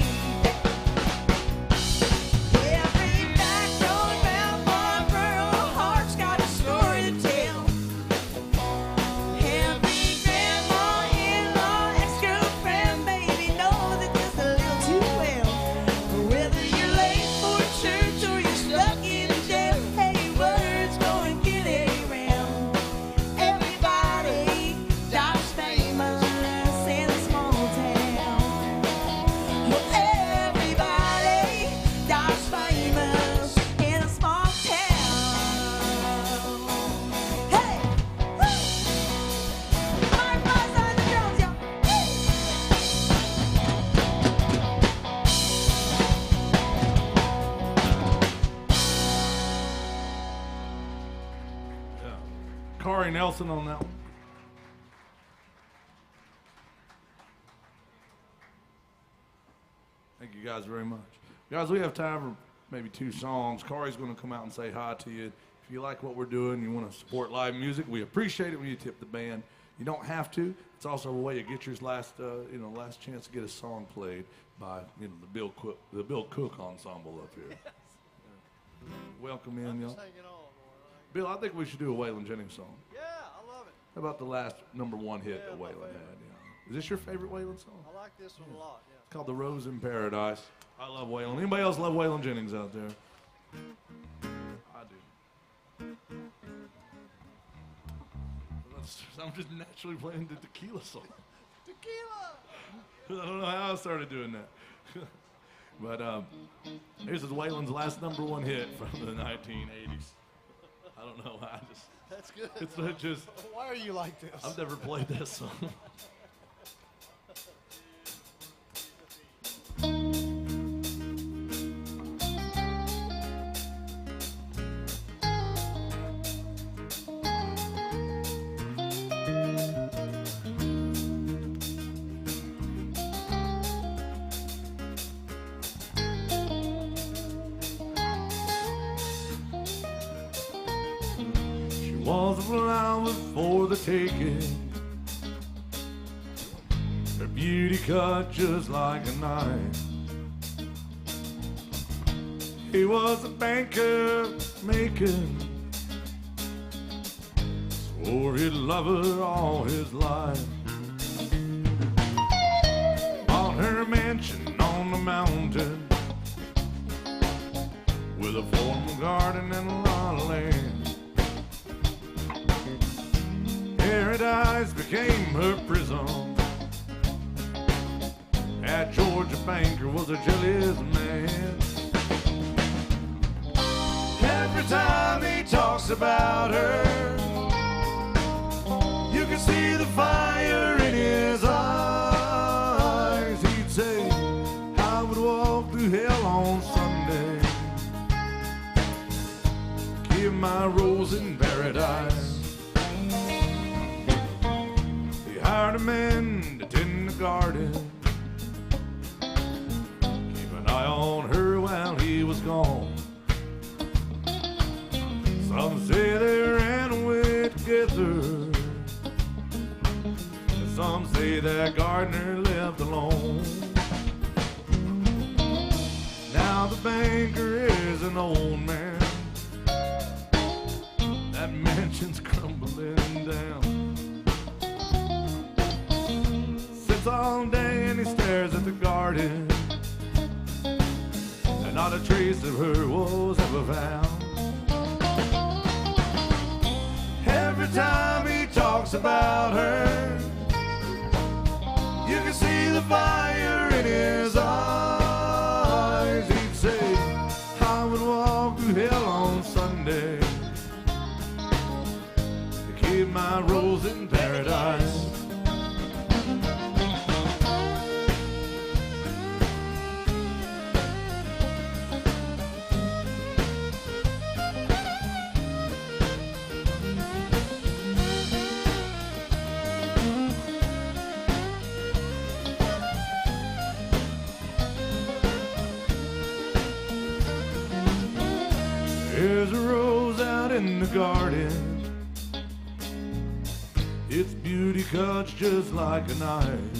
Every back road round one rural heart's got a story to tell. Every grandma, in-law, ex-girlfriend maybe knows it just a little too well. Whether you're late for church or you're stuck in jail, hey, word's gonna get around. Everybody got famous in a small town. Well, everybody got famous in a small town. Hey! Woo! Mark Moss on the drums, y'all. Yeah. Corey Nelson on that one. Thank you guys very much. Guys, we have time for maybe 2 songs. Corey's going to come out and say hi to you. If you like what we're doing, you want to support live music, we appreciate it when you tip the band. You don't have to. It's also a way to get your last chance to get a song played by the Bill Cook Ensemble up here. Yeah. Welcome in, y'all. Bill, I think we should do a Waylon Jennings song. Yeah, I love it. How about the last #1 hit that Waylon had? Yeah. Is this your favorite Waylon song? I like this one a lot. Yeah. It's called The Rose in Paradise. I love Waylon. Anybody else love Waylon Jennings out there? I do. I'm just naturally playing the tequila song. Tequila! I don't know how I started doing that. But here's Waylon's last #1 hit from the 1980s. I don't know. That's good. It's not just. Why are you like this? I've never played that song. Was a flower for the taking, her beauty cut just like a knife. He was a banker making, swore he'd love her all his life. Bought her a mansion on the mountain with a formal garden and a lot of land. Paradise became her prison. That Georgia banker was a jealous man. Every time he talks about her, you can see the fire in his eyes. He'd say, I would walk through hell on Sunday, give my rose in paradise. Hired a man to tend the garden, keep an eye on her while he was gone. Some say they ran away together, and some say that gardener left alone. Now the banker is an old man, that mansion's crumbling down. All day and he stares at the garden, and not a trace of her was ever found. Every time he talks about her, you can see the fire in his eyes. He'd say, I would walk through hell on Sunday to keep my rose in paradise. There's a rose out in the garden, its beauty cuts just like a knife.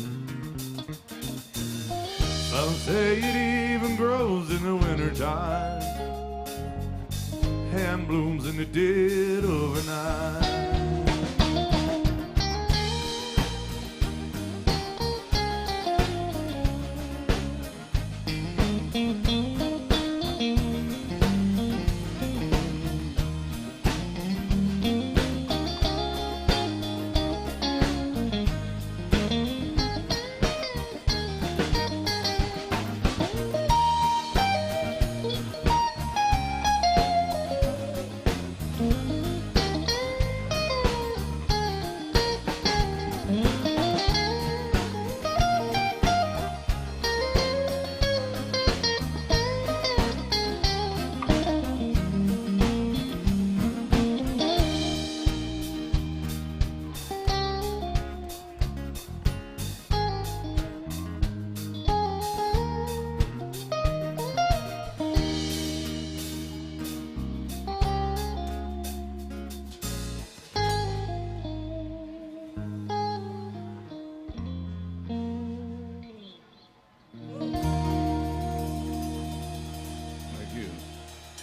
Some say it even grows in the wintertime and blooms in the dead of night.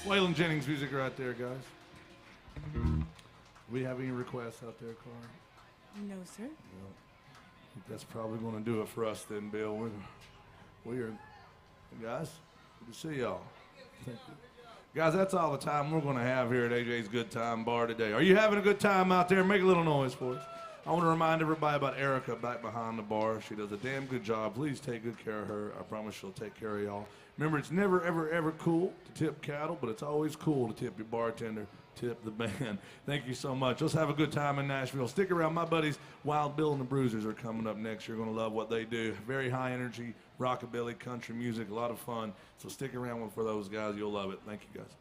Waylon Jennings music right there, guys. We have any requests out there, Carl? No, sir. Well, I think that's probably going to do it for us then, Bill. We are, guys, good to see y'all. Thank you. Guys, that's all the time we're going to have here at AJ's Good Time Bar today. Are you having a good time out there? Make a little noise for us. I want to remind everybody about Erica back behind the bar. She does a damn good job. Please take good care of her. I promise she'll take care of y'all. Remember, it's never, ever, ever cool to tip cattle, but it's always cool to tip your bartender, tip the band. Thank you so much. Let's have a good time in Nashville. Stick around. My buddies, Wild Bill and the Bruisers, are coming up next. You're going to love what they do. Very high energy, rockabilly, country music, a lot of fun. So stick around for those guys. You'll love it. Thank you, guys.